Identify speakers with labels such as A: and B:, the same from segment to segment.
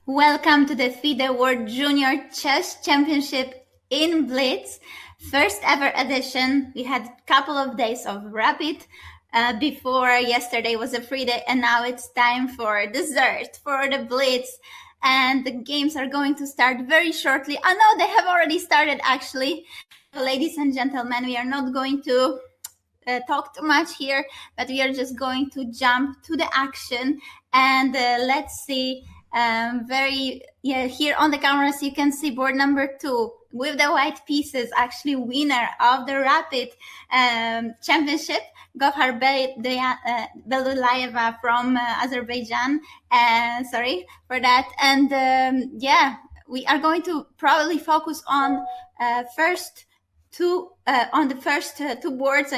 A: Welcome to the FIDE World Junior Chess Championship in Blitz. First ever edition. We had a couple of days of rapid. Before yesterday was a free day, and now it's time for dessert, for the Blitz. And the games are going to start very shortly. Oh no, they have already started actually. Ladies and gentlemen, we are not going to talk too much here, but we are just going to jump to the action. And let's see. Here on the cameras you can see board number 2 with the white pieces, actually winner of the rapid championship, Gofar Belulayeva from Azerbaijan. Sorry for that. And we are going to probably focus on the first two boards.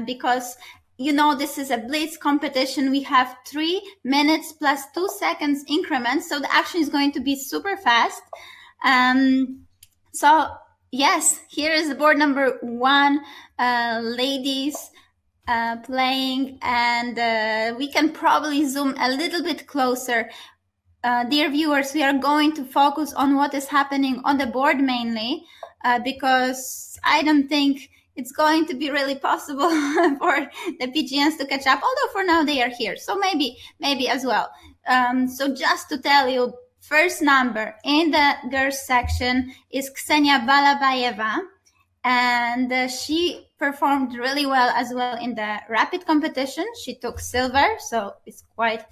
A: Because you know, this is a Blitz competition. We have 3 minutes plus 2 seconds increments. So the action is going to be super fast. So yes, here is the board number 1, ladies playing, and we can probably zoom a little bit closer. Dear viewers, we are going to focus on what is happening on the board mainly, because I don't think it's going to be really possible for the PGNs to catch up, although for now they are here. So maybe as well. So just to tell you, first number in the girls section is Ksenia Balabayeva. And she performed really well as well in the rapid competition. She took silver, so it's quite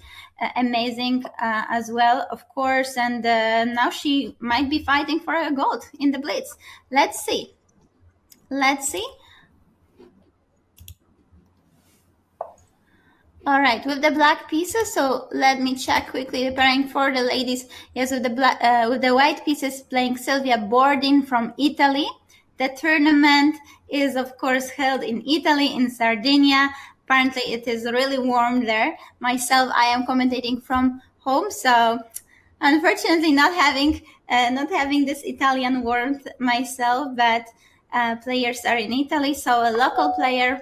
A: amazing as well, of course. And now she might be fighting for a gold in the Blitz. Let's see. All right, with the black pieces, so let me check quickly, preparing for the ladies. Yes, with the white pieces playing Silvia Bordin from Italy. The tournament is, of course, held in Italy, in Sardinia. Apparently, it is really warm there. Myself, I am commentating from home, so unfortunately, not having this Italian warmth myself. But players are in Italy, so a local player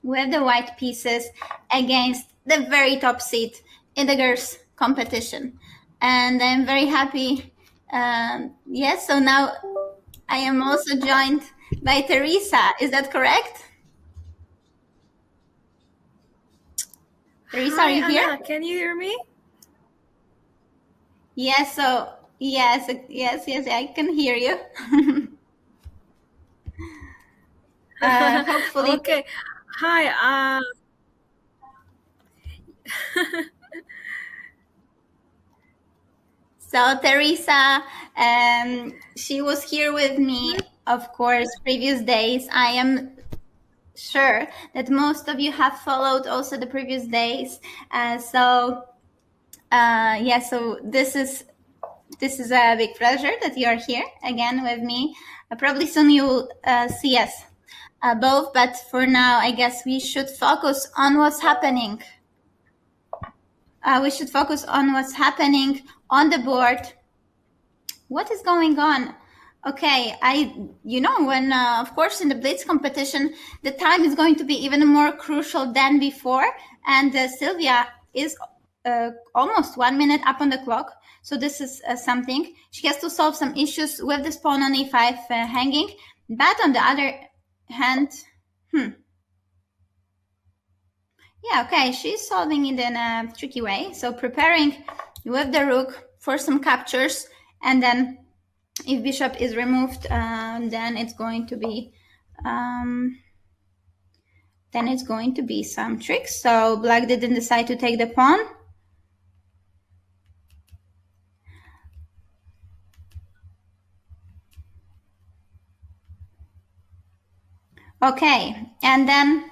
A: with the white pieces against the very top seed in the girls competition. And I'm very happy. Yes, so now I am also joined by Theresa. Is that correct? Theresa,
B: Hi,
A: are you here?
B: Anna, can you hear me?
A: Yes, so yes, I can hear you. Hopefully.
B: Okay. Hi.
A: So Theresa, she was here with me, of course, previous days. I am sure that most of you have followed also the previous days. So this is a big pleasure that you are here again with me. Probably soon you will see us both, but for now, I guess we should focus on what's happening. We should focus on what's happening on the board. What is going on? Okay, when, of course, in the Blitz competition, the time is going to be even more crucial than before. And Silvia is almost 1 minute up on the clock. So this is something. She has to solve some issues with this pawn on e5 hanging. But on the other hand, yeah, okay, she's solving it in a tricky way. So preparing with the rook for some captures, and then if bishop is removed, then it's going to be some tricks. So black didn't decide to take the pawn. Okay, and then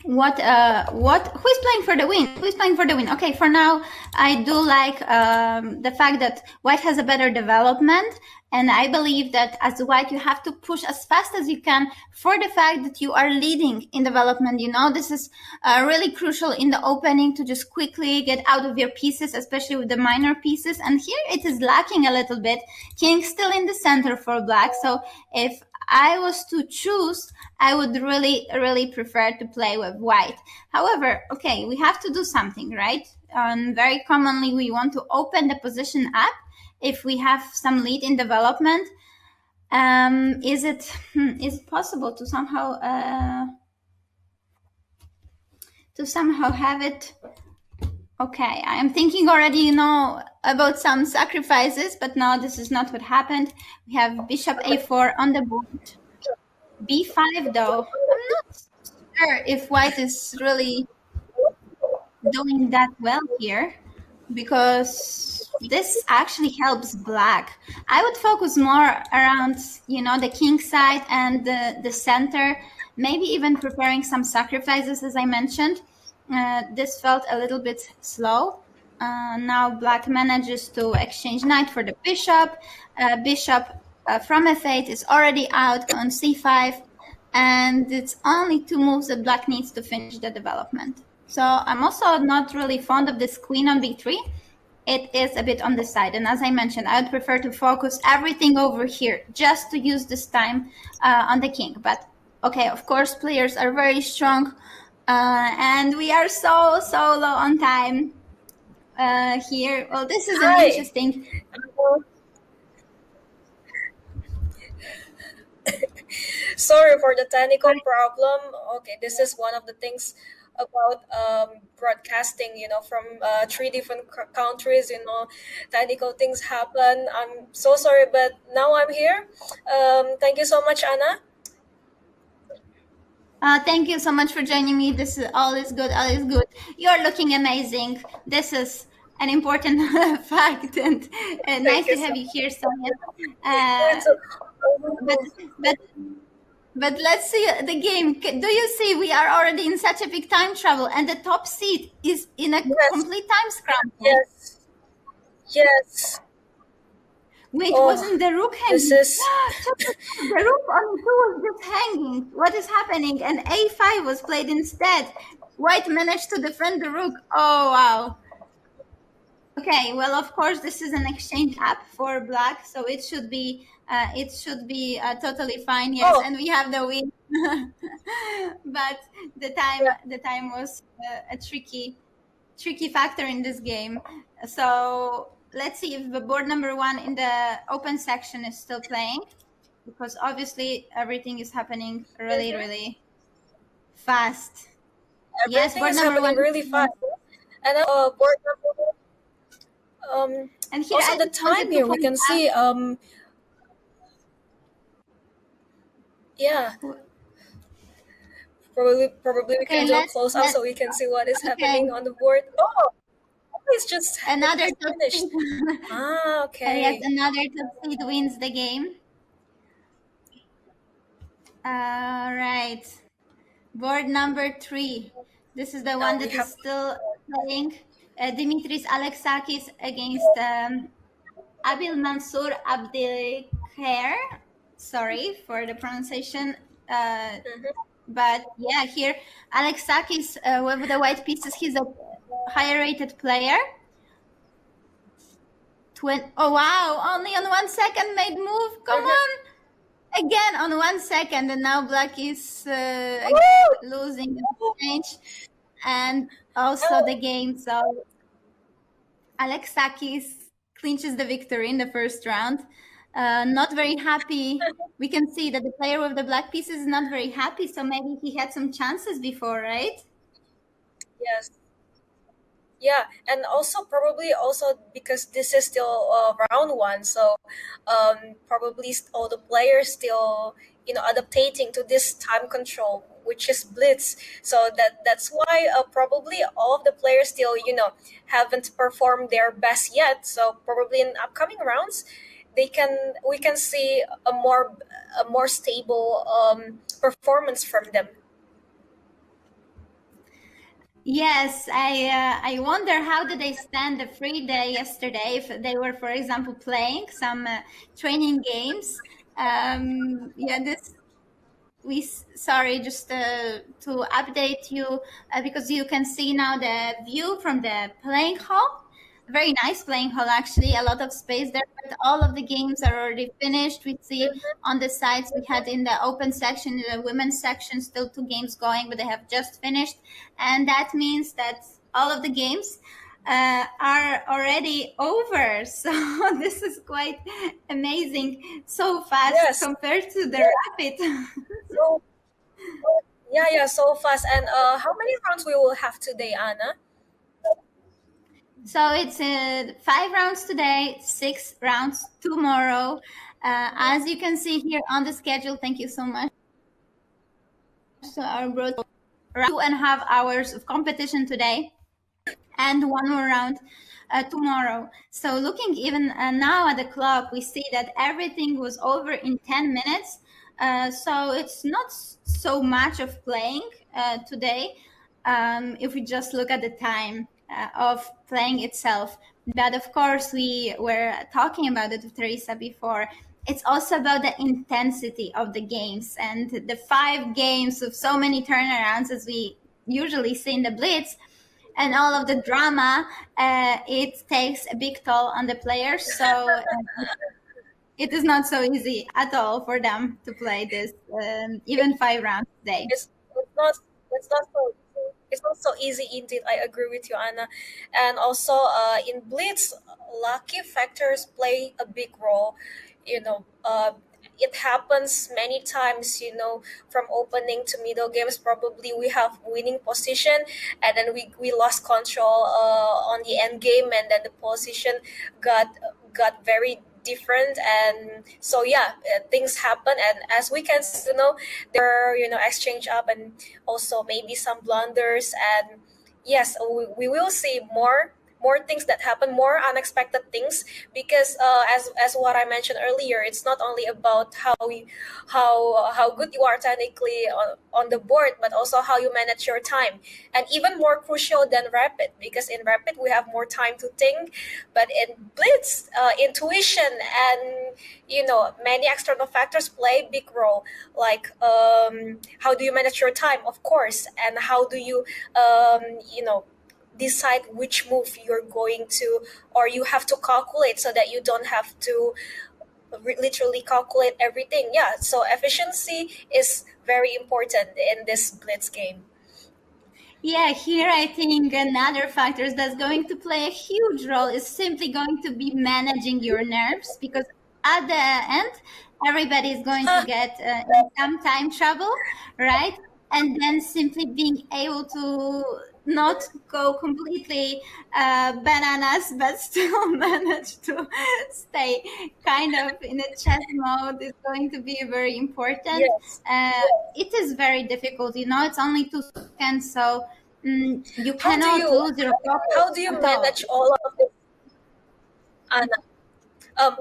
A: who is playing for the win? Who's playing for the win? Okay, for now, I do like the fact that white has a better development. And I believe that as white, you have to push as fast as you can for the fact that you are leading in development. You know, this is really crucial in the opening to just quickly get out of your pieces, especially with the minor pieces. And here it is lacking a little bit. King still in the center for black. So if I was to choose, I would really prefer to play with white. However, okay, we have to do something, right? Very commonly, we want to open the position up if we have some lead in development. Is it possible to somehow have it? Okay, I am thinking already, about some sacrifices, but no, this is not what happened. We have bishop a4 on the board. b5 though. I'm not sure if white is really doing that well here, because this actually helps black. I would focus more around, the king side and the center, maybe even preparing some sacrifices, as I mentioned. This felt a little bit slow. Now black manages to exchange knight for the bishop. Bishop from f8 is already out on c5, and it's only 2 moves that black needs to finish the development. So I'm also not really fond of this queen on b3. It is a bit on the side, and as I mentioned, I would prefer to focus everything over here just to use this time on the king. But okay, of course, players are very strong, and we are so low on time here. Well, this is an interesting.
B: Sorry for the technical problem. Okay, this is one of the things about broadcasting, from 3 different countries, technical things happen. I'm so sorry, but now I'm here. Thank you so much, Anna.
A: Thank you so much for joining me. This is all is good. You're looking amazing. This is an important fact, and nice to have you here, Sonia. But let's see the game. Do you see we are already in such a big time travel, and the top seed is in a complete time scramble?
B: Yes.
A: Wait, wasn't the rook hanging? The rook on 2 was just hanging. What is happening? And a5 was played instead. White managed to defend the rook. Oh, wow. Okay, well, of course, this is an exchange up for black, so it should be totally fine. Yes, and we have the win. But the time was a tricky factor in this game. So let's see if the board number 1 in the open section is still playing, because obviously everything is happening really fast.
B: Yes, board number 1 really fast. And board number 1. And here also the time here we can see yeah, probably we can do a close up so we can see what is happening on the board. Oh, it's just
A: another top
B: seed. Okay.
A: Yes, another top seed wins the game. All right, board number 3. This is the one that is still playing. Dimitris Alexakis against Abil Mansour Abdelkhair. Sorry for the pronunciation. But yeah, here Alexakis with the white pieces, he's a higher rated player. Oh wow, only on 1 second made move. Come on. Again on 1 second, and now black is losing the exchange and also the game. So Alexakis clinches the victory in the first round. Not very happy. We can see that the player with the black pieces is not very happy, so maybe he had some chances before, right?
B: Yes. Yeah, and also probably also because this is still round 1, so probably all the players still adapting to this time control, which is Blitz. So that's why probably all of the players still haven't performed their best yet. So probably in upcoming rounds, we can see a more stable performance from them.
A: Yes, I wonder how did they stand the free day yesterday if they were, for example, playing some training games. Sorry, just to update you because you can see now the view from the playing hall. very nice playing hall, actually. A lot of space there, but all of the games are already finished. We see on the sides we had in the open section, in the women's section, still 2 games going, but they have just finished. And that means that all of the games are already over. So this is quite amazing. So fast
B: Yes.
A: compared to the rapid.
B: So yeah, so fast. And how many rounds we will have today, Anna?
A: So it's 5 rounds today, 6 rounds tomorrow. As you can see here on the schedule, thank you so much to our bro. 2.5 hours of competition today, and 1 more round tomorrow. So looking even now at the clock, we see that everything was over in 10 minutes. So it's not so much of playing today, if we just look at the time of playing itself. But of course, we were talking about it with Theresa before. It's also about the intensity of the games, and the 5 games of so many turnarounds as we usually see in the Blitz, and all of the drama, it takes a big toll on the players. So it is not so easy at all for them to play this, even 5 rounds a day.
B: It's not so it's not so easy indeed. I agree with you, Anna. And also in Blitz, lucky factors play a big role. You know, it happens many times, from opening to middle games, probably we have winning position, and then we lost control on the end game, and then the position got very different. And so yeah, things happen, and as we can there are exchange up, and also maybe some blunders. And yes, we will see more things that happen, more unexpected things, because as what I mentioned earlier, it's not only about how good you are technically on the board, but also how you manage your time. And even more crucial than rapid, because in rapid we have more time to think, but in Blitz, intuition and many external factors play a big role, like how do you manage your time, of course, and how do you decide which move you're going to, or you have to calculate, so that you don't have to literally calculate everything. Yeah, so efficiency is very important in this Blitz game.
A: Yeah, here I think another factor that's going to play a huge role is simply going to be managing your nerves, because at the end, everybody is going to get in some time trouble, right? And then simply being able to not go completely bananas, but still manage to stay kind of in a chess mode is going to be very important.
B: Yes.
A: It is very difficult, it's only 2 seconds, so you
B: How do
A: cannot
B: you
A: lose your focus
B: how do you
A: at all.
B: manage all of this, Anna?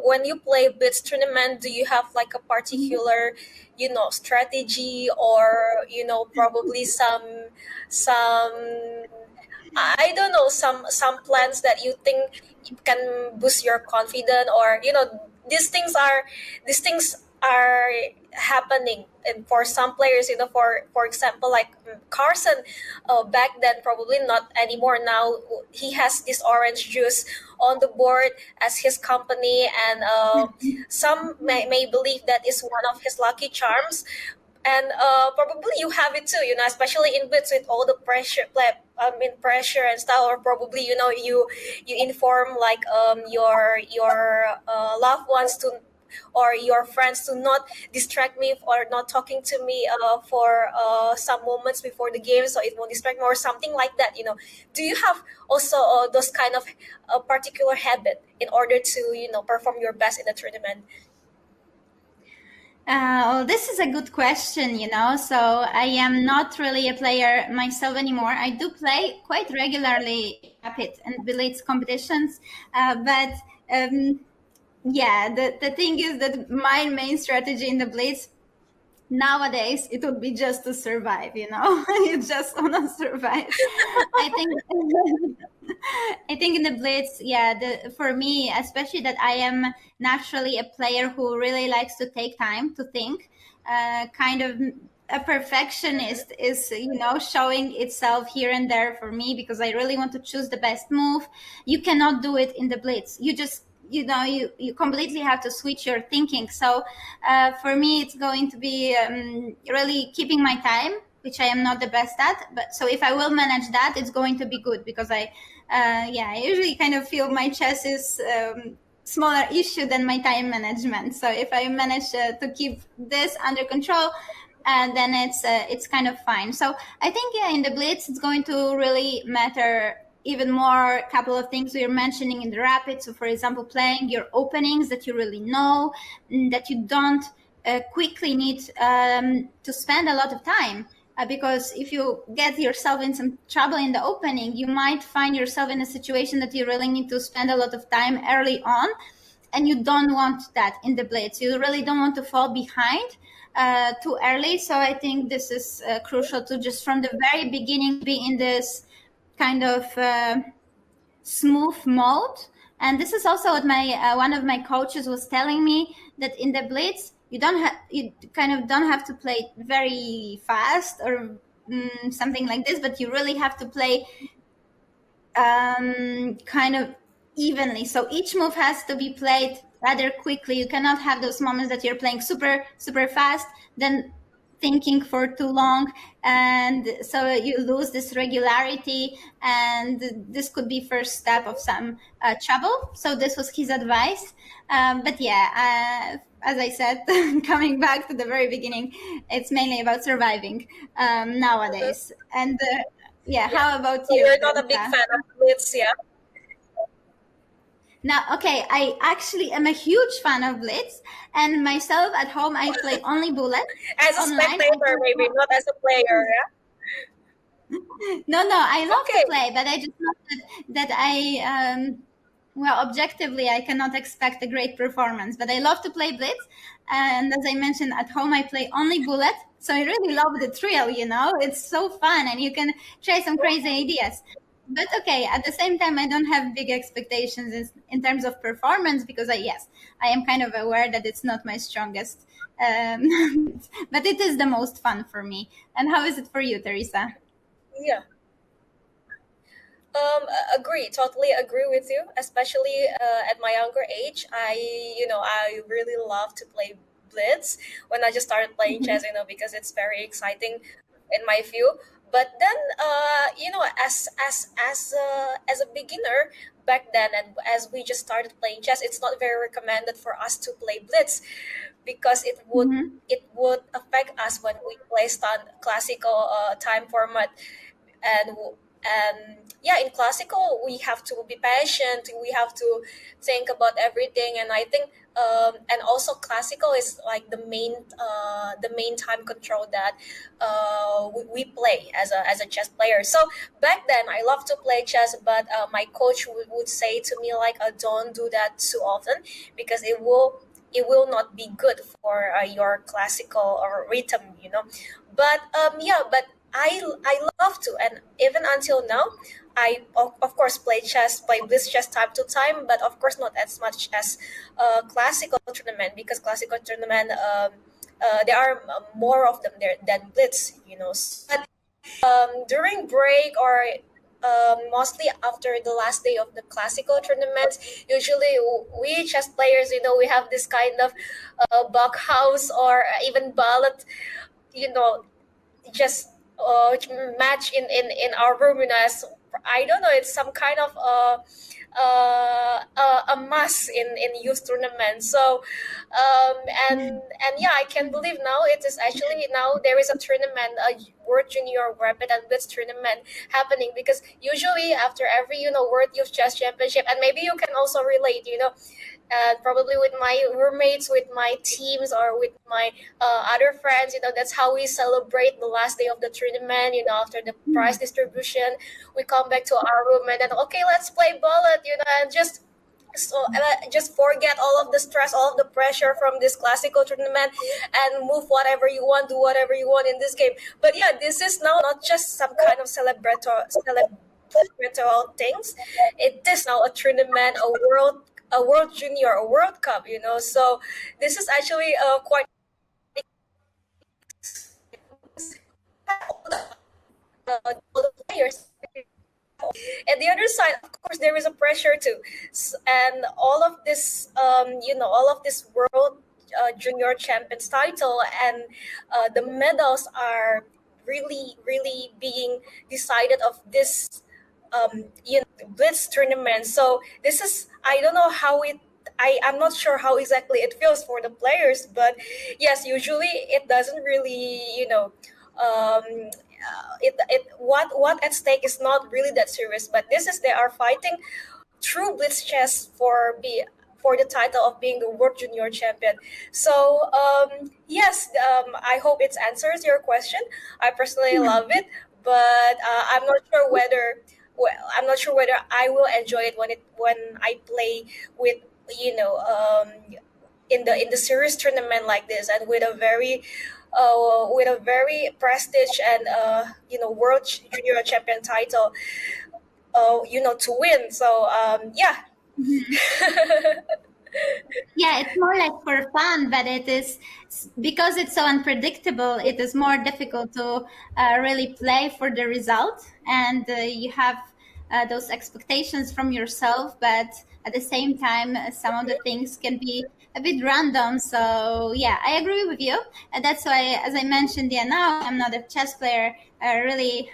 B: When you play Blitz tournament, do you have like a particular, strategy, or probably some I don't know, some plans that you think can boost your confidence, or these things are happening, and for some players, for example, like Carson, back then, probably not anymore now, he has this orange juice on the board as his company, and some may believe that is one of his lucky charms. And probably you have it too, especially in Blitz, with all the pressure, like pressure and stuff, or probably you inform like your loved ones to, or your friends, to not distract me, or not talking to me for some moments before the game, so it won't distract me, or something like that. Do you have also those kind of particular habit in order to perform your best in the tournament?
A: Well, this is a good question, So I am not really a player myself anymore. I do play quite regularly rapid and Blitz competitions, but yeah, the thing is that my main strategy in the Blitz nowadays, it would be just to survive, You just want to survive. I think I think in the Blitz, yeah, for me, especially that I am naturally a player who really likes to take time to think, kind of a perfectionist is, showing itself here and there for me, because I really want to choose the best move. You cannot do it in the blitz. You just, you completely have to switch your thinking. So for me, it's going to be really keeping my time, which I am not the best at. But so if I will manage that, it's going to be good, because I usually kind of feel my chess is smaller issue than my time management. So if I manage to keep this under control, then it's kind of fine. So I think, in the blitz, it's going to really matter even more. A couple of things we were mentioning in the rapid. So, for example, playing your openings that you really know, that you don't quickly need to spend a lot of time. Because if you get yourself in some trouble in the opening, you might find yourself in a situation that you really need to spend a lot of time early on, and you don't want that in the blitz. You really don't want to fall behind too early. So I think this is crucial to just from the very beginning be in this kind of smooth mode. And this is also what my one of my coaches was telling me, that in the blitz you kind of don't have to play very fast or something like this, but you really have to play kind of evenly. So each move has to be played rather quickly. You cannot have those moments that you're playing super, super fast, then thinking for too long, and so you lose this regularity, and this could be first step of some trouble. So this was his advice. But yeah, as I said, coming back to the very beginning, it's mainly about surviving nowadays. And yeah, how about
B: So
A: you,
B: you're not a big
A: Theresa?
B: fan of Blitz, yeah?
A: Now, okay, I actually am a huge fan of Blitz, and myself at home, I play only Bullet.
B: As a
A: Online, I
B: spectator,
A: play.
B: maybe, not as a player, yeah?
A: No, I love
B: Okay.
A: to play, but I just know that I, well, objectively, I cannot expect a great performance, but I love to play Blitz. And as I mentioned, at home, I play only Bullet. So I really love the thrill, it's so fun, and you can try some crazy ideas. But okay, at the same time, I don't have big expectations in terms of performance, because I am kind of aware that it's not my strongest. But it is the most fun for me. And how is it for you, Theresa?
B: Yeah. Agree. Totally agree with you. Especially at my younger age, I really love to play Blitz when I just started playing chess. Because it's very exciting in my view. But then, as a beginner back then, and as we just started playing chess, it's not very recommended for us to play Blitz, because it would affect us when we play classical time format. And yeah, in classical we have to be patient, we have to think about everything. And I think and also classical is like the main time control that we play as a chess player. So back then I love to play chess, but my coach would say to me, like, don't do that too often, because it will not be good for your classical or rhythm. But but I love to, and even until now, I of course play Blitz chess time to time, but of course not as much as classical tournament, because classical tournament there are more of them there than Blitz. But during break, or mostly after the last day of the classical tournaments, usually we chess players, we have this kind of bug house or even ballot, you know just match in our room. As I don't know, it's some kind of a must in youth tournament. So and yeah, I can believe now it is actually, now there is a tournament, a World Junior Rapid and Blitz tournament happening, because usually after every World Youth Chess Championship, and maybe you can also relate, probably with my roommates, with my teams, or with my other friends, that's how we celebrate the last day of the tournament. After the prize distribution, we come back to our room, and then, okay, let's play bullet, and just forget all of the stress, all of the pressure from this classical tournament, and move whatever you want, do whatever you want in this game. But yeah, this is now not just some kind of celebratory things. It is now a tournament, a world junior, a World Cup. So this is actually quite all the players. At the other side, of course, there is a pressure too, and all of this, all of this world junior champions title and the medals are really, really being decided of this, Blitz tournament. So this is, I don't know how it. I'm not sure how exactly it feels for the players, but yes, usually it doesn't really, what at stake is not really that serious, but this is, they are fighting true blitz chess for the title of being the world junior champion. So yes, I hope it answers your question. I personally love it, but I'm not sure whether, I'm not sure whether I will enjoy it when I play with, in the series tournament like this, and with a very prestige and world junior champion title, to win. So yeah.
A: Yeah, it's more like for fun, but it is, because it's so unpredictable, it is more difficult to really play for the result, and you have those expectations from yourself, but at the same time, some of the things can be a bit random. So yeah, I agree with you. And that's why, as I mentioned, yeah, now I'm not a chess player, really.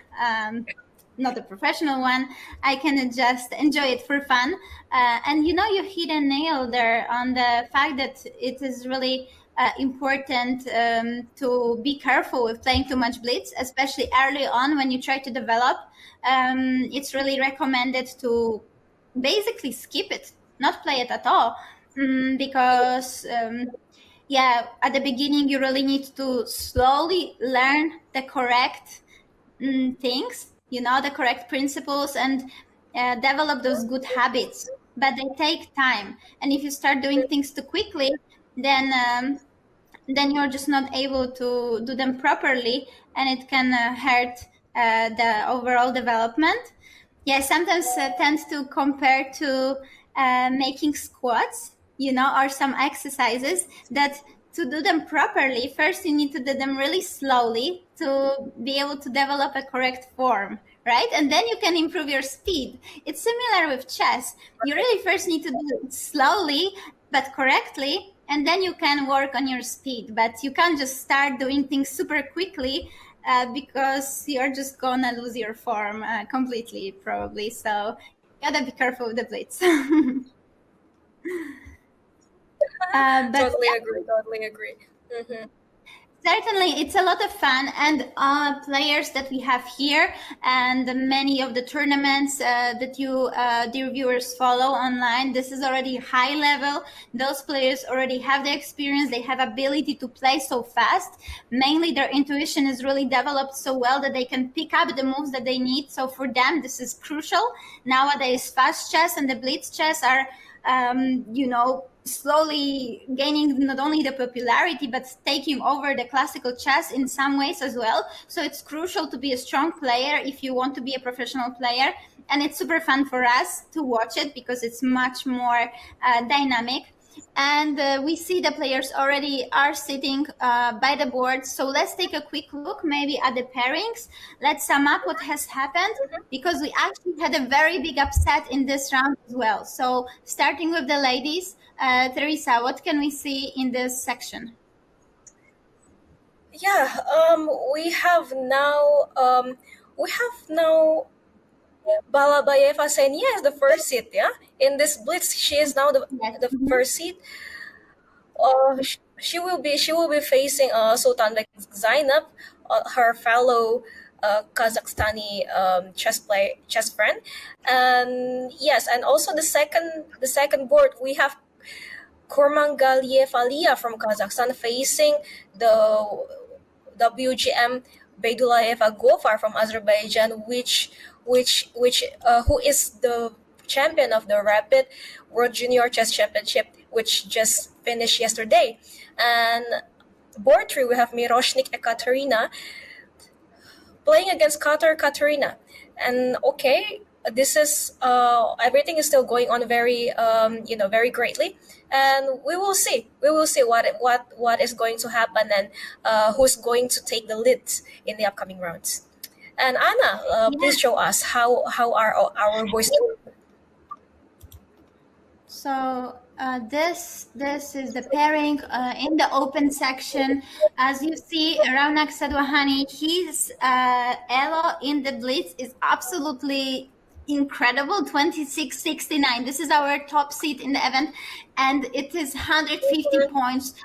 A: Not a professional one. I can just enjoy it for fun. And you hit a nail there on the fact that it is really important to be careful with playing too much blitz, especially early on when you try to develop. It's really recommended to basically skip it, not play it at all, because at the beginning you really need to slowly learn the correct things, the correct principles, and develop those good habits. But they take time. And if you start doing things too quickly, then you're just not able to do them properly, and it can hurt the overall development. Yeah, sometimes tend to compare to making squats, or some exercises that, to do them properly, first you need to do them really slowly to be able to develop a correct form, right? And then you can improve your speed. It's similar with chess. You really first need to do it slowly but correctly, and then you can work on your speed. But you can't just start doing things super quickly, because you're just gonna lose your form completely, probably. So you gotta be careful with the blitz. But
B: Totally
A: yeah,
B: agree. Totally agree. Mm-hmm.
A: certainly, it's a lot of fun, and players that we have here, and many of the tournaments that you, dear viewers, follow online. This is already high level. Those players already have the experience. They have ability to play so fast. Mainly, their intuition is really developed so well that they can pick up the moves that they need. So for them, this is crucial. Nowadays, fast chess and the blitz chess are, slowly gaining not only the popularity, but taking over the classical chess in some ways as well. So it's crucial to be a strong player if you want to be a professional player. And it's super fun for us to watch it because it's much more dynamic. And we see the players already are sitting by the board. So let's take a quick look maybe at the pairings. Let's sum up what has happened, because we actually had a very big upset in this round as well. So starting with the ladies, Theresa, what can we see in this section?
B: Yeah, we have now Balabayeva Senia is the first seed, yeah? In this blitz, she is now
A: Yes.
B: the first seed. She will be facing Sultanbek Zainab, her fellow Kazakhstani chess friend, and yes, and also the second board we have Kurmangaliev Alia from Kazakhstan facing the WGM Beydulayeva Gofar from Azerbaijan, which who is the champion of the Rapid World Junior Chess Championship, which just finished yesterday. And board three, we have Miroshnik Ekaterina playing against Katarina. And okay, this is everything is still going on very very greatly, and we will see what is going to happen, and who's going to take the lead in the upcoming rounds. And Anna, please show us how are our boys doing.
A: So this is the pairing in the open section. As you see, Raunak Sadwahani, his elo in the Blitz is absolutely incredible, 26.69. This is our top seed in the event, and it is 150 points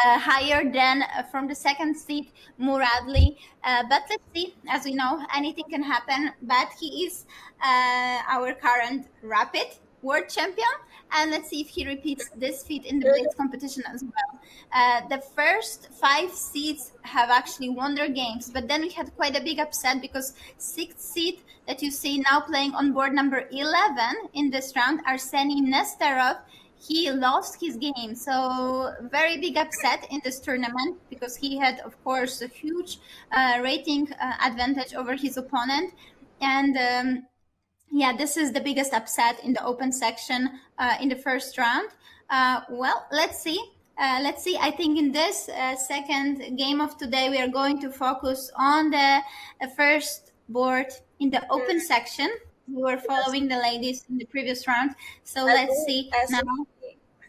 A: higher than from the second seed, Muradli. But let's see, as we know, anything can happen. But he is our current rapid world champion, and let's see if he repeats this feat in the Blitz competition as well. The first 5 seeds have actually won their games, but then we had quite a big upset because 6th seed that you see now playing on board number 11 in this round, Arseny Nesterov, he lost his game. So very big upset in this tournament because he had, of course, a huge rating advantage over his opponent. And yeah, this is the biggest upset in the open section in the first round. Well, let's see. I think in this second game of today, we are going to focus on the first board in the open section. We were following the ladies in the previous round. So let's see now.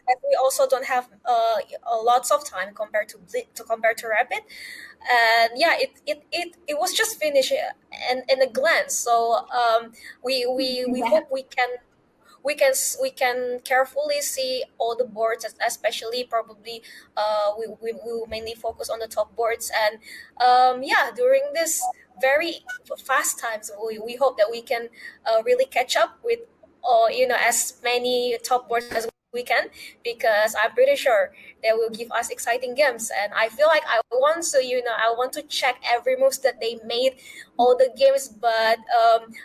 B: As we also don't have lots of time compared to Rapid, and yeah, it was just finished in a glance. So we hope we can carefully see all the boards, especially probably we will mainly focus on the top boards, and yeah, during this very fast times, we hope that we can really catch up with as many top boards as we can, because I'm pretty sure they will give us exciting games, and I feel like I want to check every moves that they made all the games, but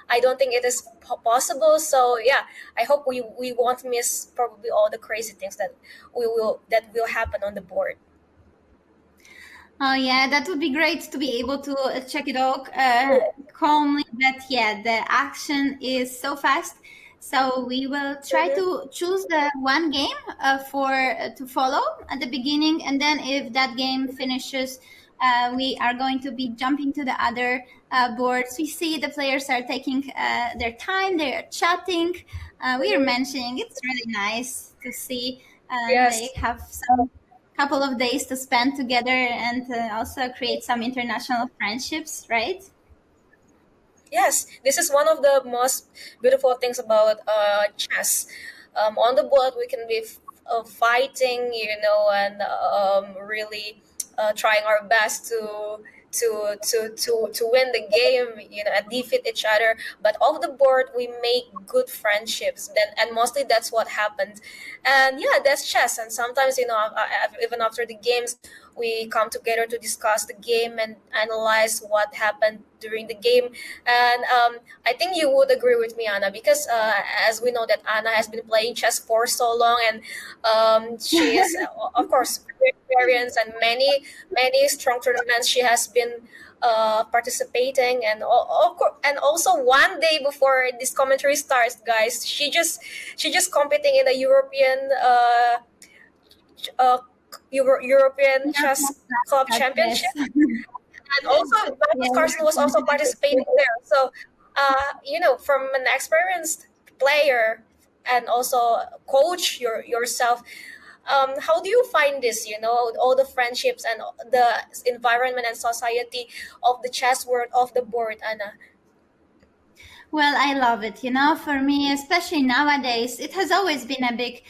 B: I don't think it is possible. So yeah, I hope we won't miss probably all the crazy things that will happen on the board.
A: Oh yeah, that would be great to be able to check it all calmly, but yeah, the action is so fast. So we will try to choose the one game to follow at the beginning, and then if that game finishes, we are going to be jumping to the other boards. We see the players are taking their time, they are chatting. We are mentioning it's really nice to see
B: Yes.
A: they have some couple of days to spend together and also create some international friendships, right?
B: Yes, this is one of the most beautiful things about chess. On the board, we can be fighting, and really trying our best to win the game, and defeat each other. But off the board, we make good friendships. And mostly that's what happened. And yeah, that's chess. And sometimes, even after the games, we come together to discuss the game and analyze what happened during the game. And I think you would agree with me, Anna, because as we know that Anna has been playing chess for so long, and she is, of course, very experienced, and many strong tournaments she has been participating. And and also one day before this commentary starts, guys, she just competing in the European Chess Club Championship. And also Magnus Carlsen was also participating there. So from an experienced player and also coach yourself, how do you find this, all the friendships and the environment and society of the chess world off the board, Anna?
A: Well, I love it. For me, especially nowadays, it has always been a big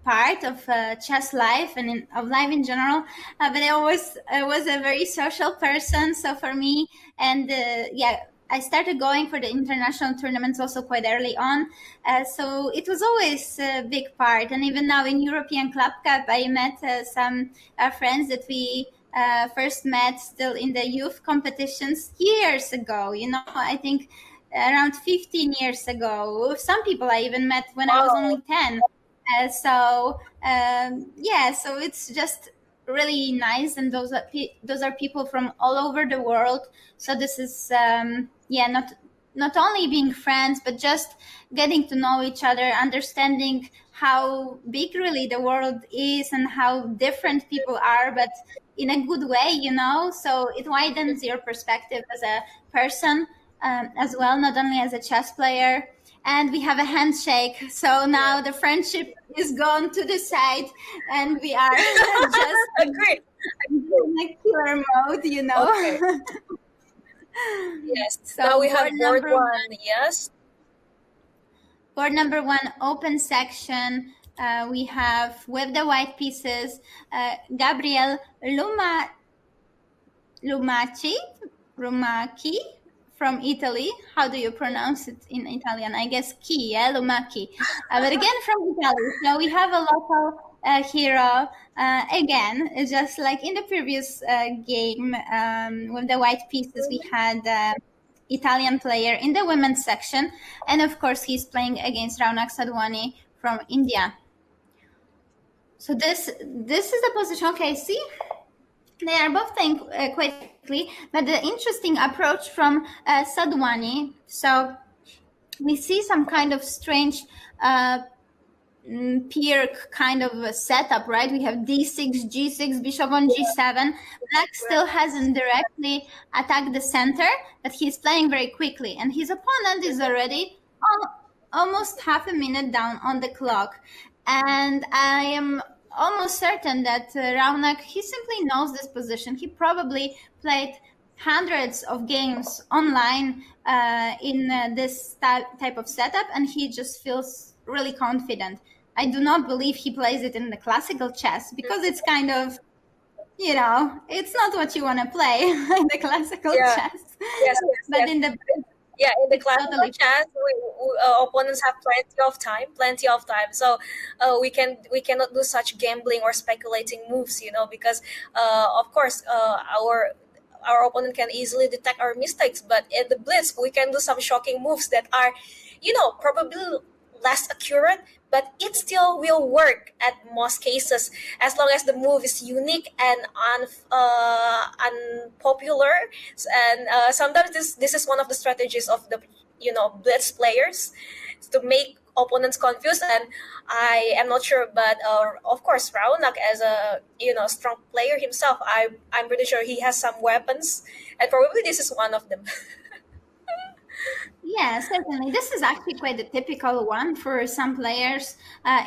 A: part of chess life and of life in general. But I always was a very social person. So for me, and yeah, I started going for the international tournaments also quite early on. So it was always a big part. And even now in European Club Cup, I met some friends that we first met still in the youth competitions years ago. I think around 15 years ago. Some people I even met when I was only 10. So it's just really nice, and those are people from all over the world. So this is not not only being friends, but just getting to know each other, understanding how big really the world is and how different people are, but in a good way, you know. So it widens your perspective as a person, as well, not only as a chess player. And we have a handshake, so now the friendship is gone to the side, and we are just
B: Agreed.
A: in a killer mode, you know.
B: Okay. Yes.
A: So
B: Now we have
A: board
B: board
A: number
B: one. Yes.
A: Board number one, open section. We have with the white pieces, Gabriel Lumacchi from Italy. How do you pronounce it in Italian? I guess Chi, yeah, Lumacchi. But again, from Italy. So we have a local hero. Again, it's just like in the previous game with the white pieces, we had Italian player in the women's section, and of course he's playing against Raunak Sadhwani from India. So this is the position. Okay, see, they are both playing quite quickly, but the interesting approach from Sadhwani. So we see some kind of strange peer kind of a setup, right? We have d6, g6, bishop on g7. Black still hasn't directly attacked the center, but he's playing very quickly, and his opponent is already almost half a minute down on the clock. And I am almost certain that Raunak, he simply knows this position. He probably played hundreds of games online in this type of setup, and he just feels really confident. I do not believe he plays it in the classical chess, because it's kind of, you know, it's not what you want to play in the classical chess.
B: Yes.
A: But in the
B: in the classical
A: totally
B: chess, opponents have plenty of time. So we cannot do such gambling or speculating moves, you know, because of course our opponent can easily detect our mistakes. But in the Blitz, we can do some shocking moves that are, you know, probably less accurate, but it still will work at most cases, as long as the move is unique and unpopular. And sometimes this is one of the strategies of the, you know, Blitz players, to make opponents confused. And I am not sure, but of course Raunak, as a, you know, strong player himself, I'm pretty sure he has some weapons, and probably this is one of them.
A: Yeah, certainly. This is actually quite a typical one for some players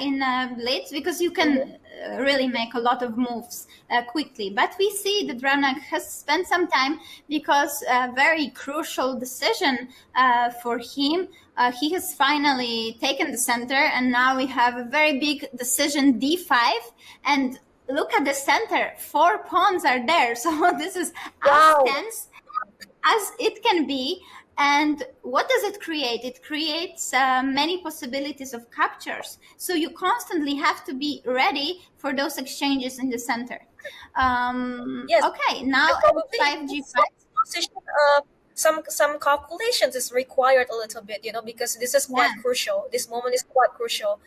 A: in Blitz, because you can really make a lot of moves quickly. But we see that Raunak has spent some time, because a very crucial decision for him. He has finally taken the center, and now we have a very big decision, d5. And look at the center, 4 pawns are there. So this is as tense as it can be. And what does it create? It creates many possibilities of captures. So you constantly have to be ready for those exchanges in the center.
B: Yes.
A: Okay, now 5g5.
B: Position, some calculations is required a little bit, you know, because this is quite crucial. This moment is quite crucial.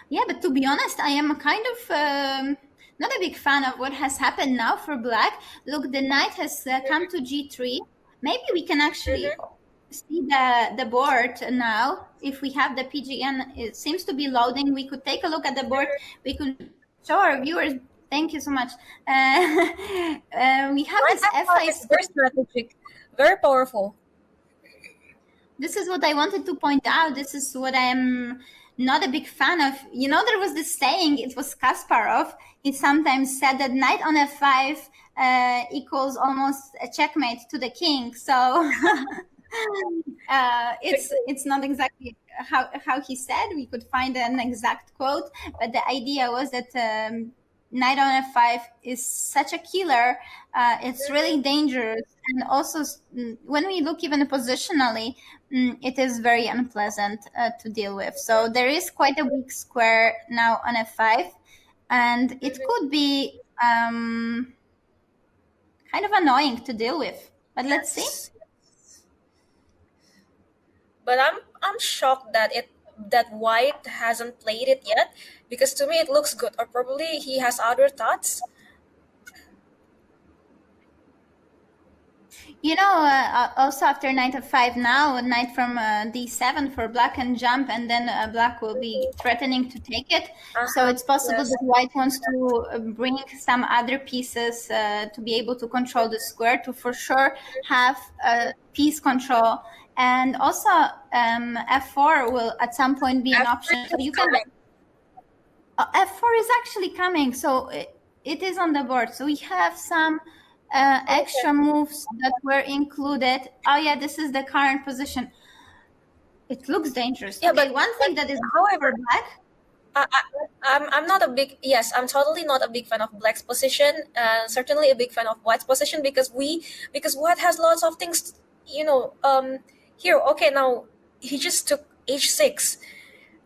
A: Yeah, but to be honest, I am kind of not a big fan of what has happened now for Black. Look, the knight has come to g3. Maybe we can actually see the board now. If we have the PGN, it seems to be loading. We could take a look at the board. We could show our viewers. Thank you so much. We have this F5.
B: It's very strategic, very powerful.
A: This is what I wanted to point out. This is what I am not a big fan of. You know, there was this saying, it was Kasparov. He sometimes said that knight on f5 equals almost a checkmate to the king. So it's not exactly how he said. We could find an exact quote, but the idea was that knight on f5 is such a killer. It's really dangerous. And also, when we look even positionally, it is very unpleasant to deal with. So there is quite a weak square now on f5, and it could be kind of annoying to deal with. But let's see.
B: But I'm shocked that White hasn't played it yet, because to me it looks good. Or probably he has other thoughts.
A: You know, also after knight f5 now, knight from d7 for black can jump, and then black will be threatening to take it. So it's possible
B: Yes.
A: that white wants to bring some other pieces to be able to control the square, to for sure have piece control. And also f4 will at some point be an option. So you can... f4 is actually coming, so it is on the board. So we have some extra moves that were included. Oh yeah, this is the current position. It looks dangerous.
B: Yeah,
A: okay,
B: but
A: one thing that is
B: however,
A: for black.
B: I'm not a big, yes, I'm totally not a big fan of black's position, and certainly a big fan of white's position, because white has lots of things, here. Okay, now he just took h6,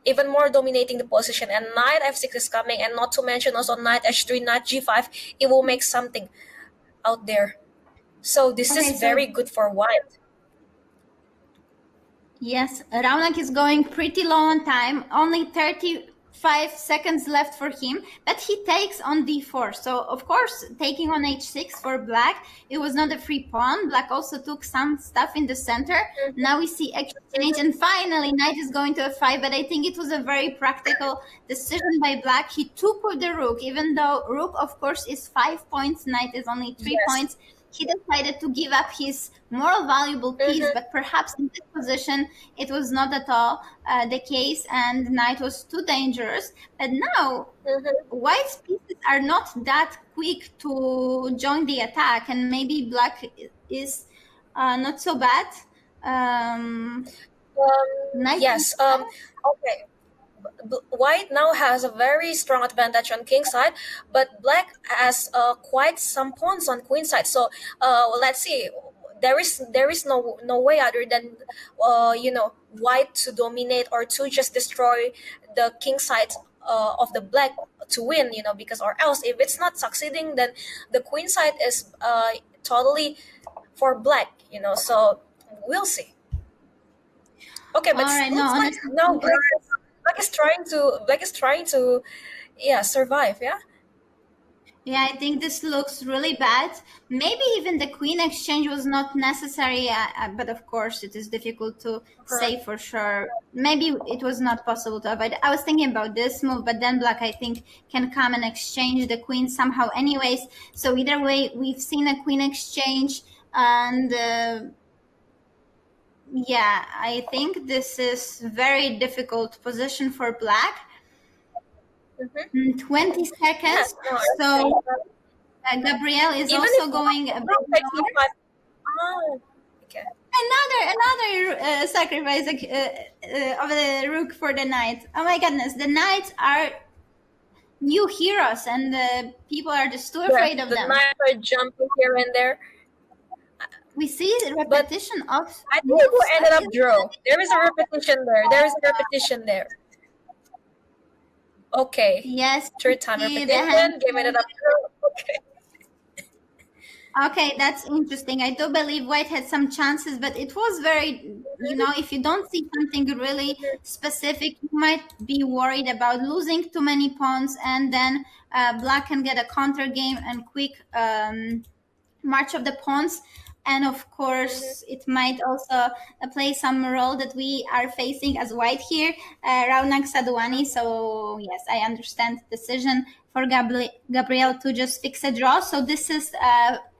B: even more dominating the position, and knight f6 is coming, and not to mention also knight h3, knight g5. It will make something out there. So this is very good for white.
A: Yes, Raunak is going pretty low on time, only 35 seconds left for him, but he takes on d4. So, of course, taking on h6 for black, it was not a free pawn. Black also took some stuff in the center. Now we see exchange, and finally knight is going to f5, but I think it was a very practical decision by black. He took with the rook, even though rook, of course, is 5 points, knight is only 3 points. He decided to give up his more valuable piece, but perhaps in this position it was not at all the case, and knight was too dangerous. But now white's pieces are not that quick to join the attack, and maybe black is not so bad.
B: Yes. Okay. White now has a very strong advantage on king side, but black has quite some pawns on queen side. So let's see. There is no way other than white to dominate or to just destroy the king side of the black to win. Because or else if it's not succeeding, then the queen side is totally for black. So we'll see. Okay, but
A: right,
B: now Black is trying to survive, yeah?
A: Yeah, I think this looks really bad. Maybe even the queen exchange was not necessary, but of course it is difficult to say for sure. Maybe it was not possible to avoid. I was thinking about this move, but then black, I think, can come and exchange the queen somehow anyways. So either way, we've seen a queen exchange, and yeah, I think this is very difficult position for black. 20 seconds. So Gabrielle is
B: Even
A: also
B: if
A: going a bit lower.
B: Oh, okay.
A: Another sacrifice of the rook for the knight. Oh my goodness, the knights are new heroes, and people are just too afraid of them.
B: The knights are jumping here and there.
A: We see the repetition of.
B: I think it will ended up draw. There is a repetition there. Okay.
A: Yes.
B: Third time repetition. Give it up. Okay.
A: Okay, that's interesting. I do believe white had some chances, but it was very, if you don't see something really specific, you might be worried about losing too many pawns, and then black can get a counter game and quick march of the pawns. And of course, it might also play some role that we are facing as white here, Raunak Sadhuani. So yes, I understand the decision for Gabrielle to just fix a draw. So this is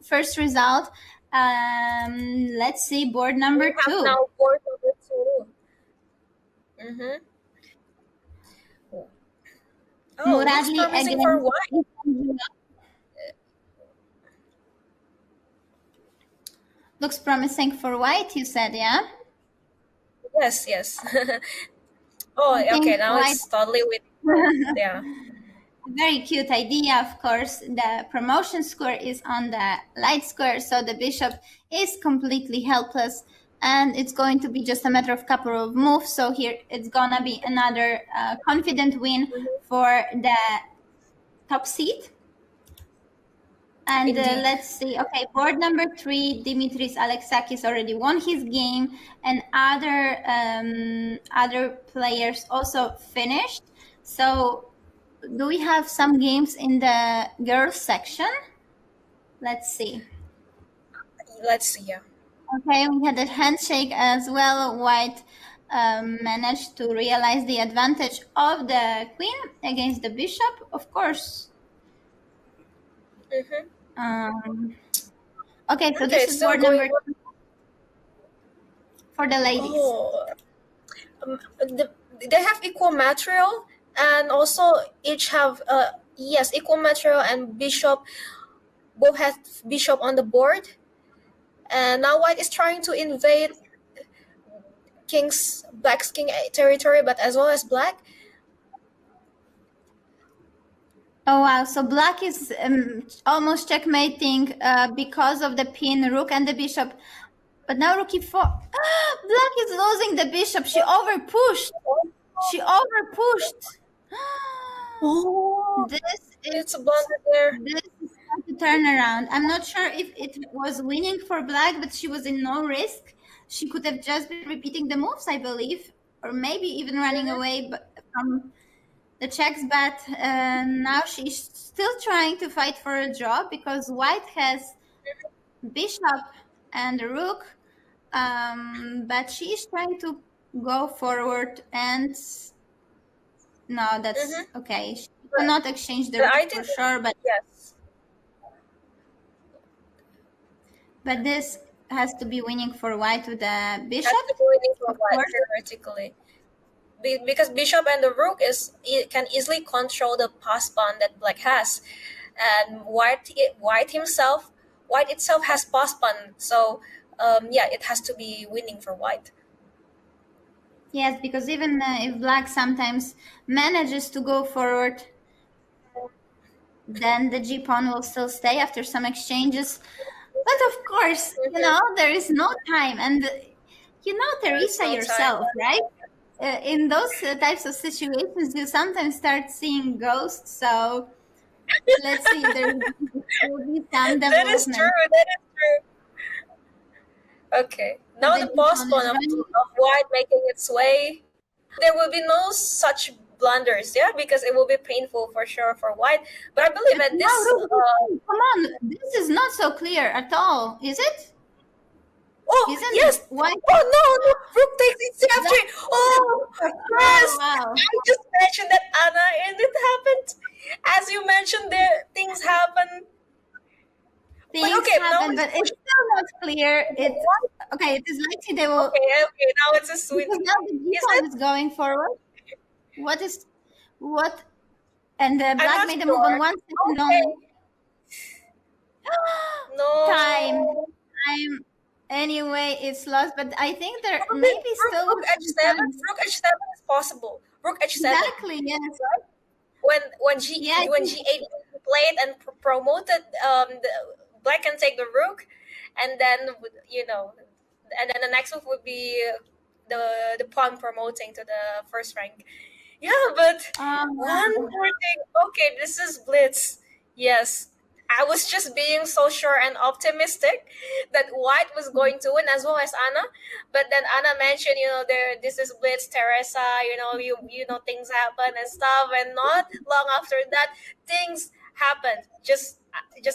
A: first result. Let's see, board number 2.
B: Now board number 2. Oh,
A: Muradli
B: again for white.
A: Looks promising for white, you said, yeah?
B: Yes. Oh, okay, now it's totally with, yeah.
A: Very cute idea, of course. The promotion square is on the light square, so the bishop is completely helpless, and it's going to be just a matter of couple of moves. So here it's gonna be another confident win for the top seed. And let's see. Okay, board number 3, Dimitris Alexakis already won his game, and other players also finished. So do we have some games in the girls section? Let's see.
B: Yeah.
A: Okay, we had a handshake as well. White managed to realize the advantage of the queen against the bishop, of course. Okay, so this is
B: still
A: board
B: going
A: number 2 for the ladies.
B: Oh, they have equal material, and also each have yes, equal material, and bishop both have bishop on the board. And now white is trying to invade black's king territory, but as well as black.
A: Oh wow, so black is almost checkmating because of the pin, rook and the bishop. But now rook e4. Black is losing the bishop. She overpushed. She overpushed.
B: Oh, it's a blunder there.
A: This is a turnaround. I'm not sure if it was winning for black, but she was in no risk. She could have just been repeating the moves, I believe, or maybe even running away from the checks. But now she's still trying to fight for a draw because white has bishop and rook, but she's trying to go forward, and no, that's okay. She cannot exchange the rook for sure, but
B: yes.
A: But this has to be winning for white with the bishop.
B: Has to be winning for white theoretically, because bishop and the rook can easily control the pass pawn that black has, and white itself has pass pawn. So yeah, it has to be winning for white.
A: Yes, because even if black sometimes manages to go forward, then the g pawn will still stay after some exchanges. But of course, there is no time, and Theresa yourself, right? In those types of situations, you sometimes start seeing ghosts. So let's see if there will be some development.
B: That is true. Okay, now the pass pawn of white making its way. There will be no such blunders, yeah, because it will be painful for sure for white. But I believe that this.
A: Come on, this is not so clear at all, is it?
B: Oh, yes. White? Oh no, rook takes c3. Oh, yes. Oh, wow. I just mentioned that, Anna, and it happened. As you mentioned, there things happen.
A: Things happen, but it's still not clear. It's okay. It is likely they will.
B: Okay. Now it's a sweet.
A: Now the g-pawn is going forward. What? And the black made a move on 1 second only.
B: No.
A: Time. Anyway, it's lost, but I think there maybe still.
B: Rook h7. Rook h7 is possible. Rook h7.
A: Exactly. Yes.
B: Right? When g8 is played and promoted, the black can take the rook, and then and then the next move would be the pawn promoting to the first rank. Yeah, but one more thing. Okay, this is Blitz. Yes, I was just being so sure and optimistic that white was going to win, as well as Anna. But then Anna mentioned, this is Blitz, Theresa. Things happen and stuff, and not long after that, things happened. Just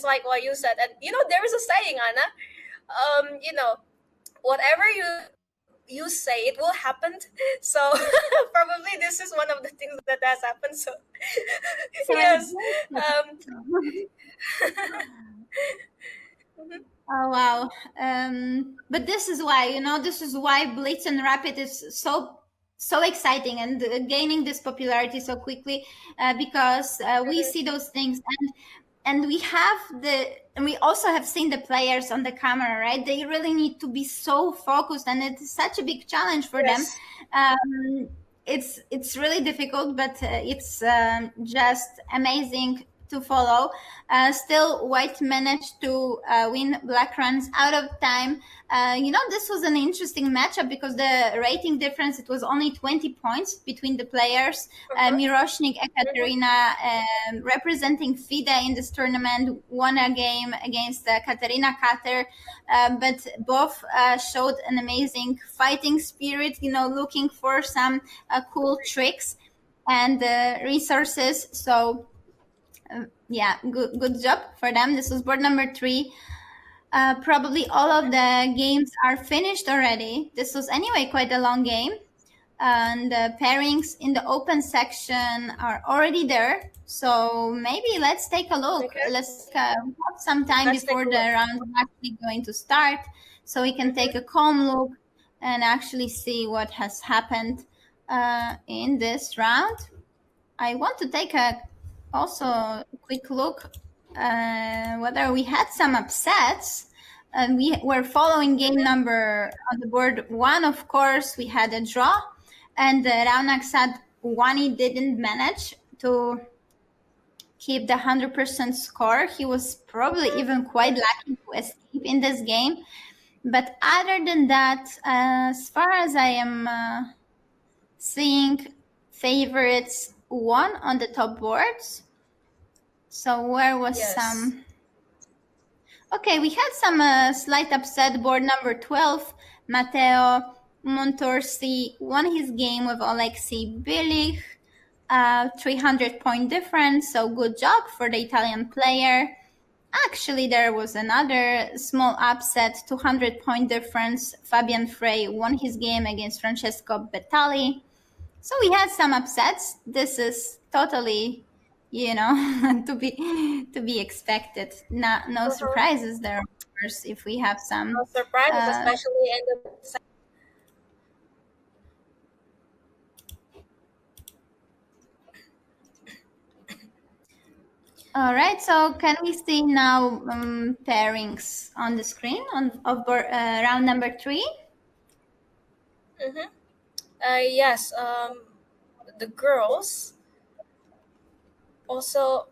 B: like what you said, and there is a saying, Anna. Whatever you say, it will happen. So probably this is one of the things that has happened. So yes.
A: Oh wow. But this is why Blitz and Rapid is so exciting and gaining this popularity so quickly, because we see those things, and we also have seen the players on the camera, right? They really need to be so focused, and it's such a big challenge for them. It's really difficult, but it's just amazing to follow. Still, white managed to win. Black runs out of time. This was an interesting matchup because the rating difference, it was only 20 points between the players. Miroshnik and Katerina, representing FIDE in this tournament, won a game against Katerina Kater, but both showed an amazing fighting spirit, looking for some cool tricks and resources. So yeah, good job for them. This was board number 3. Probably all of the games are finished already. This was anyway quite a long game. And the pairings in the open section are already there. So maybe let's take a look.
B: Okay.
A: Let's have some time
B: Let's
A: before
B: take a
A: the
B: look.
A: round is actually going to start, so we can take a calm look and actually see what has happened in this round. I want to take also a quick look whether we had some upsets. We were following game number on the board 1, of course. We had a draw, and Raunaksad Wani didn't manage to keep the 100% score. He was probably even quite lucky to escape in this game. But other than that, as far as I am seeing, favorites won on the top boards. So where was some? Okay, we had some slight upset. Board number 12, Matteo Montorsi won his game with Alexei Bilich, 300-point difference, so good job for the Italian player. Actually, there was another small upset, 200-point difference. Fabian Frey won his game against Francesco Bettali. So we had some upsets. This is totally, to be expected. No surprises there, of course, if we have some.
B: No surprises, especially in the.
A: All right, so can we see now pairings on the screen of round number 3?
B: Yes, the girls also.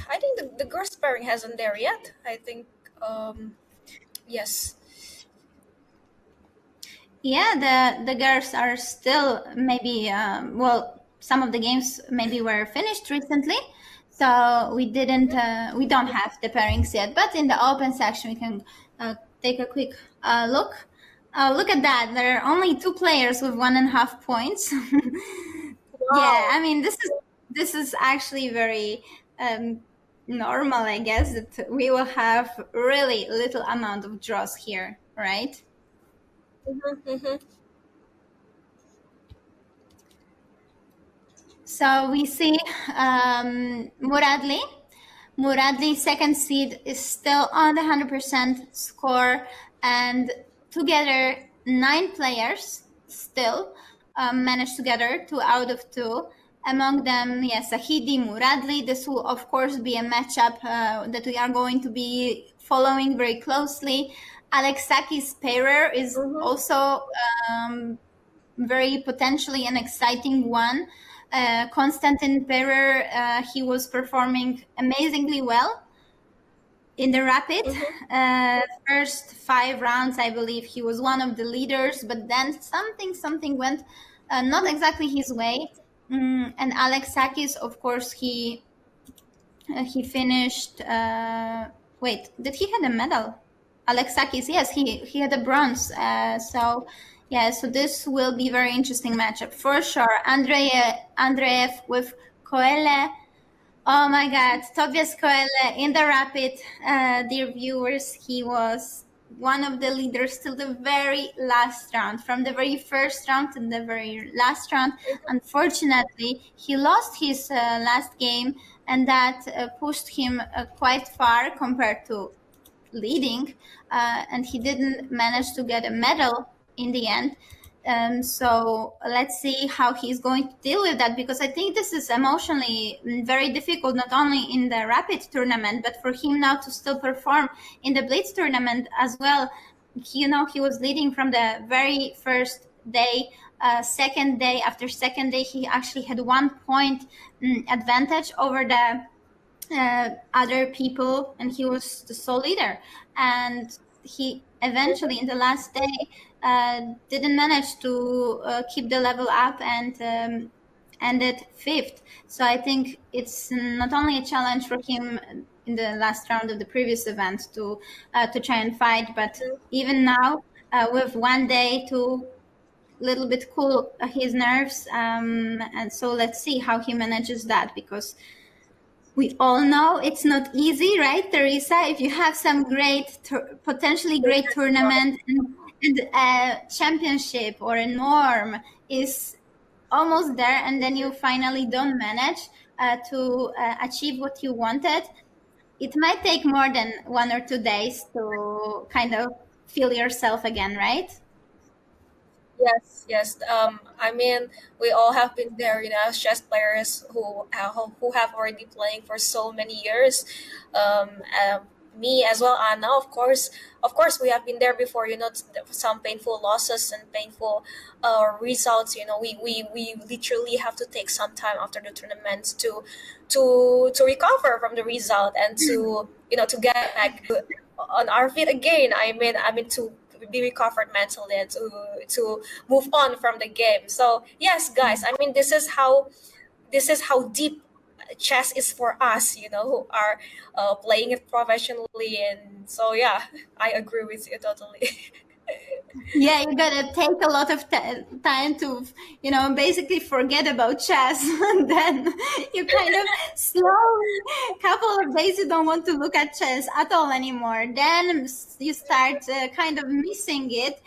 B: I think the girls pairing hasn't there yet. I think, yes.
A: Yeah, the girls are still maybe, some of the games maybe were finished recently, so we don't have the pairings yet. But in the open section, we can take a quick look. Look at that! There are only 2 players with 1.5 points.
B: Wow.
A: Yeah, I mean this is actually very normal, I guess, that we will have really little amount of draws here, right? So we see Muradli. Muradli, second seed, is still on the 100% score, and together 9 players still managed together, 2 out of 2. Among them, yes, Sahidi, Muradli. This will, of course, be a matchup that we are going to be following very closely. Alexakis Pairer is also very potentially an exciting one. Konstantin Pairer, he was performing amazingly well in the rapid. First 5 rounds, I believe he was one of the leaders, but then something went not exactly his way. And Alexakis, of course, he finished. Wait, did he had a medal? Alexakis, yes, he had a bronze. So this will be very interesting matchup for sure. Andreev with Coelle. Oh my God, Tobias Coelle in the rapid, dear viewers, he was one of the leaders till the very last round. From the very first round to the very last round, unfortunately, he lost his last game, and that pushed him quite far compared to leading, and he didn't manage to get a medal in the end. So let's see how he's going to deal with that, because I think this is emotionally very difficult, not only in the rapid tournament, but for him now to still perform in the Blitz tournament as well. He was leading from the very first day. Second day after second day, he actually had 1 point advantage over the other people, and he was the sole leader. And he eventually, in the last day, didn't manage to keep the level up and ended 5th. So I think it's not only a challenge for him in the last round of the previous event to try and fight, but even now with 1 day to little bit cool his nerves, and so let's see how he manages that, because We all know it's not easy, right, Theresa? If you have some potentially great tournament and a championship or a norm is almost there, and then you finally don't manage to achieve what you wanted, it might take more than 1 or 2 days to kind of feel yourself again, right?
B: Yes, yes. I mean, we all have been there, as chess players who have already playing for so many years. Um, uh, Me as well, Anna. Of course, we have been there before. Some painful losses and painful results. We literally have to take some time after the tournament to recover from the result and to get back on our feet again. I mean to be recovered mentally and to move on from the game. So yes, guys, I mean this is how deep chess is for us, who are playing it professionally. And so yeah, I agree with you totally.
A: Yeah, you gotta take a lot of time to, basically forget about chess. And then you kind of slowly, couple of days, you don't want to look at chess at all anymore. Then you start kind of missing it,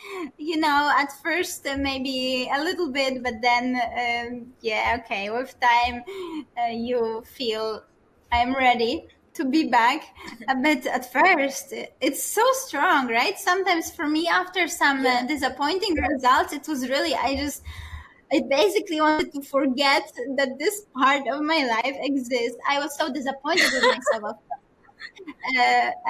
A: at first maybe a little bit, but then, yeah, okay, with time, you feel I'm ready to be back. But at first, it's so strong, right? Sometimes for me, after some
B: Yeah.
A: disappointing results, it was really, I basically wanted to forget that this part of my life exists. I was so disappointed with myself.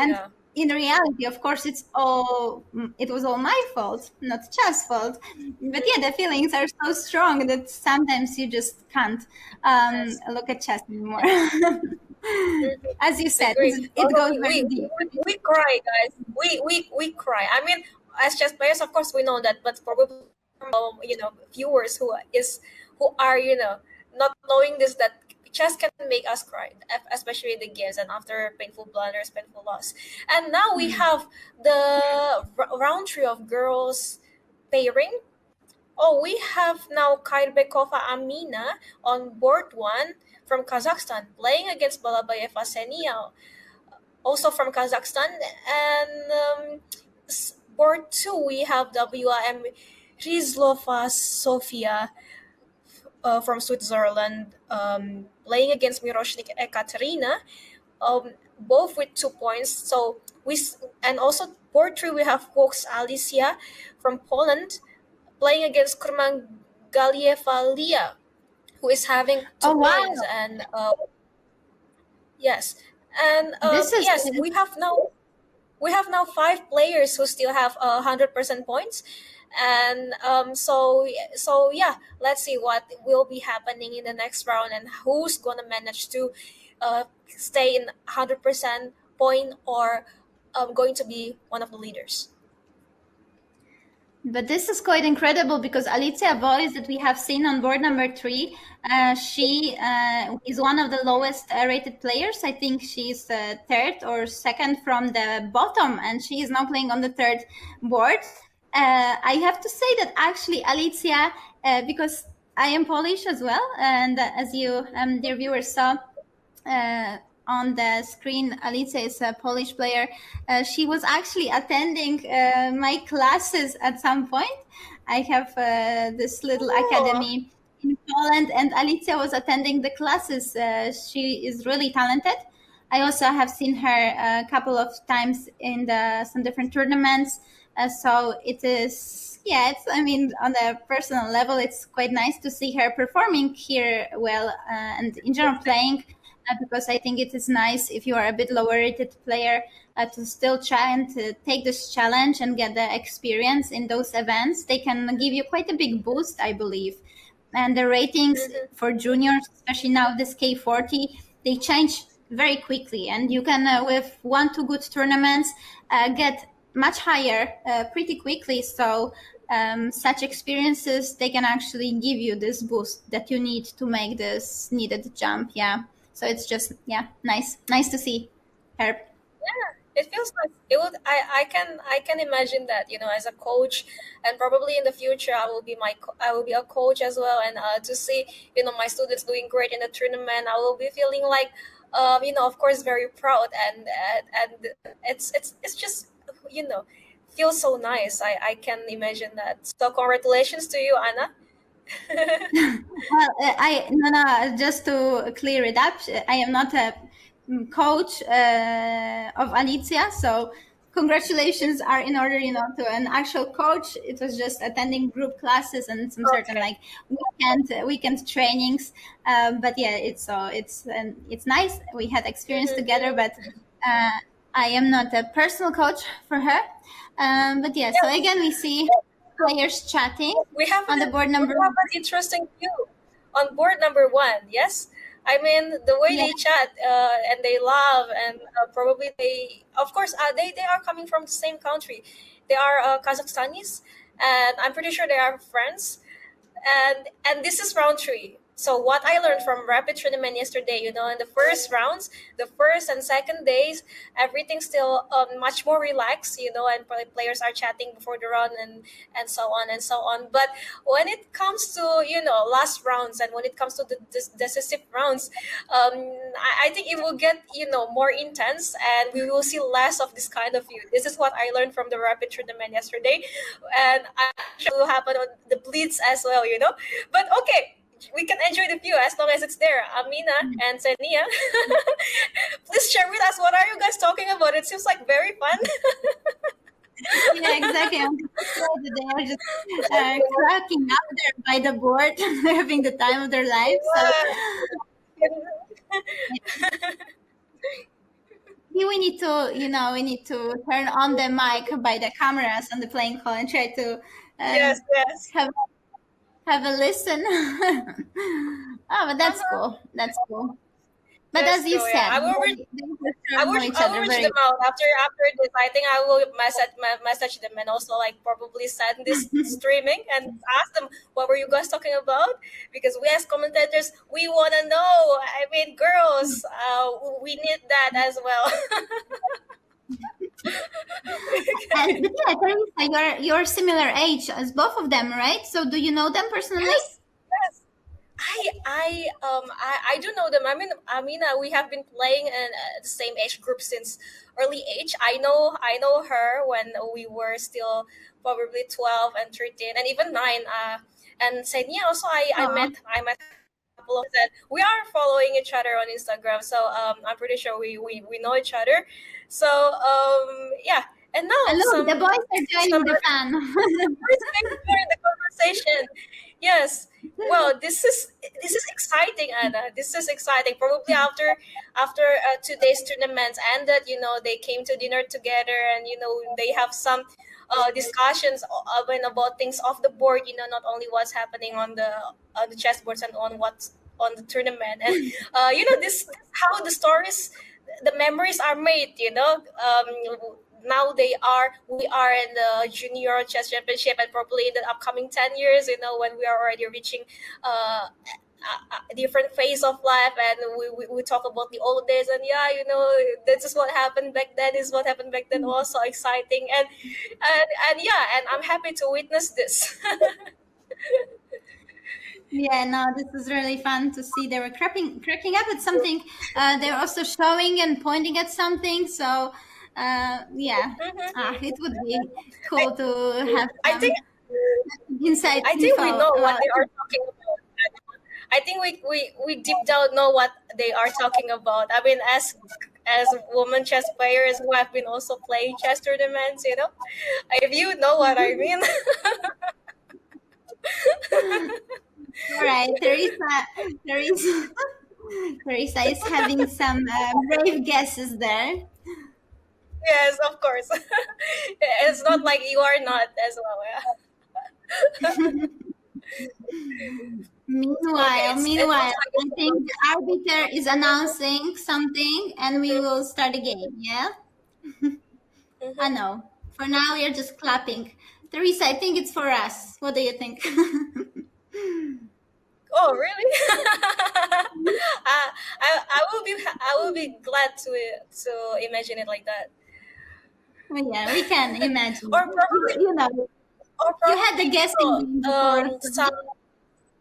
A: And
B: Yeah.
A: in reality, of course, it was all my fault, not Chad's fault. But yeah, the feelings are so strong that sometimes you just can't
B: Yes.
A: look at chess anymore.
B: Mhm.
A: As you said,
B: Agree.
A: it goes
B: Totally.
A: very
B: We,
A: deep.
B: we we cry, guys. We cry. I mean, as chess players, of course, we know that, but probably viewers who are not knowing this, that chess can make us cry, especially in the games and after painful blunders, painful loss. And now we have the round three of girls pairing. Oh, we have now Kairbekova Amina on board one from Kazakhstan playing against Balabayeva Senia, also from Kazakhstan. And board two, we have WM Rizlova Sofia from Switzerland playing against Miroshnik Ekaterina, both with 2 points. So and also board three, we have Vox Alicia from Poland playing against Kurman Galieva Lia, who is having two
A: Oh wow,
B: points. And yes, and
A: this is
B: yes, we have now five players who still have 100% points. And so yeah, let's see what will be happening in the next round and who's gonna manage to stay in 100% point, or going to be one of the leaders.
A: But this is quite incredible because Alicia Voice that we have seen on board number 3, she is one of the lowest rated players. I think she's third or second from the bottom, and she is now playing on the third board. I have to say that actually Alicia, because I am Polish as well, and as you, dear viewers, saw, uh, on the screen, Alicia is a Polish player. She was actually attending my classes at some point. I have this little
B: Oh,
A: academy in Poland, and Alicia was attending the classes. She is really talented. I also have seen her a couple of times in some different tournaments. So it is, yeah, I mean, on a personal level, it's quite nice to see her performing here well, and in general playing, because I think it is nice if you are a bit lower rated player to still try and to take this challenge and get the experience in those events. They can give you quite a big boost, I believe. And the ratings
B: mhm.
A: for juniors, especially now this K40, they change very quickly. And you can, with 1-2 good tournaments, get much higher pretty quickly. So such experiences, they can actually give you this boost that you need to make this needed jump. Yeah. So it's just, yeah, nice to see her.
B: Yeah, it feels like it would. I can imagine that, as a coach, and probably in the future I will be a coach as well. And to see my students doing great in the tournament, I will be feeling like of course, very proud, and it's just, feels so nice. I can imagine that. So congratulations to you, Anna.
A: Well, I no no. Just to clear it up, I am not a coach of Alicia, so congratulations are in order, to an actual coach. It was just attending group classes and some certain
B: Okay.
A: like weekend trainings. But yeah, it's nice. We had experience together, but I am not a personal coach for her. But yeah, so
B: Yeah,
A: again, we see players chatting
B: we have
A: on the board
B: we
A: number.
B: have an interesting view on board number one. Yes, I mean the way
A: Yeah.
B: they chat, and they laugh, and probably they, of course, they are coming from the same country. They are Kazakhstanis, and I'm pretty sure they are friends. And this is round three. So what I learned from rapid tournament yesterday, in the first rounds, the first and second days, everything's still much more relaxed, and players are chatting before the run, and so on and so on. But when it comes to last rounds, and when it comes to the decisive rounds, I think it will get more intense, and we will see less of this kind of view. This is what I learned from the rapid tournament yesterday, and I'm sure it will happen on the Blitz as well. But okay, we can enjoy the view as long as it's there. Amina and Senia, please share with us, what are you guys talking about? It seems like very fun.
A: Yeah, exactly. I'm just sure that they are just cracking up there by the board, having the time of their life. So we need to, we need to turn on the mic by the cameras on the playing hall and try to
B: Yes, yes.
A: have a listen. Oh, but that's cool. That's cool. But
B: That's
A: as you
B: cool. Yeah,
A: said, they for sure know each
B: I will
A: other
B: reach
A: very
B: them out after this. I think I will message them, and also like probably send this streaming and ask them, what were you guys talking about? Because we as commentators, we want to know. I mean, girls, we need that as well.
A: And but yeah, Theresa, you're similar age as both of them, right? So do you know them personally?
B: Yes, yes. I do know them. I mean, we have been playing in the same age group since early age. I know her when we were still probably 12 and 13 and even 9. And Senia also,
A: Oh,
B: I met a couple of them. We are following each other on Instagram, so I'm pretty sure we know each other. So yeah, and now
A: and look, the boys are
B: some
A: joining the fun.
B: first thing during the conversation. Yes. Well, this is exciting, Anna. This is exciting. Probably after today's tournaments ended, they came to dinner together, and they have some discussions about things off the board. Not only what's happening on the chessboards and on what's on the tournament, and this how the stories, the memories are made. Now we are in the junior chess championship, and probably in the upcoming 10 years, when we are already reaching a different phase of life, and we talk about the old days, and yeah, this is what happened back then, is what happened back then, also exciting, and yeah, and I'm happy to witness this.
A: Yeah, no, this was really fun to see. They were cracking up at something. They were also showing and pointing at something. So, yeah,
B: Mhm.
A: it would be
B: I,
A: cool to have
B: I
A: some
B: think
A: inside
B: I think we
A: info
B: know what
A: about.
B: they are talking about. I think we deep down know what they are talking about. I mean, as women chess players who have been also playing chess tournaments, if you know what I mean.
A: All right, Teresa, Teresa is having some brave guesses there.
B: Yes, of course. It's not like you are not as well. Yeah. Okay, it
A: Meanwhile,
B: looks like
A: I think the arbiter is announcing something, and we will start the game. Yeah. I
B: Mhm.
A: know. For now, we are just clapping. Teresa, I think it's for us. What do you think?
B: Oh, really? I will be glad to imagine it like that.
A: Oh, yeah, we can imagine.
B: Or probably
A: You know,
B: or
A: you had the
B: probably
A: guessing game before. So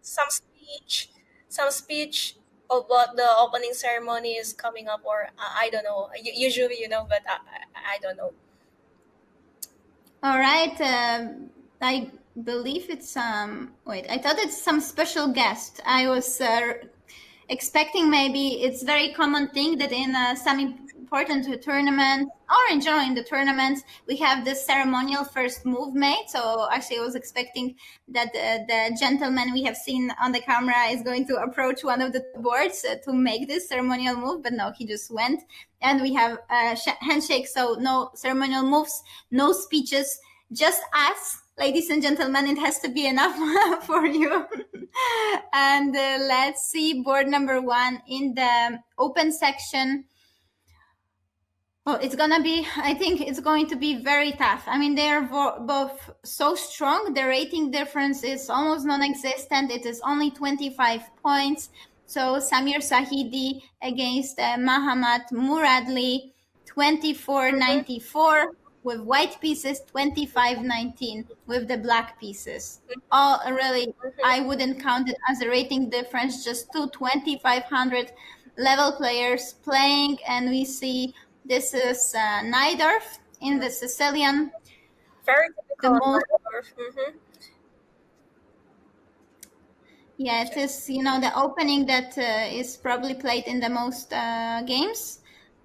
B: some speech some speech about the opening ceremony is coming up, or I don't know. Usually, but I don't know.
A: All right. I believe it's wait, I thought it's some special guest. I was expecting maybe it's very common thing that in some important tournaments or in general in the tournaments we have this ceremonial first move made. So actually I was expecting that the gentleman we have seen on the camera is going to approach one of the boards to make this ceremonial move, but no, he just went. And we have a handshake, so no ceremonial moves, no speeches, just us, ladies and gentlemen. It has to be enough for you. And let's see board number 1 in the open section. Oh, I think it's going to be very tough. I mean, they are both so strong. The rating difference is almost non-existent. It is only 25 points. So Samir Sahidi against Mahamat Muradli, 24-94 with white pieces, 25-19 with the black pieces. All really, I wouldn't count it as a rating difference, just two 2,500 level players playing. And we see this is Najdorf in the Sicilian.
B: Very typical Najdorf.
A: Yeah, it is, the opening that is probably played in the most games.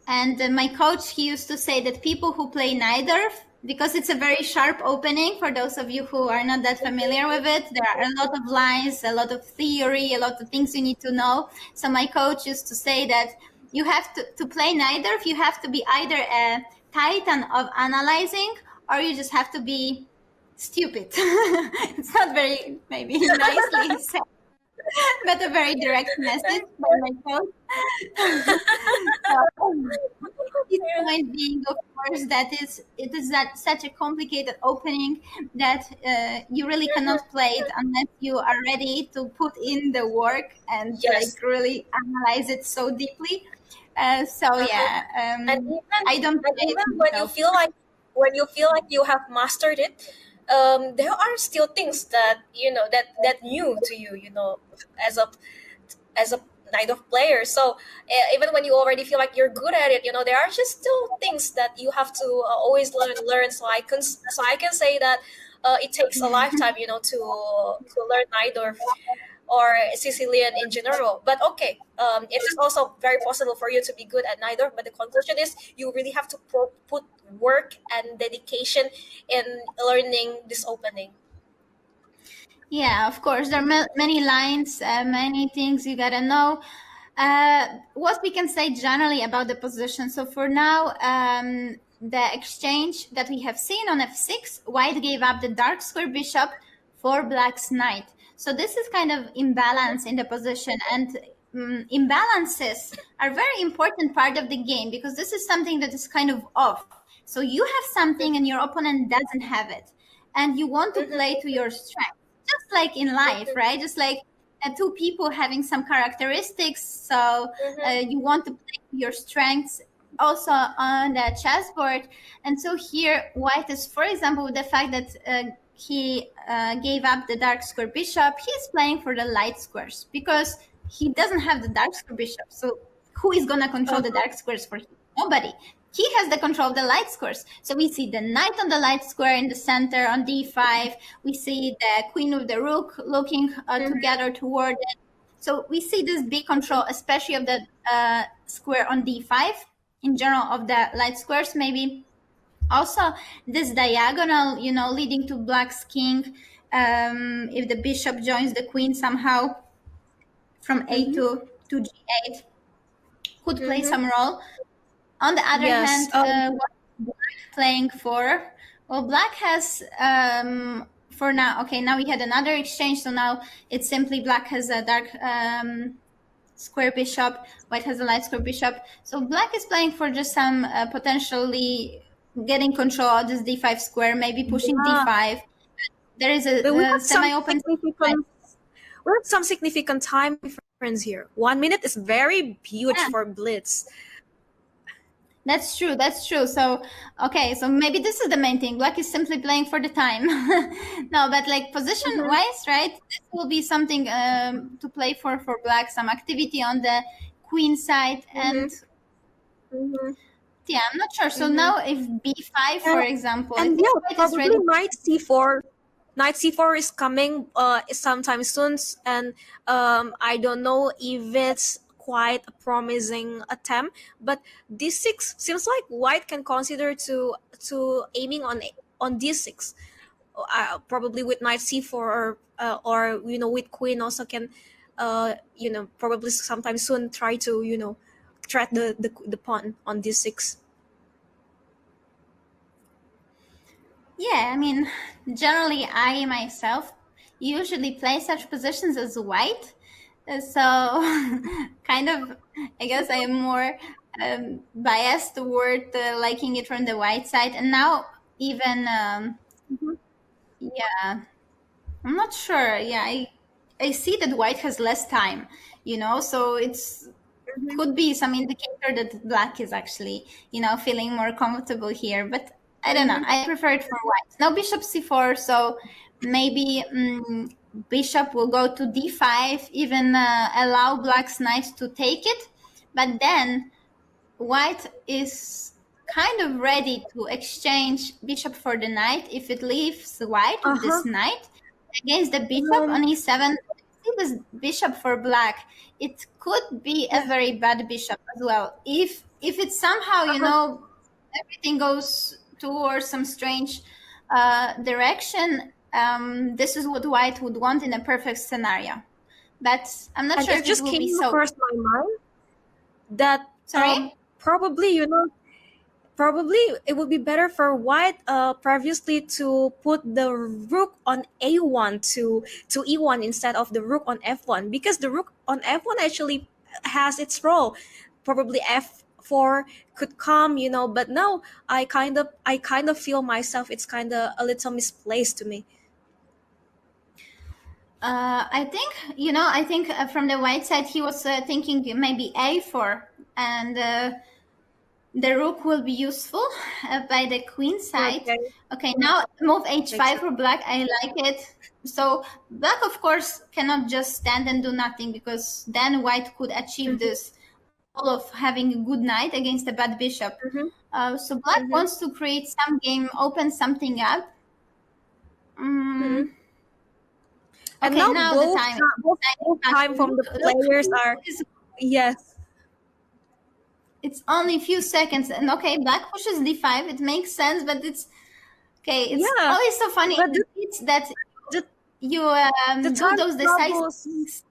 A: And my coach, he used to say that people who play Najdorf, because it's a very sharp opening, for those of you who are not that familiar with it, there are a lot of lines, a lot of theory, a lot of things you need to know. So my coach used to say that you have to play Najdorf, you have to be either a titan of analyzing, or you just have to be stupid. It's not very, maybe nicely said, but a very direct message by my coach. His point being, of course, that it is such a complicated opening that you really cannot play it unless you are ready to put in the work and really analyze it so deeply. And even, I don't.
B: Even when you feel like you have mastered it, there are still things that that new to you, as a Najdorf player. So even when you already feel like you're good at it, there are just still things that you have to always learn. So I can say that it takes a lifetime, to learn Najdorf or Sicilian in general. But okay, it is also very possible for you to be good at Najdorf. But the conclusion is you really have to put work and dedication in learning this opening.
A: Yeah, of course, there are many lines, many things you gotta know. What we can say generally about the position. So for now, the exchange that we have seen on f6, white gave up the dark square bishop for black's knight. So this is kind of imbalance in the position, and imbalances are very important part of the game because this is something that is kind of off. So you have something and your opponent doesn't have it, and you want to play to your strength. Just like in life, right? Just like two people having some characteristics. So you want to play your strengths also on the chessboard. And so here, white is, for example, with the fact that he gave up the dark square bishop, he's playing for the light squares because he doesn't have the dark square bishop. So who is going to control the dark squares for him? Nobody. He has the control of the light squares. So we see the knight on the light square in the center on d5. We see the queen with the rook looking together toward it. So we see this big control, especially of the square on d5, in general of the light squares maybe. Also, this diagonal, leading to black's king, if the bishop joins the queen somehow from a2 to g8, could play some role. On the other hand, what black playing for? Well, black has, for now, okay, now we had another exchange. So now it's simply black has a dark square bishop, white has a light square bishop. So black is playing for just some potentially getting control of this d5 square, maybe pushing d5. There is a semi-open.
B: We have some significant time difference here. 1 minute is very huge for Blitz.
A: That's true. That's true. So, okay, so maybe this is the main thing. Black is simply playing for the time. No, but like position
B: Mm-hmm.
A: wise, right? This will be something to play for black. Some activity on the queen side, and
B: Mm-hmm. Mm-hmm.
A: yeah, I'm not sure. So
B: Mm-hmm.
A: now, if b5, for
B: And,
A: example, I
B: and
A: think
B: yeah,
A: white is
B: probably
A: ready.
B: knight c4 is coming sometime soon, and I don't know if it's quite a promising attempt, but d6 seems like white can consider to aiming on d6, probably with knight c4, or with queen also can probably sometime soon try to threat the pawn on d6.
A: Yeah, I mean, generally, I myself usually play such positions as white. So, kind of, I guess I am more biased toward liking it from the white side. And now, even,
B: Mhm.
A: yeah, I'm not sure. Yeah, I see that white has less time, so it's
B: Mhm.
A: could be some indicator that black is actually, feeling more comfortable here. But I don't know.
B: Mhm.
A: I prefer it for white. Now bishop c4, so maybe bishop will go to d5, even allow black's knight to take it. But then white is kind of ready to exchange bishop for the knight if it leaves white with
B: Uh-huh.
A: this knight against the bishop
B: Um,
A: on e7. See this bishop for black, it could be a
B: yeah.
A: very bad bishop as well if it somehow,
B: Uh-huh.
A: everything goes towards some strange direction. This is what white would want in a perfect scenario, but I'm not
B: And
A: sure
B: it
A: if it
B: just
A: will be
B: came
A: so.
B: across my mind that
A: Sorry.
B: probably probably it would be better for white previously to put the rook on a1 to e1 instead of the rook on f1, because the rook on f1 actually has its role. Probably f4 could come, but now I kind of feel myself it's kind of a little misplaced to me.
A: I think from the white side he was thinking maybe a4, and the rook will be useful by the queen side.
B: Okay.
A: Okay, now move
B: Makes
A: h5
B: sense.
A: for black. I like it. So black, of course, cannot just stand and do nothing, because then white could achieve
B: Mm-hmm.
A: this goal of having a good knight against a bad bishop.
B: Mm-hmm.
A: So black
B: Mm-hmm.
A: wants to create some game, open something up.
B: Mm-hmm.
A: Mm,
B: And
A: okay,
B: now
A: now the
B: both
A: time.
B: both time from the players are, yes.
A: It's only a few seconds, and okay, black pushes d5. It makes sense, but it's okay. It's
B: Yeah,
A: always so funny
B: but
A: in Blitz that
B: the,
A: you
B: the
A: do
B: time
A: those decisive
B: troubles,
A: things.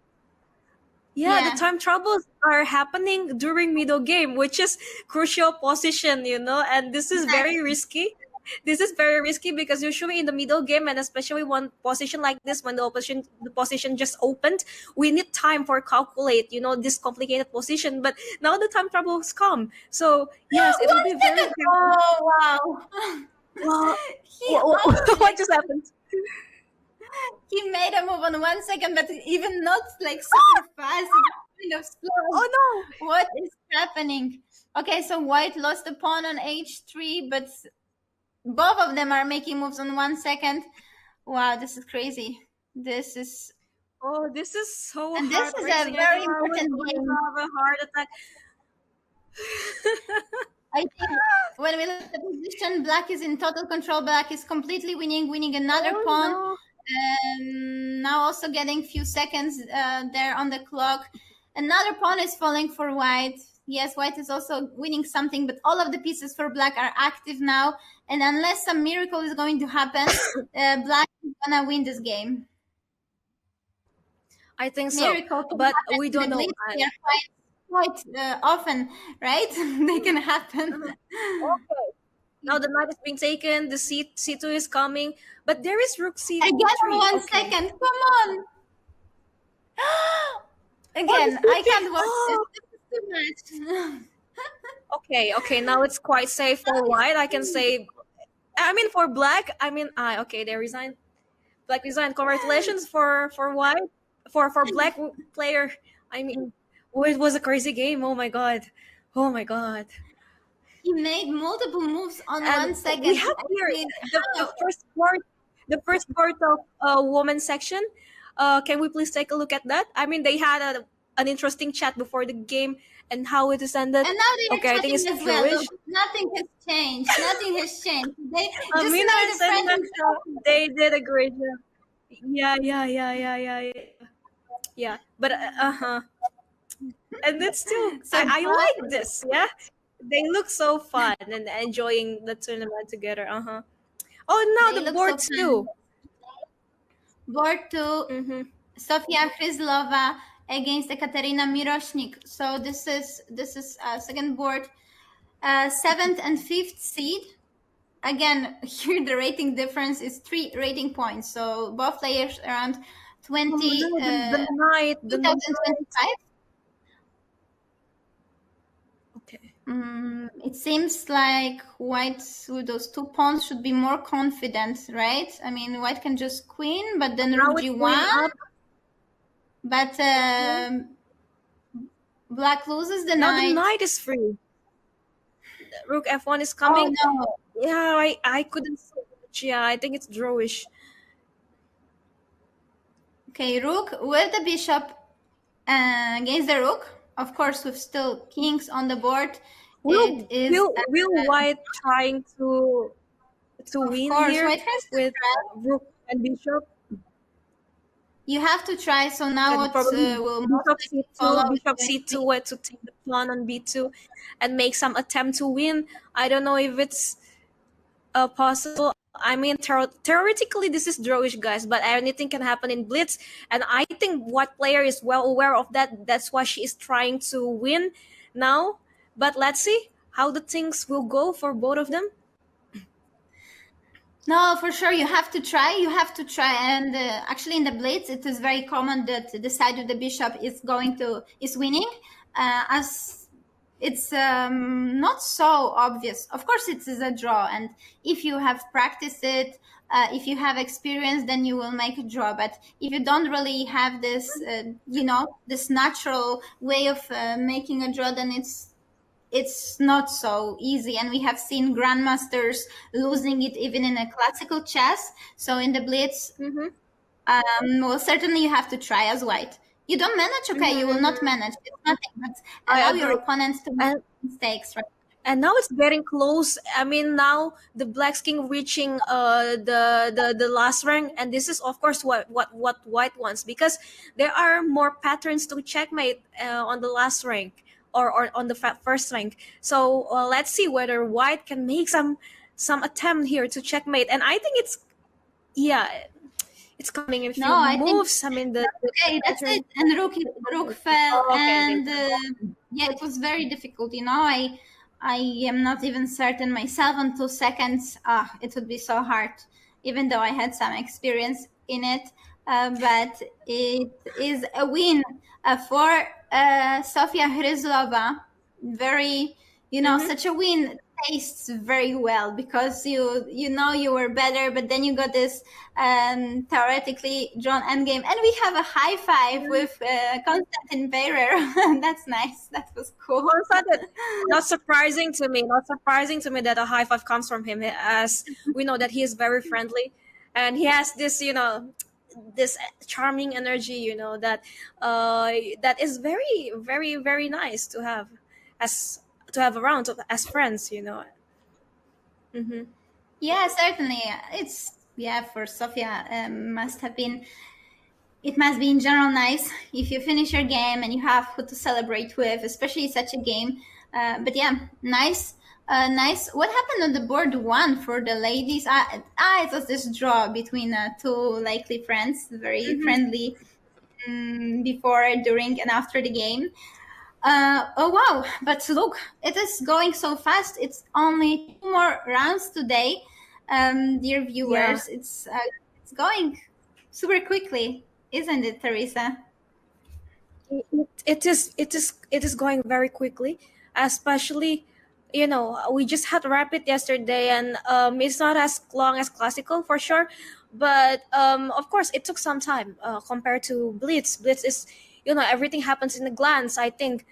B: yeah, the
A: Yeah,
B: time troubles are happening during middle game, which is crucial position, and this is very
A: exactly.
B: risky. This is very risky because usually in the middle game, and especially one position like this, when the position just opened, we need time for calculate, this complicated position. But now the time troubles come, so yes, it will
A: One
B: be very
A: second.
B: careful.
A: Oh wow!
B: Well,
A: He almost
B: what
A: like
B: just happened?
A: he made a move on 1 second, but even not like super fast. It's kind of slow.
B: Oh no!
A: What is happening? Okay, so white lost the pawn on h3, but both of them are making moves on 1 second. Wow, this is crazy. This is
B: Oh, this is so
A: And this
B: heart
A: is a
B: racing. I
A: very
B: think I was
A: important
B: going to
A: game.
B: have a heart attack.
A: I think when we look at the position, black is in total control. Black is completely winning another
B: Oh
A: pawn.
B: no!
A: Now also getting few seconds there on the clock. Another pawn is falling for white. Yes, white is also winning something, but all of the pieces for black are active now. And unless some miracle is going to happen, black is gonna win this game.
B: I think so,
A: Miracle can
B: but
A: happen
B: we
A: in
B: don't
A: the
B: know.
A: Blitz. They are quite often, right? They can happen.
B: Okay. Now the knight is being taken. The c2 is coming, but there is rook
A: Again, on
B: c3.
A: one
B: Okay.
A: second. Come on.
B: Oh, the
A: Again, I
B: c3.
A: can't watch this.
B: Oh.
A: This is too much.
B: Okay. Okay. Now it's quite safe for white. I can say. I mean, for black. I mean, okay. They resigned. Black resigned. Congratulations for white. For black player. I mean, oh, it was a crazy game. Oh my god. Oh my god.
A: he made multiple moves on
B: And
A: 1 second.
B: we have here the first part of women's section. Can we please take a look at that? I mean, they had an interesting chat before the game and how it is ended.
A: And now they are
B: Okay, I think
A: chatting
B: it's
A: as well.
B: Jewish.
A: Look, nothing has changed. Nothing has changed. They just
B: Mina
A: made a
B: and
A: friend.
B: Naksha, they did a great job. Yeah. But and it's still
A: So
B: I like this. Yeah, they look so fun and enjoying the tournament together. Oh, now
A: they
B: the
A: look
B: board
A: so
B: too.
A: fun. Board 2, Sofia Hryzlova against Ekaterina Miroshnik. So this is second board, 7th and 5th seed. Again, here the rating difference is 3 rating points. So both players around 2025.
B: Okay.
A: It seems like white with those 2 pawns should be more confident, right? I mean, white can just queen, but then rook g1. But black loses the
B: Now
A: knight.
B: the knight is free. Rook f1 is coming.
A: Oh, no.
B: Yeah, I couldn't see much. Yeah, I think it's drawish.
A: Okay, rook with the bishop against the rook. Of course, with still kings on the board.
B: Will white trying to win here with rook and bishop?
A: You have to try. So now
B: and
A: what will
B: bishop c2 where to take the pawn on b2 and make some attempt to win. I don't know if it's possible. I mean, theoretically, this is drawish, guys, but anything can happen in Blitz. And I think what player is well aware of that. That's why she is trying to win now. But let's see how the things will go for both of them.
A: No, for sure, you have to try. And actually, in the Blitz, it is very common that the side of the bishop is winning, as it's not so obvious. Of course, it is a draw, and if you have practiced it, if you have experience, then you will make a draw. But if you don't really have this, this natural way of making a draw, then it's not so easy. And we have seen grandmasters losing it even in a classical chess. So in the Blitz, well, certainly you have to try as white. You don't manage, okay, you will not manage. It's nothing, but allow your opponents to make mistakes, right?
B: And now it's getting close. I mean, now the black's king reaching the last rank, and this is of course what white wants, because there are more patterns to checkmate on the last rank or on the first rank. So let's see whether white can make some attempt here to checkmate. And I think it's coming in few moves. I mean,
A: okay, that's it. And rook fell, and it was very difficult. I am not even certain myself on 2 seconds. It would be so hard, even though I had some experience in it. But it is a win for Sofia Hryzlova. Very, such a win tastes very well, because you were better, but then you got this theoretically drawn endgame, and we have a high five with Konstantin Beirer. That's nice. That was cool.
B: Not surprising to me that a high five comes from him, as we know that he is very friendly and he has this this charming energy, that is very, very, very nice to have around as friends,
A: Yeah, certainly. For Sofia, it must be in general nice if you finish your game and you have who to celebrate with, especially such a game. But yeah, nice. Nice. What happened on the board 1 for the ladies? It was this draw between 2 likely friends, very friendly before, during, and after the game. Oh wow, but look, it is going so fast. It's only 2 more rounds today, dear viewers. It's going super quickly, isn't it, Theresa?
B: It is going very quickly, especially we just had rapid yesterday, and it's not as long as classical for sure, but of course it took some time compared to Blitz. Blitz is everything happens in a glance. I think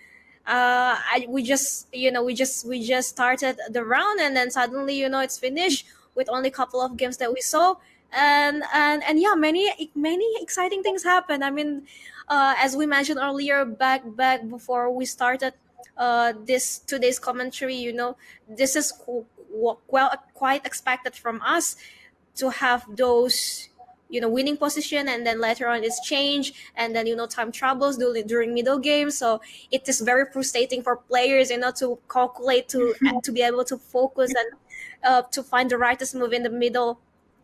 B: we just we just started the round, and then suddenly it's finished with only a couple of games that we saw. And yeah, many exciting things happen. I mean, as we mentioned earlier, back before we started this today's commentary, this is well quite expected from us to have those winning position, and then later on it's changed, and then time troubles during middle games. So it is very frustrating for players to calculate, to be able to focus, and to find the rightest move in the middle,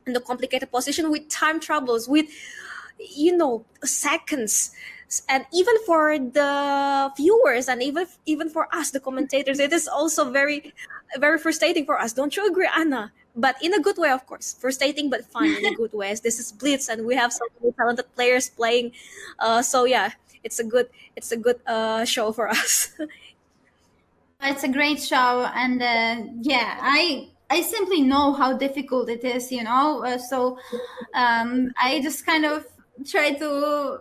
B: in the complicated position, with time troubles, with seconds. And even for the viewers, and even for us, the commentators, it is also very very frustrating for us. Don't you agree, Anna? But in a good way, of course. Frustrating but fun in a good way, as this is Blitz and we have so many talented players playing. So yeah, it's a good show for us.
A: It's a great show, and yeah, I simply know how difficult it is, so I just kind of try to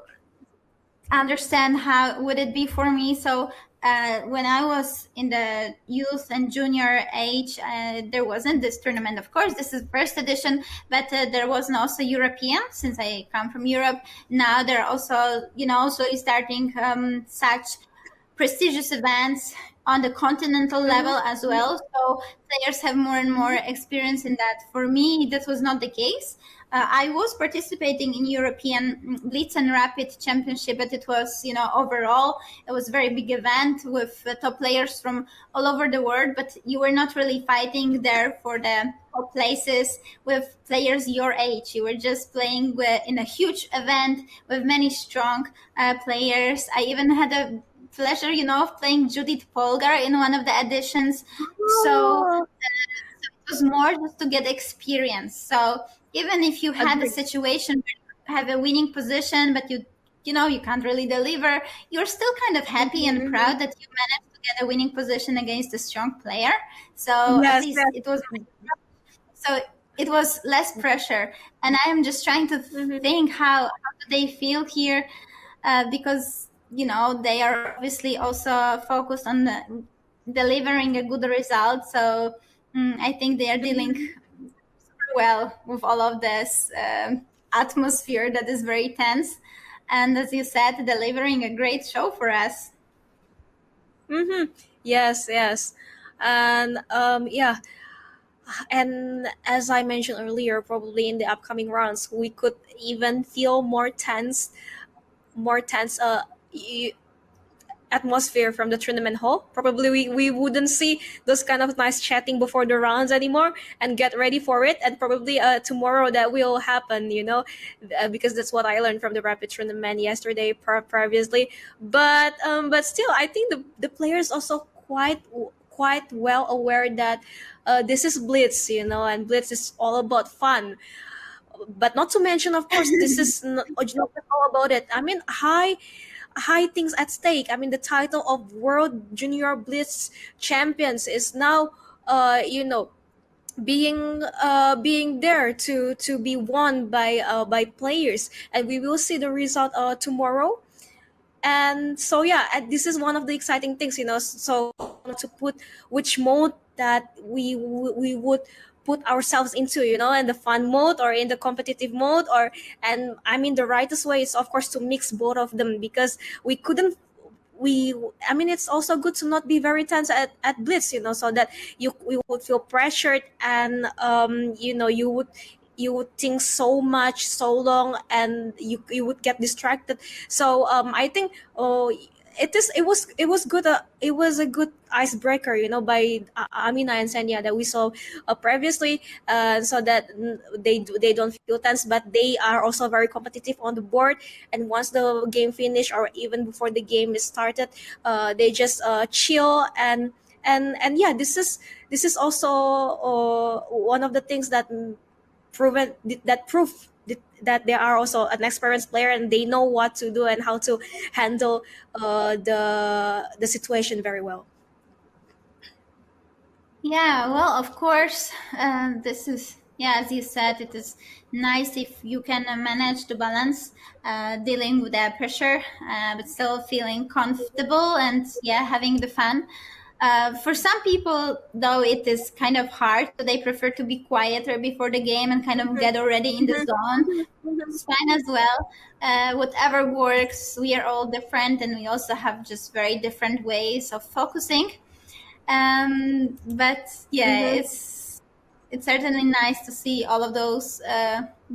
A: understand how would it be for me. So when I was in the youth and junior age, there wasn't this tournament. Of course, this is first edition, but there was also European, since I come from Europe. Now there are also, slowly starting such prestigious events on the continental level as well. So players have more and more experience in that. For me, this was not the case. I was participating in European Blitz and Rapid Championship, but it was, overall, it was a very big event with top players from all over the world, but you were not really fighting there for the top places with players your age. You were just playing in a huge event with many strong players. I even had a pleasure, of playing Judith Polgar in one of the editions. So it was more just to get experience. So even if you had a situation where you have a winning position, but you can't really deliver, you're still kind of happy and proud that you managed to get a winning position against a strong player. So at least it was. So it was less pressure, and I am just trying to think how do they feel here, because they are obviously also focused on delivering a good result. So I think they are dealing super well with all of this atmosphere that is very tense, and as you said, delivering a great show for us.
B: Yes. And yeah, and as I mentioned earlier, probably in the upcoming rounds we could even feel more tense atmosphere from the tournament hall. Probably we wouldn't see those kind of nice chatting before the rounds anymore, and get ready for it. And probably tomorrow that will happen, because that's what I learned from the rapid tournament yesterday previously. But still, I think the players also quite well aware that this is Blitz, and Blitz is all about fun. But not to mention, of course, this is not all about it. I mean, high things at stake. I mean, the title of World Junior Blitz Champions is now, being there to be won by players, and we will see the result tomorrow. And so yeah, and this is one of the exciting things, so to put which mode that we would put ourselves into, in the fun mode or in the competitive mode. And I mean, the rightest way is of course to mix both of them, because we couldn't we I mean, it's also good to not be very tense at Blitz, so that you would feel pressured, and you would think so much so long, and you would get distracted. So I think, it was good, it was a good icebreaker, by Amina and Senya, that we saw previously, so that they don't feel tense, but they are also very competitive on the board. And once the game finished, or even before the game is started, they just chill. And yeah, this is also one of the things that proven that proof that they are also an experienced player, and they know what to do and how to handle the situation very well.
A: Yeah, well, of course, this is, yeah, as you said, it is nice if you can manage to balance dealing with that pressure, but still feeling comfortable and having the fun. For some people, though, it is kind of hard, so they prefer to be quieter before the game and kind of get already in the zone. It's fine as well. Whatever works. We are all different, and we also have just very different ways of focusing. But it's certainly nice to see all of those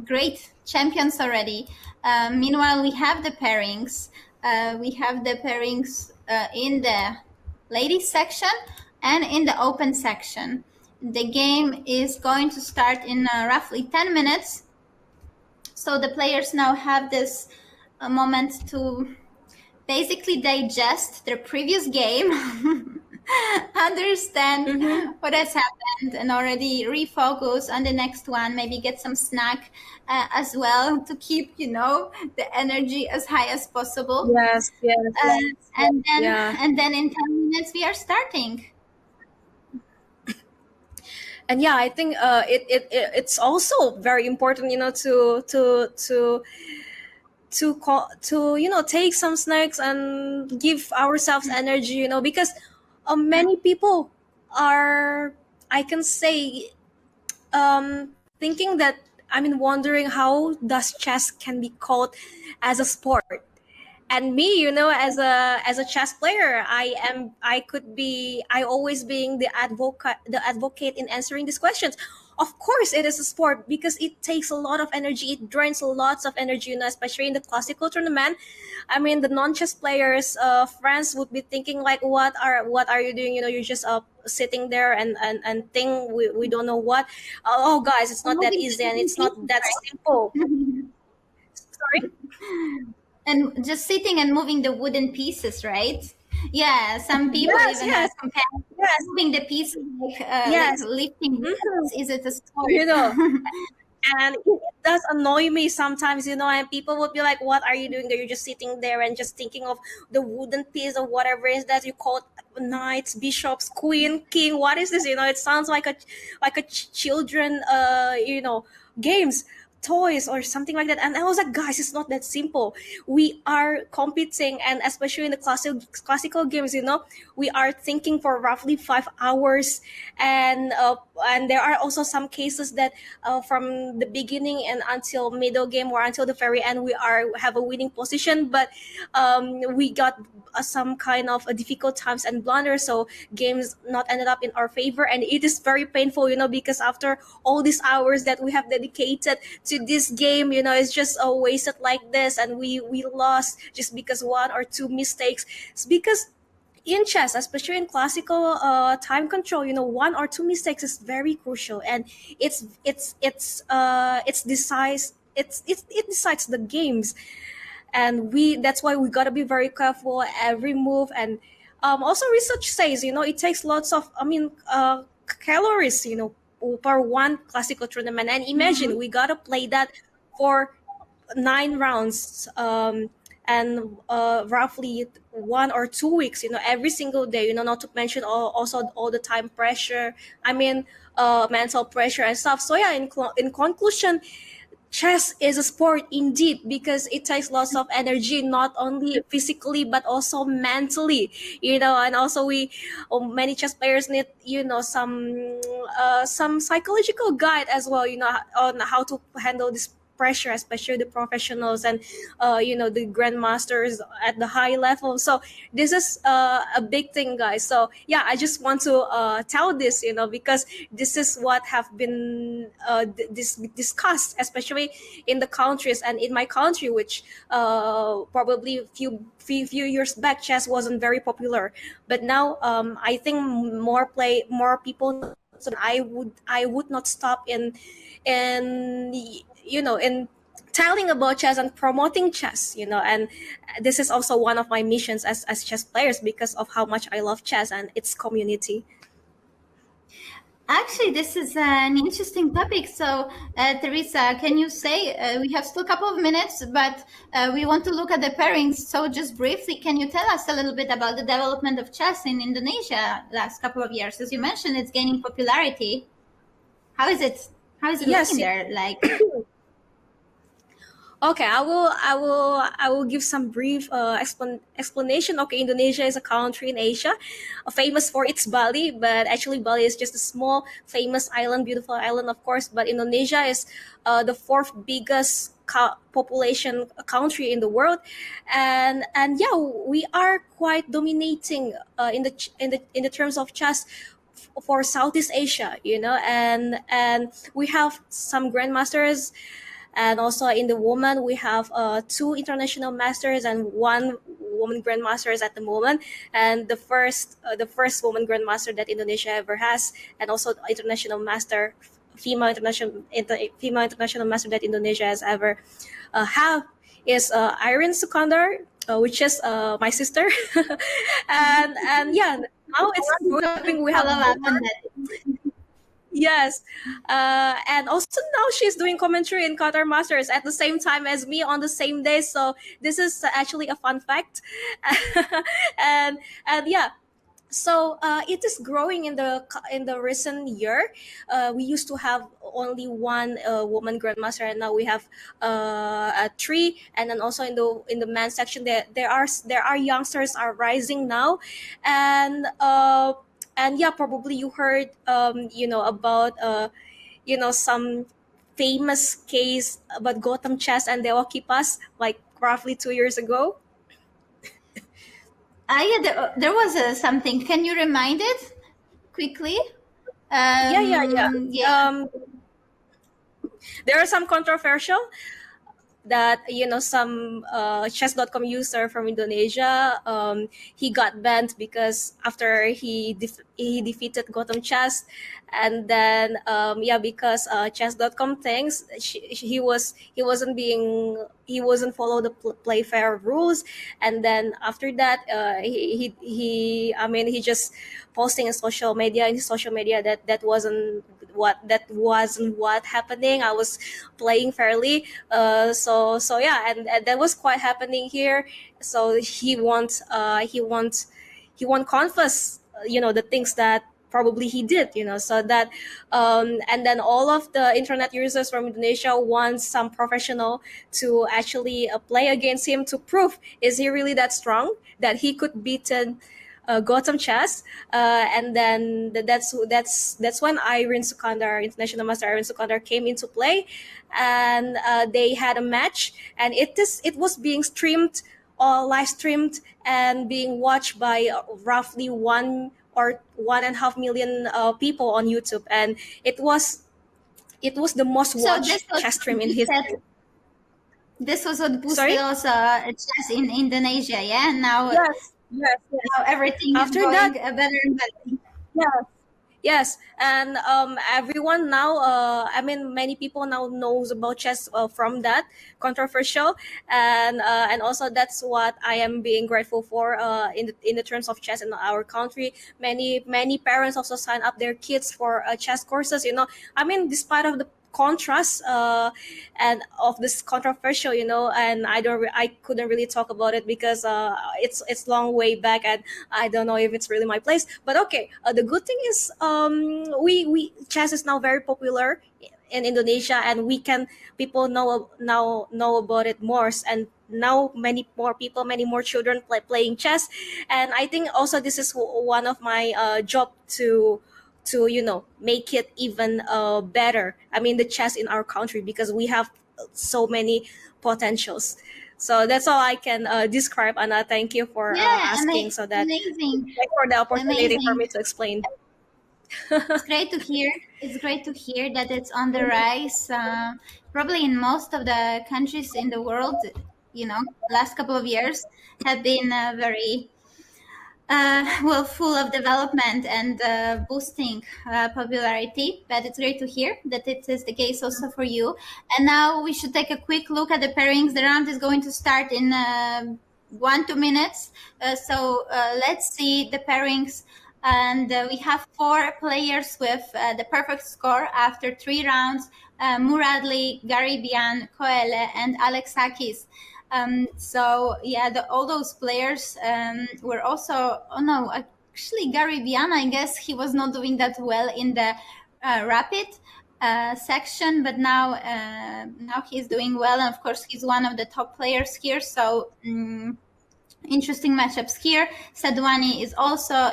A: great champions already. Meanwhile, we have the pairings. In the ladies section and in the open section. The game is going to start in roughly 10 minutes. So the players now have this moment to basically digest their previous game, understand what has happened, and already refocus on the next one, maybe get some snack as well to keep, the energy as high as possible.
B: Yes.
A: And then in 10 minutes we are starting.
B: And I think it's also very important, to take some snacks and give ourselves energy, because many people are, I can say, thinking that, wondering how does chess can be called as a sport. And me, as a chess player, I always being the advocate in answering these questions. Of course it is a sport because it takes a lot of energy, it drains lots of energy, especially in the classical tournament. The non-chess players, friends would be thinking like, what are you doing, you're just sitting there and think we don't know what. Oh guys, it's not that easy and it's not that simple. Sorry.
A: And just sitting and moving the wooden pieces, right? Yeah, some people compare moving the pieces like lifting. Is it a sport?
B: And it does annoy me sometimes, and people would be like, what are you doing there? You're just sitting there and just thinking of the wooden piece or whatever it is that you call it, knights, bishops, queen, king. What is this? It sounds like a children, games, toys or something like that. And I was like, guys, it's not that simple. We are competing, and especially in the classical games, we are thinking for roughly 5 hours, and there are also some cases that from the beginning and until middle game or until the very end we have a winning position, but we got some kind of difficult times and blunders, so games not ended up in our favor, and it is very painful, because after all these hours that we have dedicated to this game, it's just wasted like this, and we lost just because one or two mistakes. It's because in chess, especially in classical time control, one or two mistakes is very crucial, and it decides the games. And that's why we got to be very careful every move. And also research says, it takes lots of calories, per one classical tournament. And imagine we got to play that for 9 rounds, and roughly 1 or 2 weeks, every single day, not to mention also all the time pressure, mental pressure and stuff. So in conclusion, chess is a sport indeed, because it takes lots of energy, not only physically but also mentally, and also many chess players need, some psychological guide as well, on how to handle this pressure, especially the professionals and the grandmasters at the high level. So this is a big thing, guys. So I just want to tell this, because this is what have been discussed, especially in the countries and in my country, which probably a few years back chess wasn't very popular, but now I think more people. So I would not stop in telling about chess and promoting chess, and this is also one of my missions as chess players, because of how much I love chess and its community.
A: Actually, this is an interesting topic. So, Theresa, can you say, we have still a couple of minutes, but we want to look at the pairings. So just briefly, can you tell us a little bit about the development of chess in Indonesia last couple of years? As you mentioned, it's gaining popularity. How is it looking there? Like,
B: Okay, I will give some brief explanation. Okay, Indonesia is a country in Asia, famous for its Bali, but actually Bali is just a small, famous island, beautiful island, of course. But Indonesia is the fourth biggest population country in the world, and yeah, we are quite dominating in the terms of chess for Southeast Asia, and we have some grandmasters, and also in the woman we have two international masters and one woman grandmasters at the moment, and the first woman grandmaster that Indonesia ever has, and also international master, female international master that Indonesia has ever have, is Irene Sukandar, which is my sister. And yeah, now it's growing. We have
A: Follow up on that.
B: Yes. And also now she's doing commentary in Qatar Masters at the same time as me on the same day. So this is actually a fun fact. and yeah, so it is growing in the recent year. We used to have only one woman grandmaster, and now we have three. And then also in the men's section, there are youngsters are rising now, and yeah, probably you heard about some famous case about Gotham Chess and Dewa Kipas like roughly 2 years ago.
A: Yeah, there was something. Can you remind it quickly?
B: Yeah.
A: Yeah.
B: There are some controversial that some chess.com user from Indonesia, he got banned because after he defeated Gotham Chess, and then yeah, because chess.com thinks he wasn't follow the play fair rules, and then after that he just posting in his social media that wasn't what happening. I was playing fairly. So yeah, and that was quite happening here. So he won't confess the things that probably he did, so that and then all of the internet users from Indonesia want some professional to actually play against him to prove, is he really that strong that he could beat Gotham Chess, and then that's when Irene Sukandar, international master Irene Sukandar, came into play, and they had a match, and it was being streamed, live streamed, and being watched by roughly 1 or 1.5 million people on YouTube, and it was the most
A: So
B: watched chess stream in history.
A: this was what
B: Sorry.
A: boosted also chess in Indonesia. Yeah. Now
B: Yes.
A: everything is
B: After
A: going
B: that,
A: better and better.
B: yeah. Yes, and everyone now, many people now knows about chess from that controversial, and also that's what I am being grateful for in the terms of chess in our country. Many parents also sign up their kids for chess courses. Despite of the contrast and of this controversial, and I couldn't really talk about it because it's long way back, and I don't know if it's really my place. But okay, the good thing is we chess is now very popular in Indonesia, and people know about it more, and now many more people, many more children playing chess, and I think also this is one of my job to make it even better. The chess in our country, because we have so many potentials. So that's all I can describe, Anna. Thank you for
A: Yeah,
B: asking, so that
A: amazing,
B: thank for the opportunity for
A: amazing.
B: me to explain.
A: It's great to hear. It's great to hear that it's on the rise. Probably in most of the countries in the world, last couple of years have been very full of development and boosting popularity. But it's great to hear that it is the case also for you. And now we should take a quick look at the pairings. The round is going to start in 1-2 minutes. So let's see the pairings. And we have 4 players with the perfect score after 3 rounds: Muradli, Garibian, Koele, and Alexakis. So yeah, all those players were also. Oh no, actually Garibian, I guess he was not doing that well in the rapid. section, but now he's doing well, and of course he's one of the top players here. So interesting matchups here. Sadwani is also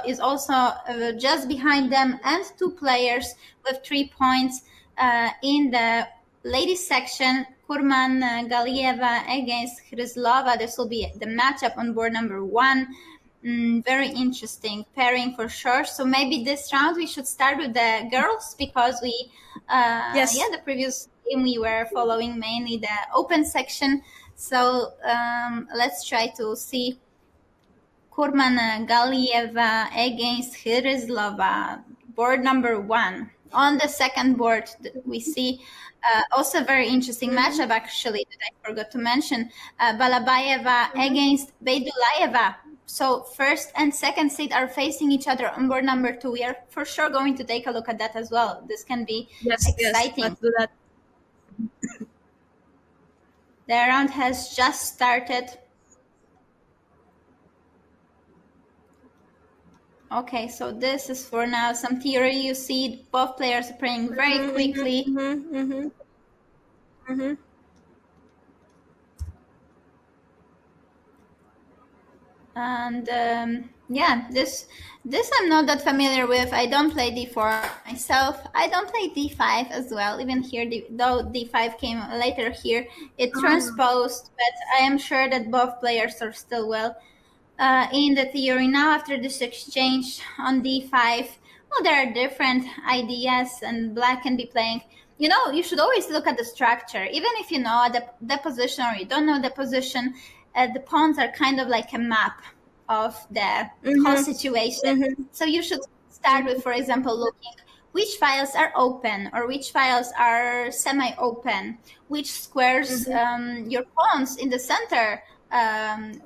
A: just behind them, and 2 players with 3 points in the ladies section. Kurman Galieva against Hryzlova. This will be the matchup on board number 1. Very interesting pairing for sure. So maybe this round we should start with the girls, because we
B: Yes.
A: the previous game we were following mainly the open section. So let's try to see Kurman Galieva against Hryzlova, board number 1. On the second board, we see also a very interesting matchup, actually, that I forgot to mention. Balabayeva against Beidulayeva. So first and second seed are facing each other on board number 2. We are for sure going to take a look at that as well. This can be exciting.
B: Yes, let's do that.
A: The round has just started. Okay, so this is for now some theory. You see both players are playing very quickly. And yeah, this I'm not that familiar with. I don't play d4 myself. I don't play d5 as well. Even here, though d5 came later here, it transposed, but I am sure that both players are still well in the theory. Now after this exchange on d5, well, there are different ideas, and black can be playing. You know, you should always look at the structure. Even if you know the position or you don't know the position, the pawns are kind of like a map of the whole situation. So you should start with, for example, looking which files are open or which files are semi-open, which squares your pawns in the center,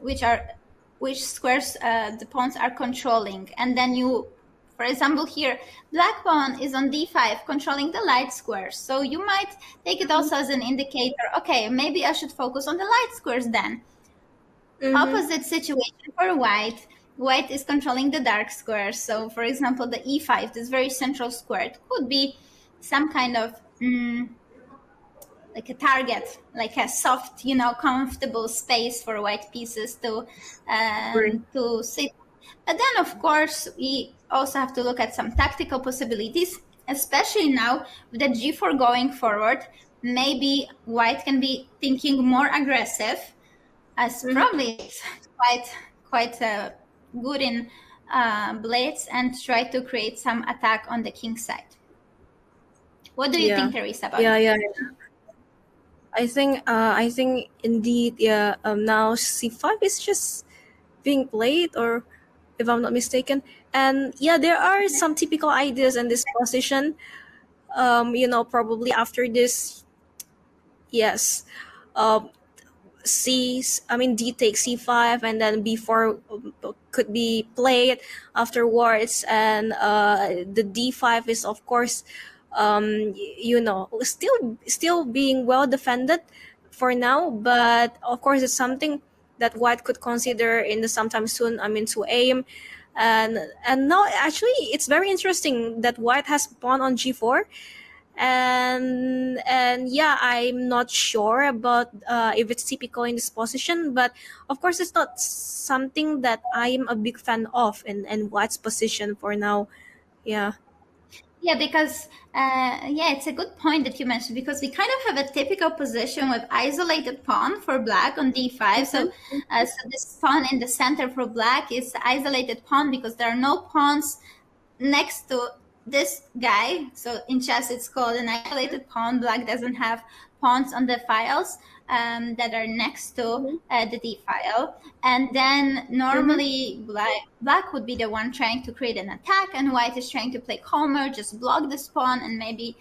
A: which squares the pawns are controlling. And then you, for example, here, black pawn is on d5, controlling the light squares. So you might take it also as an indicator, okay, maybe I should focus on the light squares then. Opposite situation for white. White is controlling the dark squares. So, for example, the e5, this very central square, it could be some kind of like a target, like a soft, you know, comfortable space for white pieces to sit. But then, of course, we also have to look at some tactical possibilities, especially now with the g4 going forward. Maybe white can be thinking more aggressive, as probably it's quite good in Blitz, and try to create some attack on the king side. What do you think, Theresa, about
B: that? I think indeed, now c5 is just being played, or if I'm not mistaken. And yeah, there are some typical ideas in this position. You know, probably after this, yes, D takes c5, and then b4 could be played afterwards, and the d5 is, of course, you know, still being well defended for now, but of course it's something that white could consider in the sometime soon, to aim. And now actually it's very interesting that white has pawn on g4, and yeah, I'm not sure about if it's typical in this position, but of course it's not something that I'm a big fan of in white's position for now.
A: Yeah, because it's a good point that you mentioned, because we kind of have a typical position with isolated pawn for black on d5. So this pawn in the center for black is isolated pawn because there are no pawns next to this guy. So in chess it's called an isolated pawn. Black doesn't have pawns on the files that are next to the d file, and then normally black would be the one trying to create an attack, and white is trying to play calmer, just block this pawn and maybe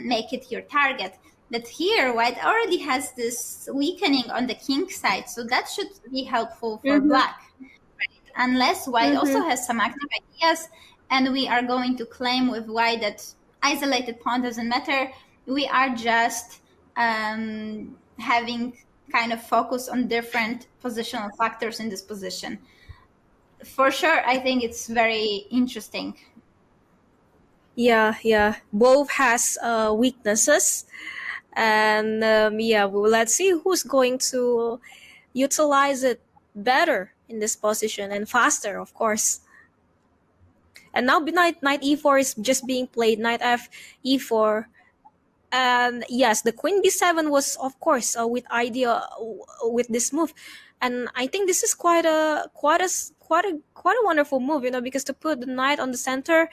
A: make it your target. But here white already has this weakening on the king side, so that should be helpful for black, right? Unless white also has some active ideas, and we are going to claim with white that isolated pawn doesn't matter. We are just having kind of focus on different positional factors in this position. For sure, I think it's very interesting.
B: Yeah. Both has weaknesses, and yeah, well, let's see who's going to utilize it better in this position and faster, of course. And now knight e4 is just being played. Knight f e4. And yes, the queen b7 was, of course, with idea with this move, and I think this is quite a wonderful move, because to put the knight on the center.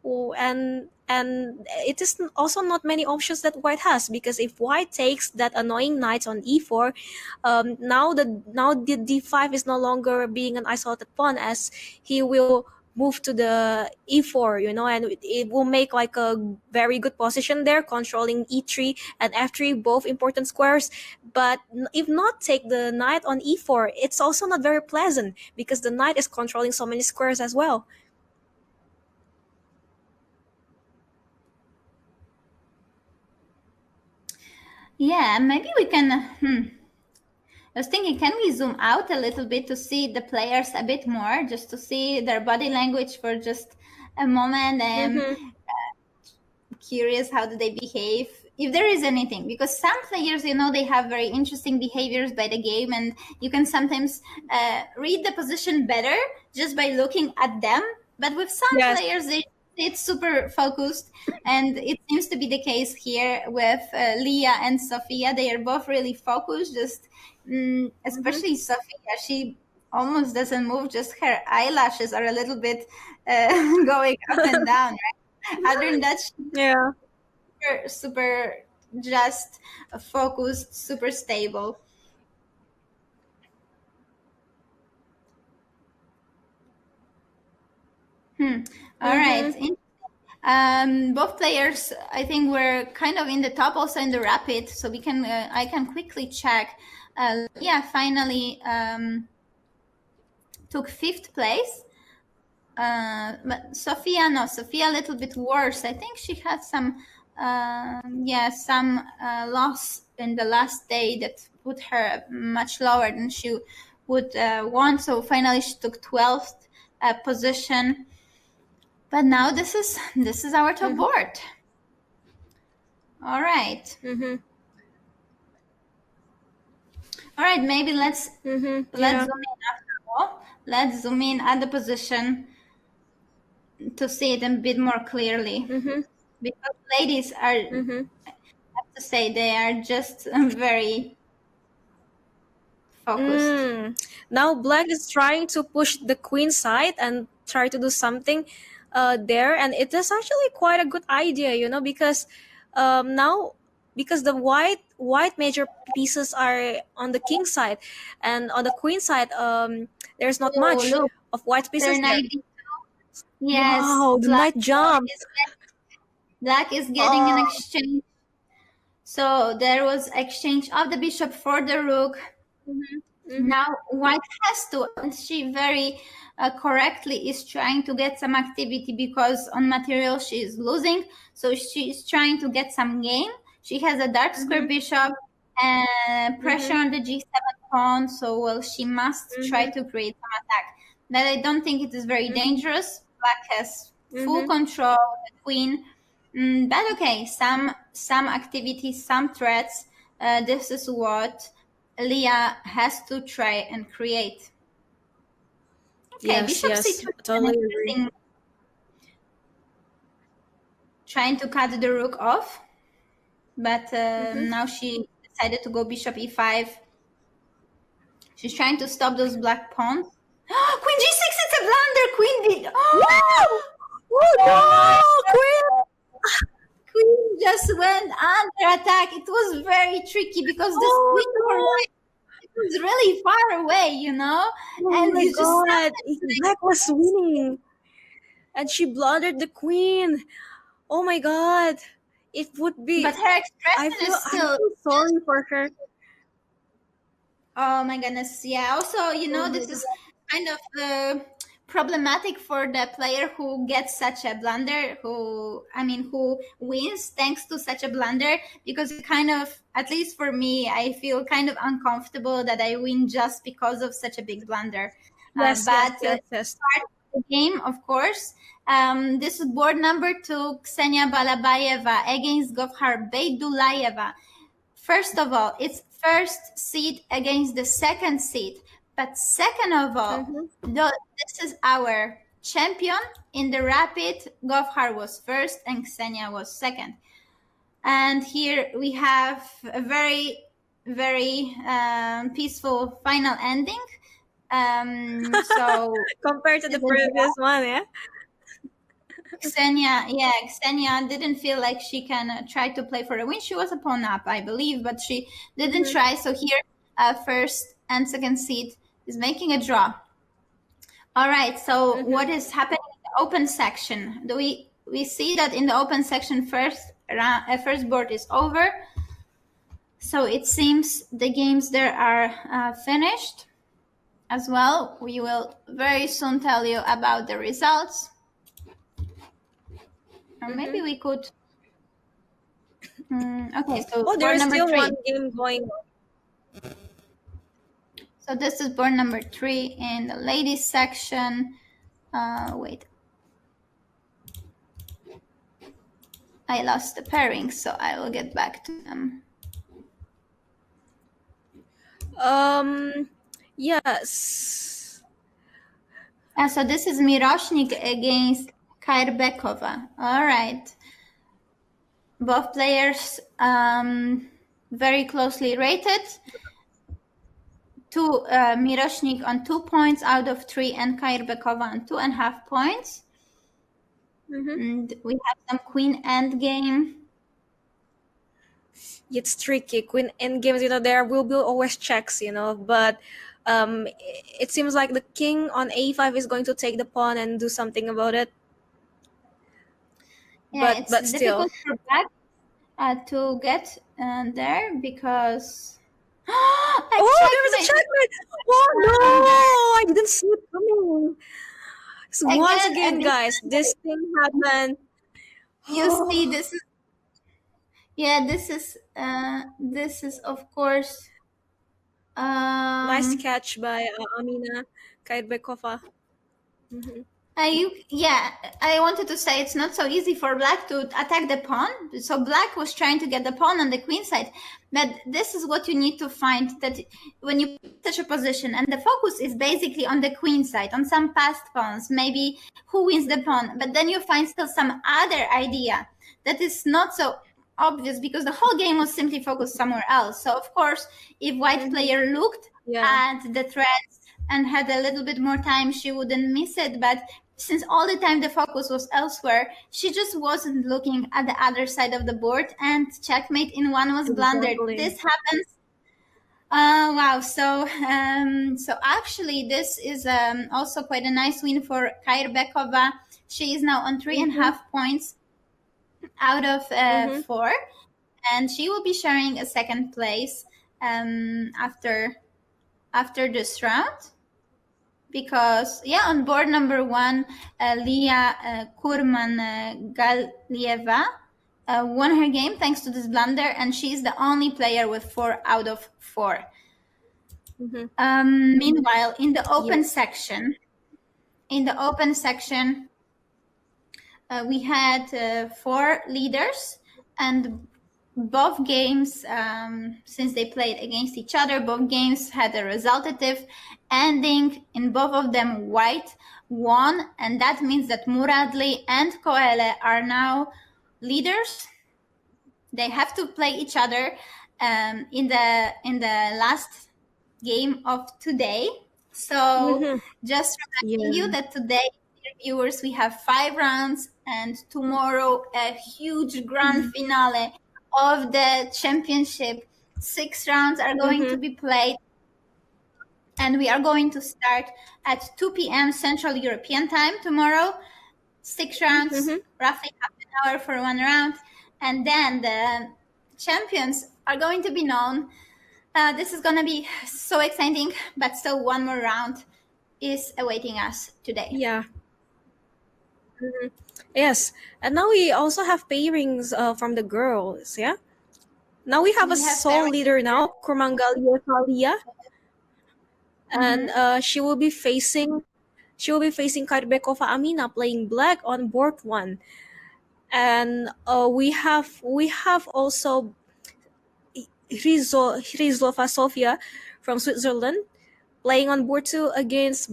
B: Oh, and it is also not many options that white has, because if white takes that annoying knight on e4, now the d5 is no longer being an isolated pawn, as he will move to the e4, and it will make like a very good position there, controlling e3 and f3, both important squares. But if not take the knight on e4, it's also not very pleasant, because the knight is controlling so many squares as well.
A: Yeah, maybe we can. I was thinking, can we zoom out a little bit to see the players a bit more, just to see their body language for just a moment? Curious, how do they behave, if there is anything, because some players, they have very interesting behaviors by the game, and you can sometimes read the position better just by looking at them. But with some
B: Yes.
A: players, it's super focused, and it seems to be the case here with Leah and Sophia. They are both really focused, just especially Sophia. She almost doesn't move, just her eyelashes are a little bit going up and down, right? Other than that,
B: Yeah.
A: super just focused, super stable. All right. Both players, I think, were kind of in the top, also in the rapid, so we can I can quickly check. Yeah, finally took 5th place. But Sophia a little bit worse. I think she had some loss in the last day that put her much lower than she would want. So finally she took 12th position. But now this is our top board. All right. All right, maybe let's zoom in after all. Let's zoom in at the position to see it a bit more clearly. Because ladies are, I have to say, they are just very focused.
B: Now black is trying to push the queen side and try to do something there, and it is actually quite a good idea, because now, because the white major pieces are on the king side, and on the queen side there's not much
A: Look,
B: of white pieces there.
A: Yes.
B: Wow, the knight jumped.
A: Black is getting an exchange. So there was exchange of the bishop for the rook. Now white has to, and she very correctly is trying to get some activity, because on material she is losing. So she is trying to get some game. She has a dark square bishop and pressure on the g7 pawn. So, well, she must try to create some attack. But I don't think it is very dangerous. Black has full control of the queen. But okay, some activity, some threats. This is what Leah has to try and create. Okay,
B: Yes,
A: bishop
B: yes,
A: c2,
B: totally agree.
A: trying to cut the rook off, but now she decided to go bishop e5. She's trying to stop those black pawns. Queen g6, it's a blunder. Queen b.
B: Oh no, queen!
A: Queen just went under attack. It was very tricky because this queen was really far away,
B: Oh
A: and
B: my
A: you
B: god, black was winning, and she blundered the queen. Oh my god, it would be.
A: But her expression is still.
B: I feel sorry for her.
A: Oh my goodness! Yeah. Also, this is kind of problematic for the player who gets such a blunder, who wins thanks to such a blunder, because it kind of, at least for me, I feel kind of uncomfortable that I win just because of such a big blunder.
B: Yes,
A: But
B: yes.
A: part of the game, of course, This is board number 2, Ksenia Balabayeva against Govhar Beydulayeva. First of all, it's first seed against the second seed. But second of all, this is our champion. In the rapid, Govhar was first and Ksenia was second. And here we have a very, very peaceful final ending. So
B: compared to the previous one, yeah.
A: Ksenia didn't feel like she can try to play for a win. She was a pawn up, I believe, but she didn't try. So here, first and second seed is making a draw. All right. So what is happening in the open section? Do we see that in the open section first board is over? So it seems the games there are finished as well. We will very soon tell you about the results. Or maybe we could. Okay, so
B: there is still
A: 3.
B: one game going on.
A: So this is board number 3 in the ladies section. Wait. I lost the pairings, so I will get back to them.
B: Yes.
A: So this is Miroshnik against Kairbekova. All right. Both players very closely rated. Miroshnik on 2 points out of 3 and Kairbekova on 2.5 points. And we have some queen endgame.
B: It's tricky. Queen endgames, there will be always checks, but it seems like the king on a5 is going to take the pawn and do something about it.
A: Yeah, it's difficult for black to get there because
B: there was a checkmate. Oh no, I didn't see it coming. So once again, guys, this thing happened.
A: You see, this is of course
B: nice catch by Amina Kairbekova.
A: I wanted to say it's not so easy for black to attack the pawn. So black was trying to get the pawn on the queen side. But this is what you need to find, that when you put such a position and the focus is basically on the queen side, on some passed pawns, maybe who wins the pawn, but then you find still some other idea that is not so obvious because the whole game was simply focused somewhere else. So of course, if white player looked at the threads and had a little bit more time, she wouldn't miss it. But since all the time the focus was elsewhere, she just wasn't looking at the other side of the board, and checkmate in one was blundered. This happens. Wow. So actually this is also quite a nice win for Kairbekova. She is now on 3.5 points out of 4, and she will be sharing a second place after this round. Because, on board number 1, Leah Kurman-Galieva won her game thanks to this blunder, and she's the only player with 4 out of 4. Meanwhile, in the open section, we had 4 leaders, and both games, since they played against each other, both games had a resultative ending. In both of them, white won, and that means that Muradli and Koele are now leaders. They have to play each other in the last game of today. So just reminding you that today, dear viewers, we have 5 rounds, and tomorrow a huge grand finale of the championship. 6 rounds are going to be played, and we are going to start at 2 p.m. Central European time tomorrow. 6 rounds, roughly half an hour for one round, and then the champions are going to be known. This is going to be so exciting, but still one more round is awaiting us today.
B: Yes, and now we also have pairings from the girls. Now we have a sole leader now, Kurmangalia Kalia, and she will be facing she will be facing Karbekova Amina playing black on board 1. And we have also Hrizlova Sofia from Switzerland playing on board 2 against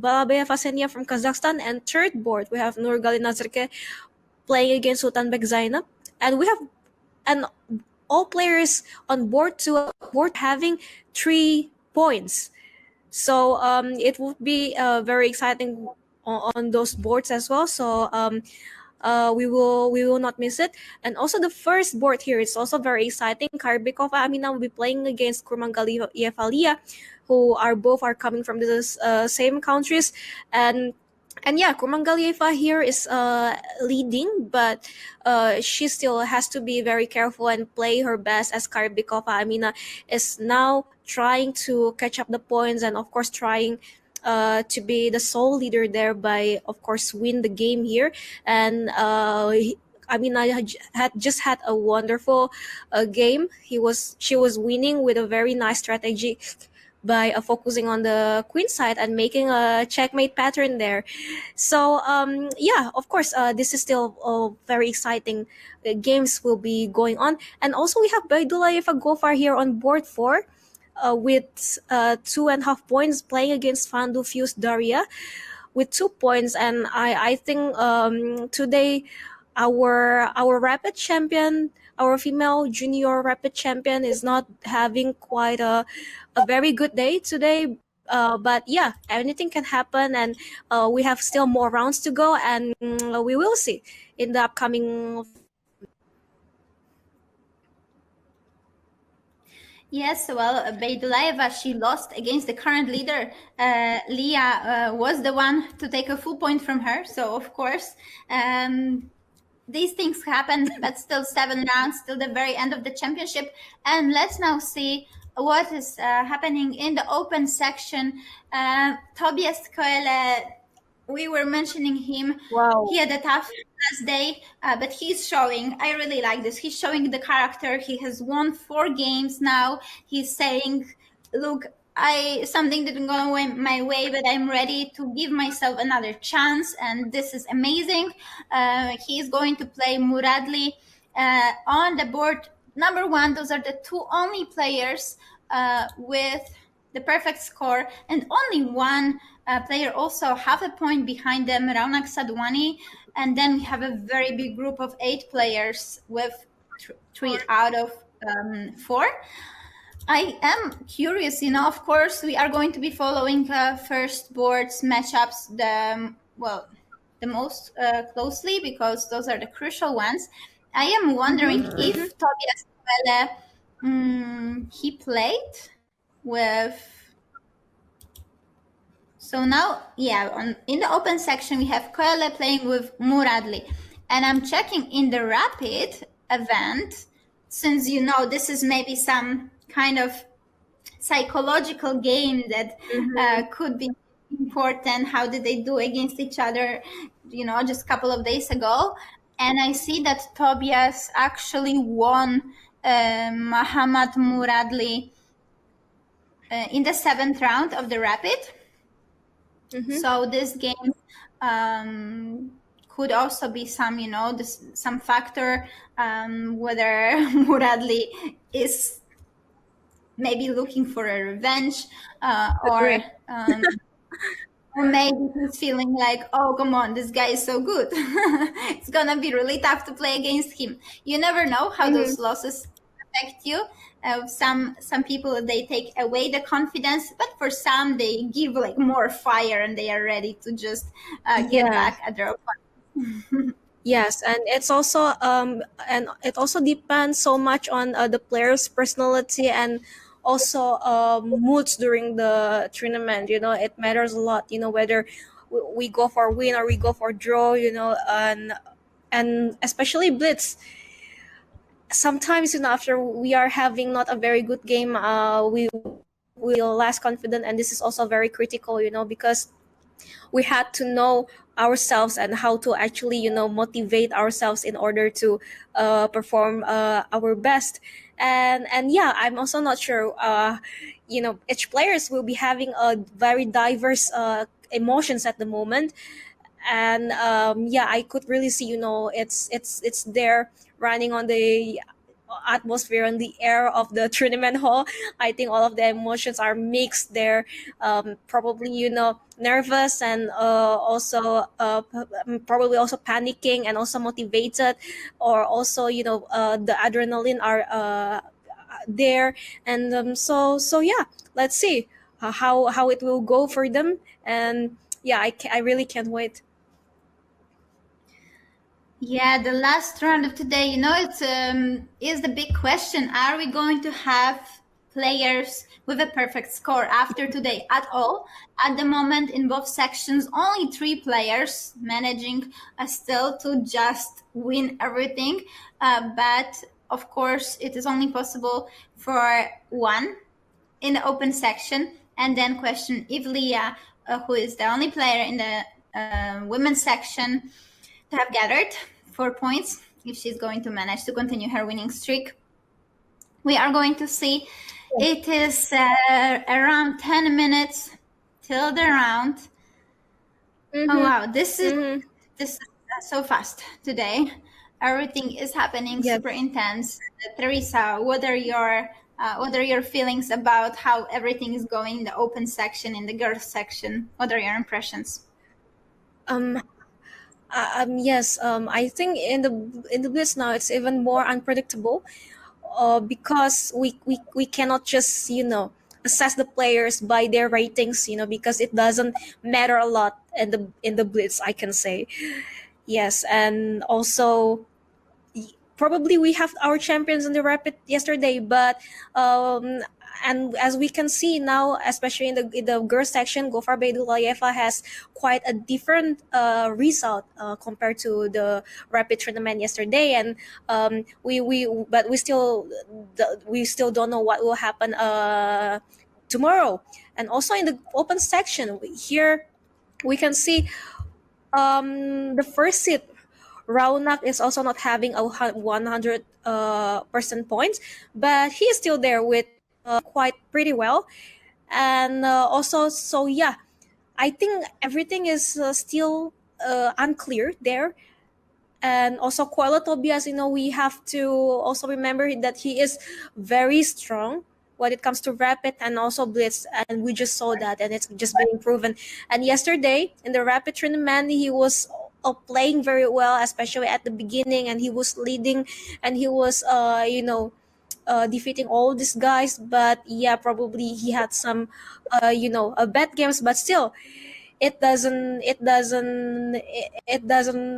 B: Balabaya Fasenia from Kazakhstan. And third board, we have Nurgali Nazarke playing against Sultanbek Zainab. And we have all players on board 2 having 3 points. So it would be very exciting on those boards as well. So we will not miss it. And also the first board here is also very exciting. Karbikova Amina will be playing against Kurmangali Yefalia, who are coming from the same countries. And yeah, Kurmangaliefa here is leading, but she still has to be very careful and play her best, as Karbikova Amina is now trying to catch up the points and of course trying to be the sole leader there by of course win the game here. And Amina had just had a wonderful game. She was winning with a very nice strategy by focusing on the queen side and making a checkmate pattern there. So yeah, of course, this is still very exciting. Games will be going on. And also we have Baidulayev Gofar here on board 4 with 2.5 points, playing against Fandu Fuse Daria with 2 points. And I think today our rapid champion, our female junior rapid champion, is not having quite a very good day today. But yeah, anything can happen, and we have still more rounds to go, and we will see in the upcoming.
A: Yes, well, Beidulayeva, she lost against the current leader. Leah was the one to take a full point from her. So, of course, these things happen, but still 7 rounds, till the very end of the championship. And let's now see what is happening in the open section. Tobias Koele, we were mentioning him.
B: Wow.
A: He had a tough last day, but he's showing, I really like this, he's showing the character. He has won 4 games now. He's saying, look, something didn't go my way, but I'm ready to give myself another chance, and this is amazing. He's going to play Muradli on the board number 1. Those are the 2 only players with the perfect score, and only one player also half a point behind them, Raunak Sadwani. And then we have a very big group of 8 players with 3 out of 4. I am curious, of course, we are going to be following first boards matchups the most closely, because those are the crucial ones. I am wondering if Tobias Koele, he played with... So now, yeah, in the open section, we have Koele playing with Muradli. And I'm checking in the rapid event, since, this is maybe some kind of psychological game that could be important. How did they do against each other, just a couple of days ago? And I see that Tobias actually won Mahamat Muradli in the 7th round of the rapid. So this game could also be some, some factor, whether Muradli is maybe looking for a revenge, or maybe he's feeling like, oh, come on, this guy is so good. It's gonna be really tough to play against him. You never know how those losses affect you. Some people, they take away the confidence, but for some they give like more fire, and they are ready to just get back at their opponent.
B: Yes, and it's also and it also depends so much on the player's personality and also moods during the tournament. It matters a lot. Whether we go for win or we go for draw. And especially Blitz. Sometimes after we are having not a very good game, we will less confident, and this is also very critical. Because we had to know ourselves and how to actually motivate ourselves in order to perform our best. And yeah, I'm also not sure each players will be having a very diverse emotions at the moment. And yeah, I could really see, it's there running on the atmosphere and the air of the tournament hall. I think all of the emotions are mixed there. Probably, nervous, and also probably also panicking, and also motivated, or also, the adrenaline are there. And so yeah, let's see how it will go for them. And yeah, I really can't wait.
A: Yeah, the last round of today, it's is the big question. Are we going to have players with a perfect score after today at all? At the moment, in both sections, only 3 players managing still to just win everything. But of course, it is only possible for one in the open section. And then question if Leah, who is the only player in the women's section, to have gathered 4 points, if she's going to manage to continue her winning streak. We are going to see. It is around 10 minutes till the round. Oh wow, this is so fast today. Everything is happening super intense. Theresa, what are your feelings about how everything is going in the open section, in the girls section? What are your impressions?
B: Yes, I think in the Blitz now it's even more unpredictable, because we cannot just, assess the players by their ratings, because it doesn't matter a lot in the Blitz, I can say. Yes, and also probably we have our champions in the rapid yesterday, but and as we can see now, especially in the girls section, Gofar Beidulayeva has quite a different result compared to the rapid tournament yesterday. And but we still don't know what will happen tomorrow. And also in the open section here, we can see the first seed Raunak is also not having a 100% points, but he is still there with quite pretty well. And also, so yeah, I think everything is still unclear there. And also, Koala Tobias, we have to also remember that he is very strong when it comes to rapid and also blitz, and we just saw that, and it's just being proven. And yesterday in the rapid tournament, he was playing very well, especially at the beginning, and he was leading, and he was defeating all these guys. But yeah, probably he had some bad games, but still it doesn't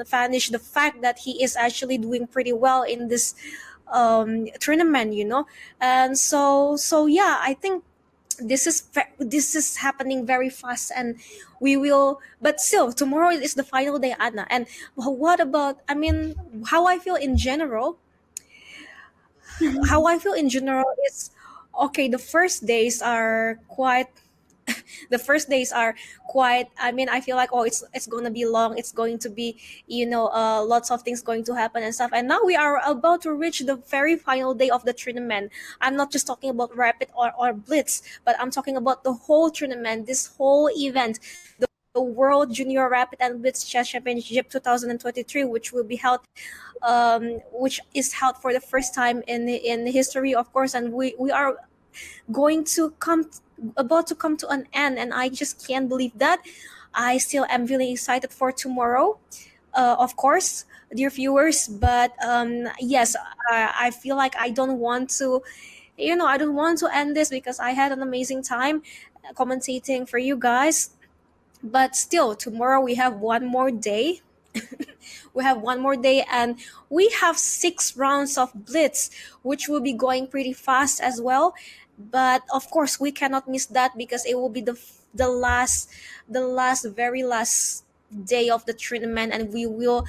B: vanish the fact that he is actually doing pretty well in this tournament. And so yeah, I think this is happening very fast, and we will. But still, tomorrow is the final day, Anna. And what about? I mean, how I feel in general. How I feel in general is okay. The first days are quite, I mean, I feel like, oh, it's going to be long, it's going to be lots of things going to happen and stuff. And now we are about to reach the very final day of the tournament. I'm not just talking about rapid or blitz, but I'm talking about the whole tournament, this whole event, the World Junior Rapid and Blitz Chess Championship 2023, which will be held which is held for the first time in history, of course. And we are going to come about to come to an end, and I just can't believe that. I still am really excited for tomorrow, of course, dear viewers. But yes, I feel like I don't want to end this, because I had an amazing time commentating for you guys. But still, tomorrow we have one more day. We have one more day, and we have 6 rounds of blitz, which will be going pretty fast as well. But of course, we cannot miss that, because it will be the very last day of the tournament, and we will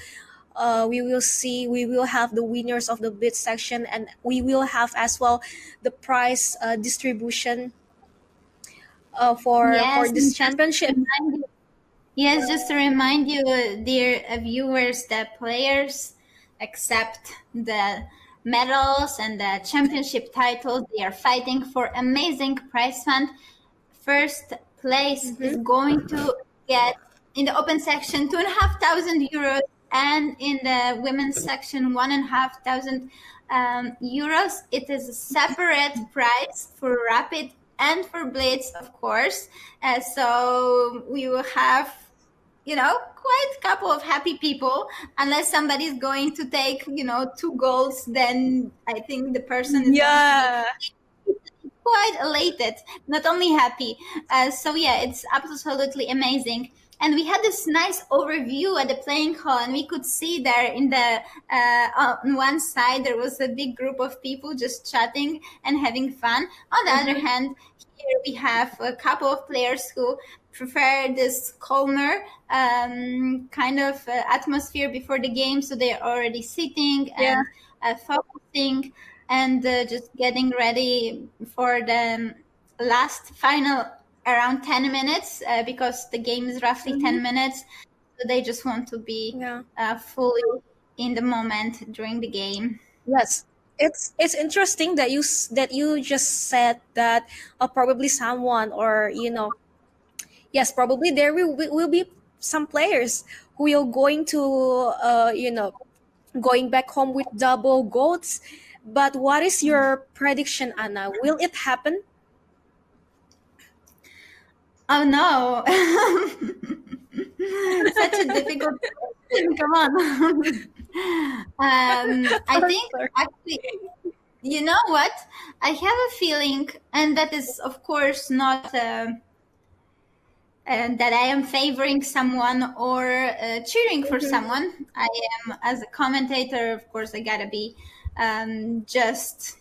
B: have the winners of the blitz section, and we will have as well the prize distribution for this championship.
A: Yes, just to remind you, dear viewers, that players accept the medals and the championship titles. They are fighting for amazing prize fund. First place is going to get in the open section 2,500 euros, and in the women's section 1,500 euros. It is a separate price for rapid and for blitz, of course. So we will have, quite a couple of happy people. Unless somebody's going to take, 2 goals, then I think the person is going to be quite elated, not only happy. So yeah, it's absolutely amazing. And we had this nice overview at the playing hall, and we could see there in the on one side there was a big group of people just chatting and having fun. On the other hand, here we have a couple of players who prefer this calmer kind of atmosphere before the game, so they're already sitting and focusing and just getting ready for the last final around 10 minutes because the game is roughly 10 minutes. So they just want to be fully in the moment during the game.
B: Yes, it's interesting that you just said that probably someone, or yes, probably there will be some players who will going to going back home with double goals. But what is your prediction, Anna? Will it happen?
A: Oh no. Such a difficult question. Come on. I think actually, you know what? I have a feeling, and that is of course not that I am favoring someone or cheering for someone. I am, as a commentator, of course, I gotta be just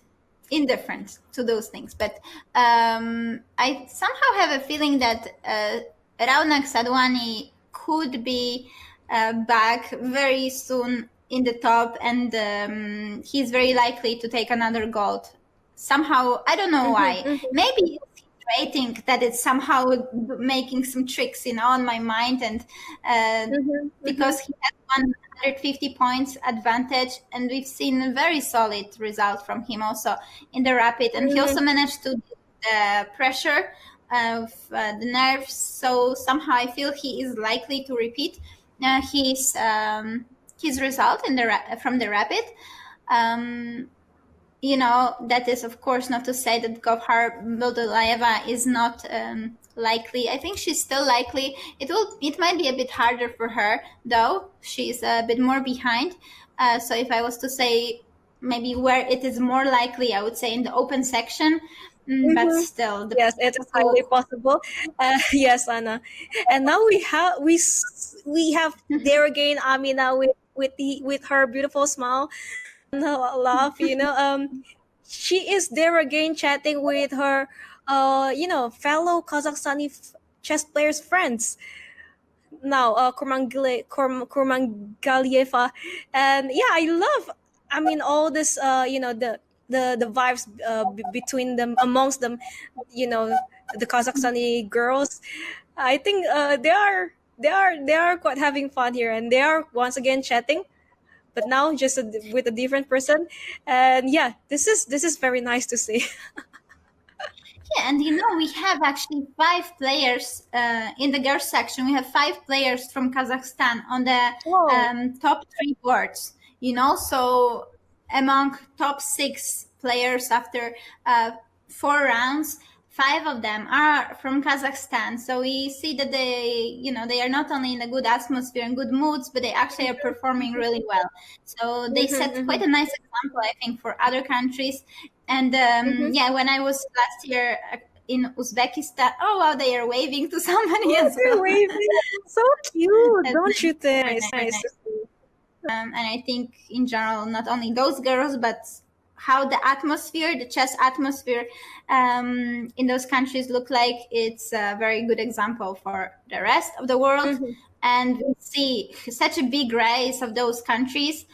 A: indifferent to those things. But I somehow have a feeling that Raunak Sadwani could be back very soon in the top, and he's very likely to take another gold. Somehow, I don't know why. Maybe rating that it's somehow making some tricks, on my mind, and because he has 150 points advantage, and we've seen a very solid result from him also in the rapid, and he also managed to get the pressure of the nerves. So somehow I feel he is likely to repeat his result in from the rapid. That is, of course, not to say that Govhar Boldolayeva is not likely. I think she's still likely. It might be a bit harder for her, though. She's a bit more behind. So if I was to say maybe where it is more likely, I would say in the open section. But still,
B: yes, it's highly possible. Yes, Anna. And now we have Diajeng Amina with her beautiful smile and her laugh. She is there again chatting with her, fellow Kazakhstani chess players friends. Now, Kurmangalieva, and yeah, I love. I mean, all this, the vibes between them, amongst them, the Kazakhstani girls. I think they are quite having fun here, and they are once again chatting, but now just with a different person. And yeah, this is very nice to see.
A: Yeah, and we have actually 5 players in the girls section. We have 5 players from Kazakhstan on the top 3 boards. So among top 6 players after 4 rounds, 5 of them are from Kazakhstan. So we see that they are not only in a good atmosphere and good moods, but they actually are performing really well. So they set quite a nice example, I think, for other countries. And yeah, when I was last year in Uzbekistan, oh wow, they are waving to somebody as well.
B: Waving, so cute, don't you think? It's nice to see.
A: And I think in general, not only those girls, but how the atmosphere, the chess atmosphere in those countries look like, it's a very good example for the rest of the world. And we see such a big rise of those countries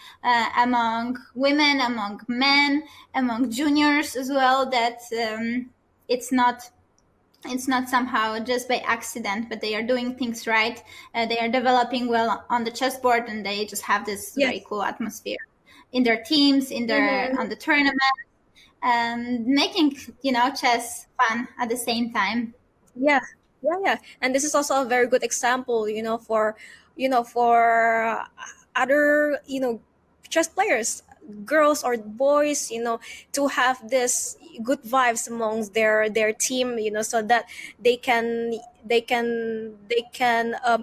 A: among women, among men, among juniors as well, that it's not somehow just by accident, but they are doing things right. They are developing well on the chessboard, and they just have this very cool atmosphere in their teams, in their on the tournament, making chess fun at the same time.
B: Yeah, Yeah, and this is also a very good example, for other, chess players, girls or boys, to have this good vibes amongst their team, so that they can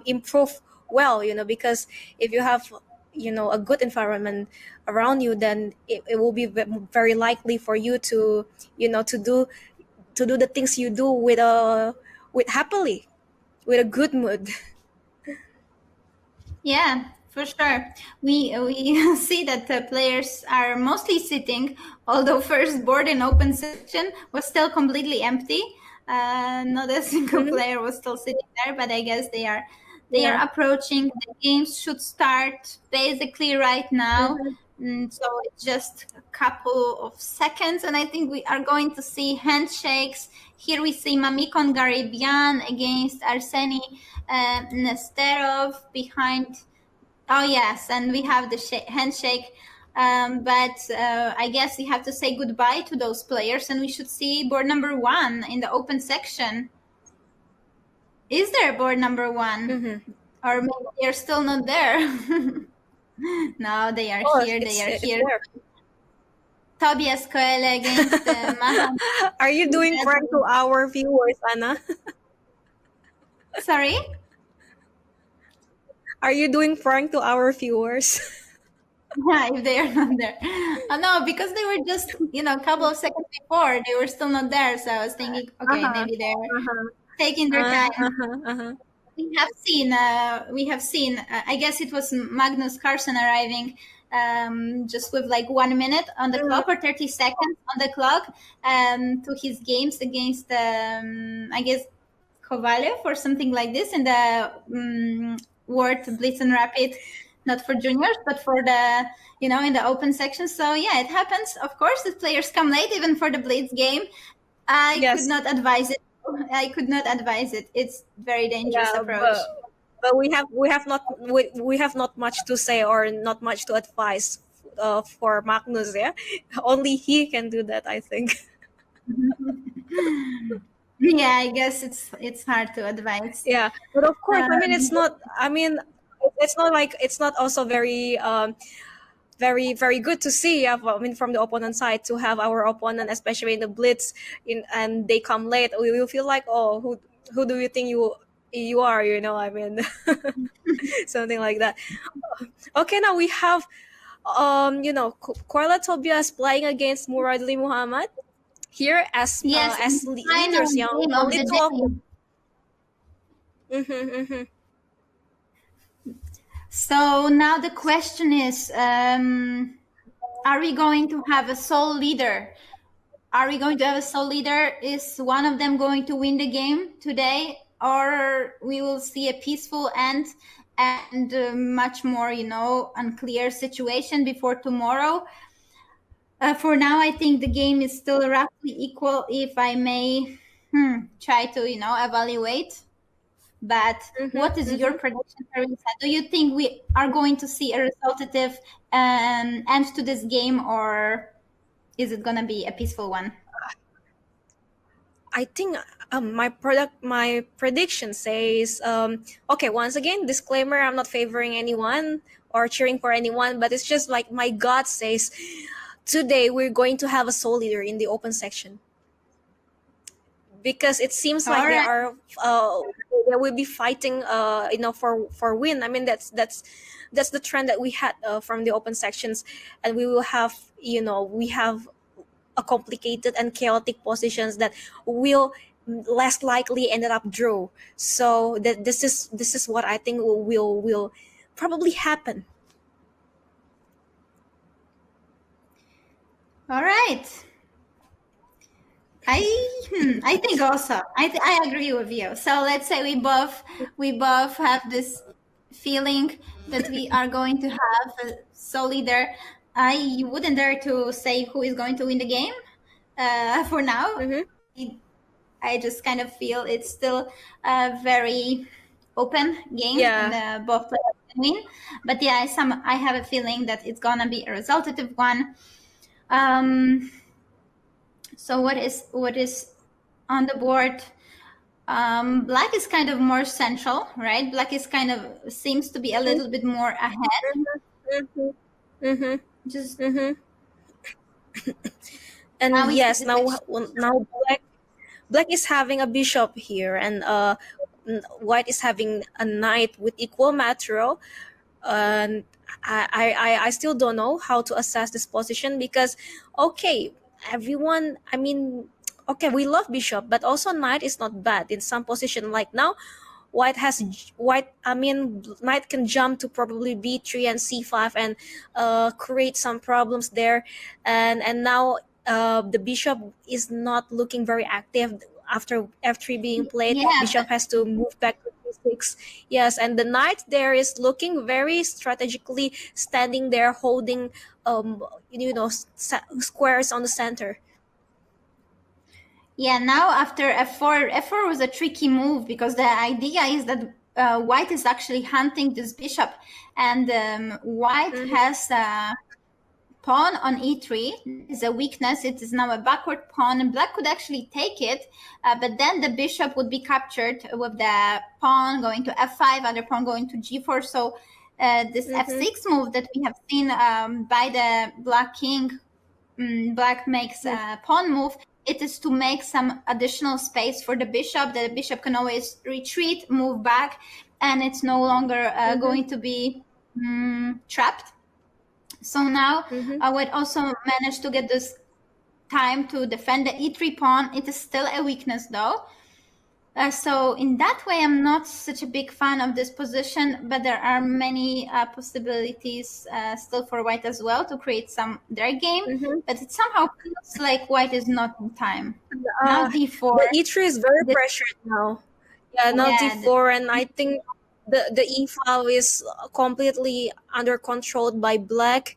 B: improve well, because if you have, a good environment around you, then it will be very likely for you to, to do the things you do with happily, with a good mood.
A: Yeah, for sure. We see that the players are mostly sitting, although first board in open section was still completely empty. Not a single
B: Mhm.
A: player was still sitting there, but I guess they
B: Yeah.
A: are approaching. The games should start basically right now.
B: Mhm.
A: So it's just a couple of seconds, and I think we are going to see handshakes. Here we see Mamikon Garibian against Arseny Nesterov behind. Oh yes, and we have the handshake. But I guess we have to say goodbye to those players, and we should see board number 1 in the open section. Is there board number 1?
B: Mhm.
A: Or maybe they're still not there? No, they are
B: Oh,
A: here. They
B: it's
A: are
B: it's
A: here.
B: there.
A: Tobias Coelho against Mahan.
B: Are you doing prank to our viewers, Anna?
A: Sorry?
B: Are you doing prank to our viewers?
A: Yeah, if they are not there. Oh, no, because they were just, a couple of seconds before, they were still not there. So I was thinking, okay,
B: Uh-huh.
A: maybe they're
B: Uh-huh.
A: taking their time.
B: Uh-huh. Uh-huh.
A: We have seen, I guess it was Magnus Carlsen arriving just with like 1 minute on the clock or 30 seconds on the clock to his games against, I guess, Kovalev or something like this in the World Blitz and Rapid, not for juniors, but for the, in the open section. So yeah, it happens. Of course, if players come late, even for the Blitz game, I could
B: Yes.
A: not advise it. I could not advise it. It's very dangerous
B: Yeah,
A: approach.
B: but we have not much to say or not much to advise for Magnus. Yeah, only he can do that, I think.
A: Yeah, I guess it's hard to advise.
B: Yeah, but of course, I mean, it's
A: Um,
B: not. I mean, it's not like it's not also very very very good to see. I mean, from the opponent side, to have our opponent, especially in the blitz, and they come late, we will feel like, oh, who do you think you are? I mean, something like that. Okay, now we have Korla Tobias playing against Muradli Muhammad here
A: yes,
B: as
A: final
B: leaders,
A: game
B: a
A: of the
B: little of.
A: day.
B: Mm-hmm,
A: So now the question is, are we going to have a sole leader? Are we going to have a sole leader? Is one of them going to win the game today, or we will see a peaceful end and much more, unclear situation before tomorrow? For now, I think the game is still roughly equal, if I may try to, evaluate. But what is your
B: mm-hmm.
A: prediction, Theresa? Do you think we are going to see a resultative end to this game, or is it going to be a peaceful one?
B: I think my prediction says, okay, once again, disclaimer, I'm not favoring anyone or cheering for anyone, but it's just like my gut says today we're going to have a sole leader in the open section, because it seems
A: All
B: like
A: right.
B: they will be fighting for win. I mean, that's the trend that we had from the open sections, and we will have, we have a complicated and chaotic positions that will less likely ended up draw. So that this is what I think will probably happen.
A: All right. I think also I agree with you. So let's say we both have this feeling that we are going to have a sole leader. I wouldn't dare to say who is going to win the game for now.
B: Mm-hmm.
A: I just kind of feel it's still a very open game, and
B: Yeah.
A: both players can win. But yeah, I have a feeling that it's gonna be a resultative one. So what is on the board? Black is kind of more central, right? Black is kind of seems to be a little bit more ahead. Just
B: And
A: now we see
B: yes,
A: the
B: now
A: picture.
B: now black is having a bishop here, and white is having a knight with equal material. And I still don't know how to assess this position because, okay, everyone, I mean, okay, we love bishop, but also knight is not bad in some position. Like now, knight can jump to probably b3 and c5 and create some problems there, and now the bishop is not looking very active after f3 being played.
A: Yeah,
B: Bishop has to move back to d6. Yes, and the knight there is looking very strategically, standing there holding squares on the center.
A: yeah. Now after f4 was a tricky move because the idea is that white is actually hunting this bishop, and white has pawn on e3 is a weakness. It is now a backward pawn, and black could actually take it, but then the bishop would be captured with the pawn going to f5, other pawn going to g4. So this f6 move that we have seen by the black king, black makes a pawn move. It is to make some additional space for the bishop. The bishop can always retreat, move back, and it's no longer going to be trapped. So now white also managed to get this time to defend the e3 pawn. It is still a weakness though. So in that way, I'm not such a big fan of this position, but there are many possibilities still for white as well to create some their game. But it somehow feels like white is not in time. Now d4.
B: The e3 is very pressured now. Yeah, now d4, and I think the e file is completely under controlled by black.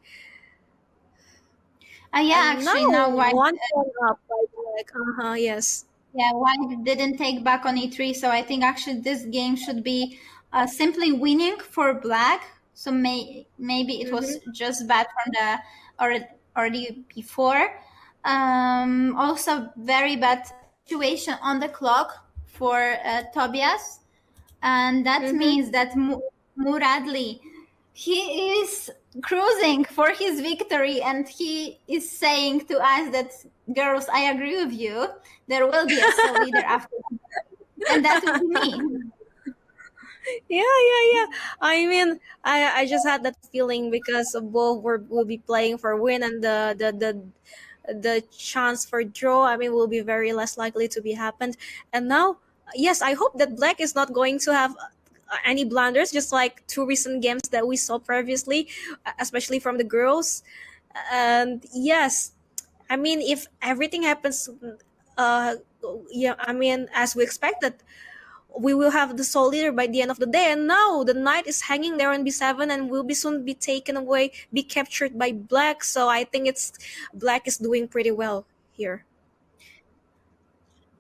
A: Yeah,
B: And
A: actually now white
B: one pawn up by black. Yes.
A: Yeah, white didn't take back on e3, so I think actually this game should be simply winning for black. So maybe it was just bad from the already before. Also, very bad situation on the clock for Tobias, and that means that Muradli, he is cruising for his victory, and he is saying to us that, girls, I agree with you. There will be a sole leader after, and that will be me.
B: Yeah. I mean, I just had that feeling because both will be playing for win, and the chance for draw, I mean, will be very less likely to be happened. And now, yes, I hope that black is not going to have any blunders, just like two recent games that we saw previously, especially from the girls. And yes, I mean, if everything happens, yeah, I mean, as we expected, we will have the sole leader by the end of the day. And now the knight is hanging there on b7 and will be soon be taken away, be captured by black. So I think it's black is doing pretty well here.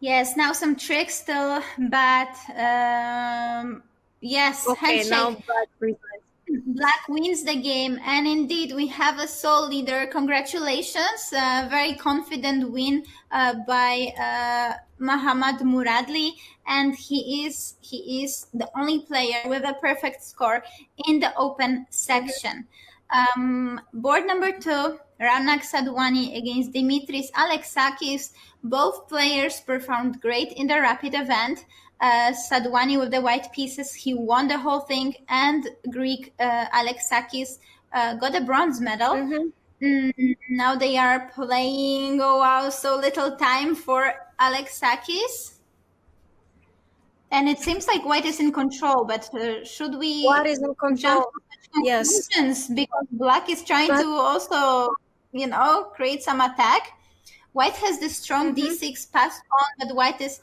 A: Yes, now some tricks still, but yes,
B: Okay,
A: handshake.
B: now black resigns.
A: Black wins the game, and indeed we have a sole leader. Congratulations, very confident win by Muhammad Muradli, and he is the only player with a perfect score in the open section. Board number 2, Ranak Sadwani against Dimitris Alexakis. Both players performed great in the rapid event. Sadwani with the white pieces, he won the whole thing, and Greek Alexakis got a bronze medal. Now they are playing, oh wow, so little time for Alexakis. And it seems like white is in control, but should we
B: White is in control.
A: jump to such
B: Yes.
A: conclusions? Because black is trying to also, create some attack. White has this strong d6 passed on, but white is...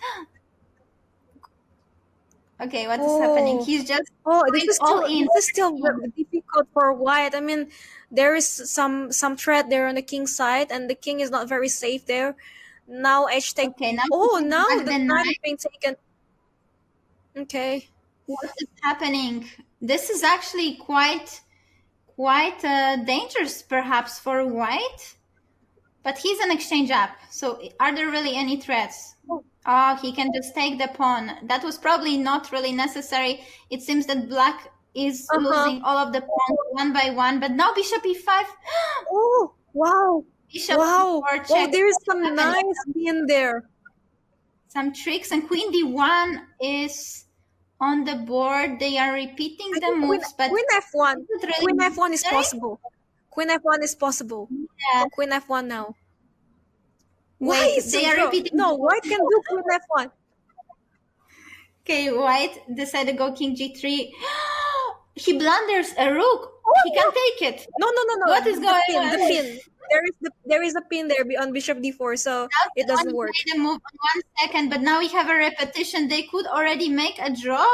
A: Okay, what is happening? He's just
B: this is
A: all
B: still
A: in.
B: this is still difficult for white. I mean, there is some threat there on the king's side, and the king is not very safe there. Now h take.
A: Okay, now
B: Now
A: back
B: the
A: the
B: knight
A: knight.
B: is being taken. Okay.
A: What is happening? This is actually quite dangerous, perhaps, for white. But he's an exchange up. So are there really any threats? Oh, he can just take the pawn. That was probably not really necessary. It seems that black is losing all of the pawns one by one, but now bishop e5.
C: Oh, wow.
A: Bishop
C: Wow.
A: e4
C: Wow,
A: check.
C: there's
A: What
C: some
A: happened?
C: nice being there.
A: Some tricks, and queen d1 is on the board. They are repeating
C: I
A: the
C: think
A: moves, but
C: Queen F1.
A: is it really
C: Queen F1 is
A: necessary?
C: possible. Queen F1 is possible.
A: Yeah.
C: Queen F1 now. Why
A: Wait,
C: is
A: they
C: a
A: are
C: draw?
A: repeating.
C: No, white can do Queen F1.
A: Okay, white decided to go king g3. He blunders a rook. He can take it.
C: No.
A: What is going
C: pin,
A: on?
C: the pin. There is a pin there on bishop d4, so it doesn't work.
A: Made a move on 1 second, but now we have a repetition. They could already make a draw.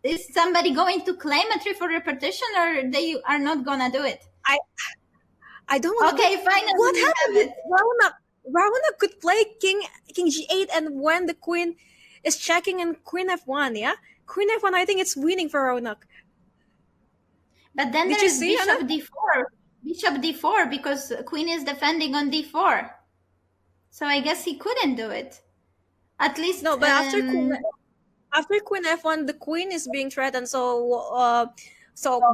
A: Is somebody going to claim a 3 for repetition, or they are not gonna do it?
C: I don't want to.
A: Okay, finally.
C: What happened with Raunak? Raunak could play king g8, and when the queen is checking and queen f1, yeah? Queen f1, I think it's winning for Raunak.
A: But then
C: Did
A: there
C: you
A: is
C: see,
A: bishop
C: Anna?
A: d4. Bishop d4, because queen is defending on d4. So I guess he couldn't do it. At least
C: No, but after queen f1, the queen is being threatened, so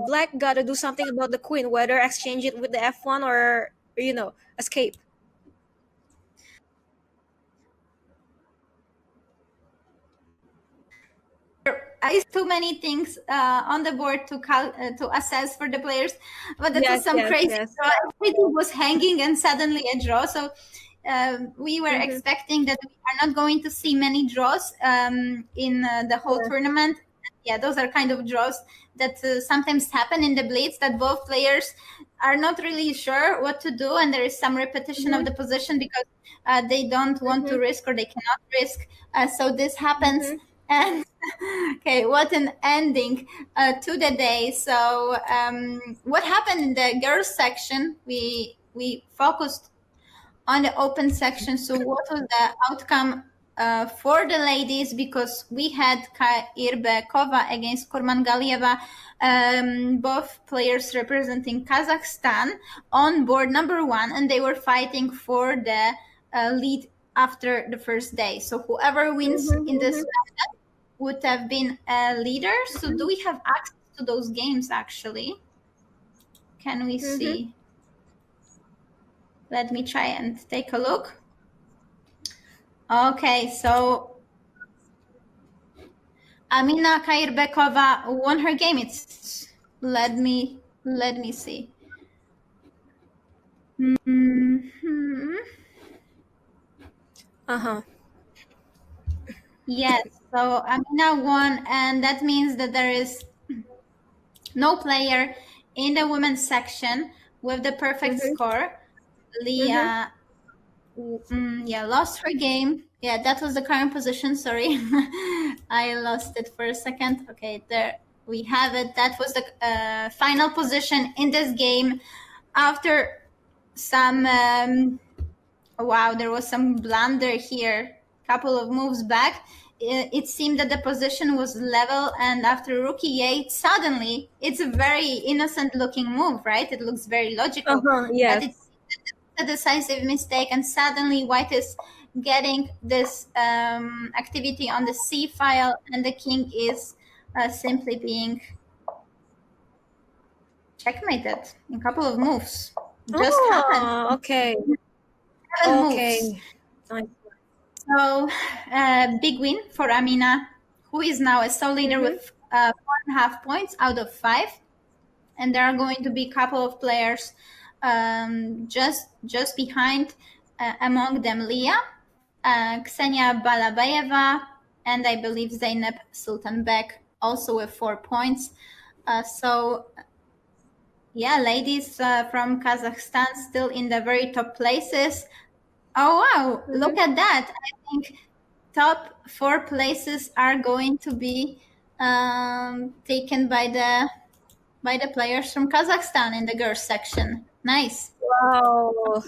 C: black gotta do something about the queen, whether exchange it with the f1 or escape.
A: Is too many things on the board to assess for the players, but that was some crazy.
C: Yes.
A: Draw. Everything was hanging and suddenly a draw. So we were expecting that we are not going to see many draws in the whole tournament. Yeah, those are kind of draws that sometimes happen in the Blitz, that both players are not really sure what to do, and there is some repetition of the position because they don't want to risk, or they cannot risk. So this happens. And okay, what an ending to the day. So what happened in the girls section? We focused on the open section. So what was the outcome for the ladies? Because we had Irbekova against Kurmangalieva, both players representing Kazakhstan, on board number 1, and they were fighting for the lead after the first day. So whoever wins in this match would have been a leader. So do we have access to those games actually? Can we see? Let me try and take a look. Okay, so Amina Kairbekova won her game. It's let me see. Yes, so Amina won, and that means that there is no player in the women's section with the perfect score. Leah lost her game. Yeah, that was the current position. Sorry, I lost it for a second. Okay, there we have it. That was the final position in this game after some wow, there was some blunder here. Couple of moves back, it seemed that the position was level, and after rook e8, suddenly it's a very innocent looking move, right? It looks very logical.
C: Yes.
A: But it's a decisive mistake, and suddenly white is getting this activity on the c file, and the king is simply being checkmated in a couple of moves. Just happened.
C: Okay.
A: Moves. So big win for Amina, who is now a sole leader with 4.5 points out of 5. And there are going to be a couple of players just behind, among them Leah, Ksenia Balabayeva, and I believe Zeynep Sultanbek, also with 4 points. So yeah, ladies from Kazakhstan still in the very top places. Oh wow, look at that. I think top 4 places are going to be taken by the players from Kazakhstan in the girls section. Nice.
C: Wow.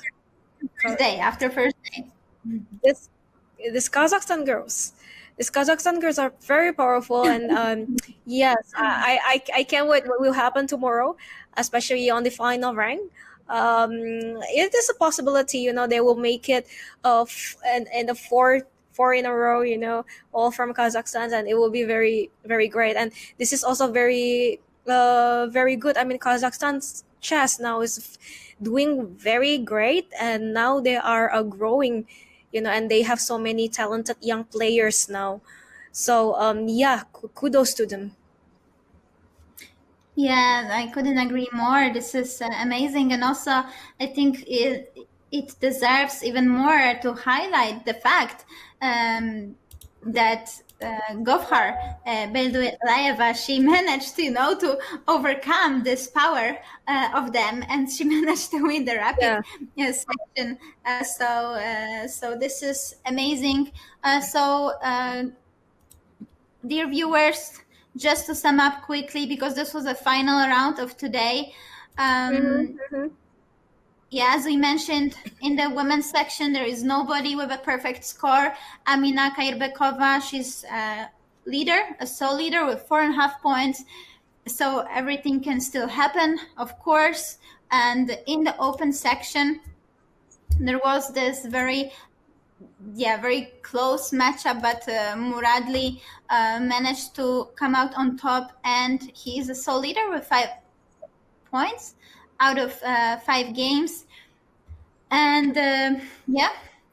A: After first day.
C: This Kazakhstan girls. These Kazakhstan girls are very powerful, and yes, I can't wait what will happen tomorrow, especially on the final rank. It is a possibility, they will make it in the four in a row, all from Kazakhstan, and it will be very, very great. And this is also very, very good. I mean, Kazakhstan's chess now is doing very great, and now they are growing, and they have so many talented young players now. So yeah, kudos to them.
A: Yeah, I couldn't agree more. This is amazing, and also I think it deserves even more to highlight the fact that Gofhar Beldulayeva, she managed to to overcome this power of them, and she managed to win the rapid section. So this is amazing. Dear viewers, just to sum up quickly, because this was the final round of today. Yeah, as we mentioned, in the women's section, there is nobody with a perfect score. Amina Kairbekova, she's a leader, a sole leader with 4.5 points. So everything can still happen, of course. And in the open section, there was this very close matchup, but Muradli managed to come out on top, and he's a sole leader with 5 points out of 5 games. And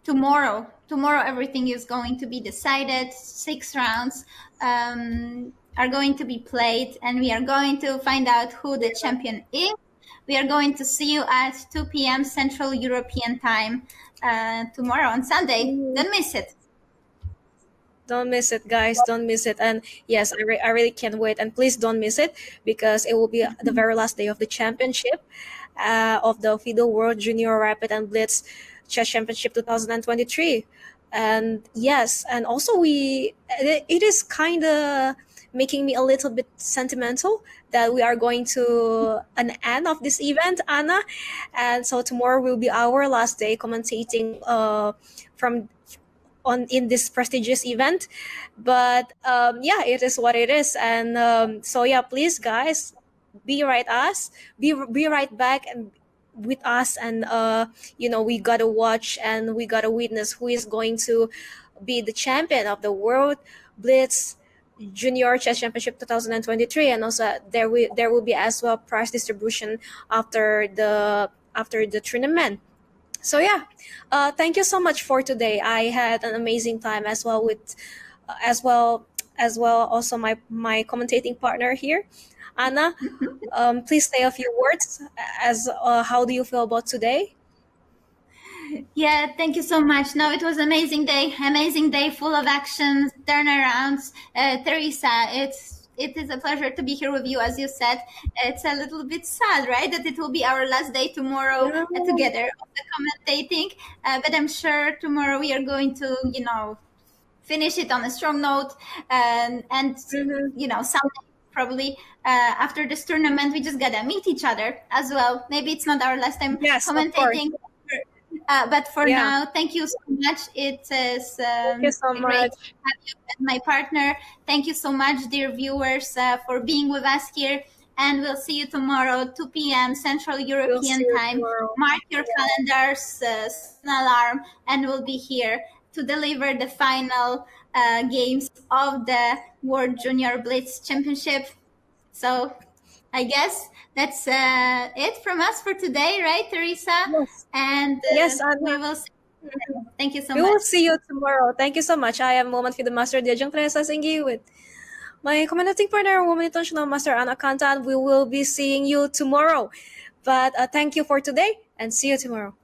A: tomorrow everything is going to be decided. 6 rounds are going to be played, and we are going to find out who the champion is. We are going to see you at 2 p.m. Central European Time tomorrow on Sunday. Don't miss it.
C: Don't miss it, guys. Don't miss it. And yes, I really can't wait. And please don't miss it, because it will be the very last day of the championship of the FIDE World Junior Rapid and Blitz Chess Championship 2023. And yes, and also it is kind of making me a little bit sentimental that we are going to an end of this event, Anna. And so tomorrow will be our last day commentating in this prestigious event. But yeah, it is what it is. And so yeah, please guys, be right back and with us, and we gotta watch and we gotta witness who is going to be the champion of the World Blitz Junior Chess Championship 2023. And also there will be as well prize distribution after the tournament. So yeah, thank you so much for today. I had an amazing time as well with also my commentating partner here, Anna. Please say a few words as how do you feel about today?
A: Yeah, thank you so much. No, it was amazing day full of actions, turnarounds. Theresa, it is a pleasure to be here with you. As you said, it's a little bit sad, right, that it will be our last day tomorrow together of the commentating. But I'm sure tomorrow we are going to, finish it on a strong note. And someday probably after this tournament, we just gotta meet each other as well. Maybe it's not our last time commentating. But for now, thank you so much. It is great to have you as my partner. Thank you so much, dear viewers, for being with us here. And we'll see you tomorrow, 2 p.m. Central European Time. Mark your calendars, set an alarm, and we'll be here to deliver the final games of the World Junior Blitz Championship. So I guess that's it from us for today, right, Theresa?
C: Yes.
A: And
C: yes,
A: we will see you. Thank you so much.
C: We will see you tomorrow. Thank you so much. I am Woman FIDE Master Diajeng Theresa Singgih with my commentating partner, Woman International Master Anna Kantane. We will be seeing you tomorrow. But thank you for today, and see you tomorrow.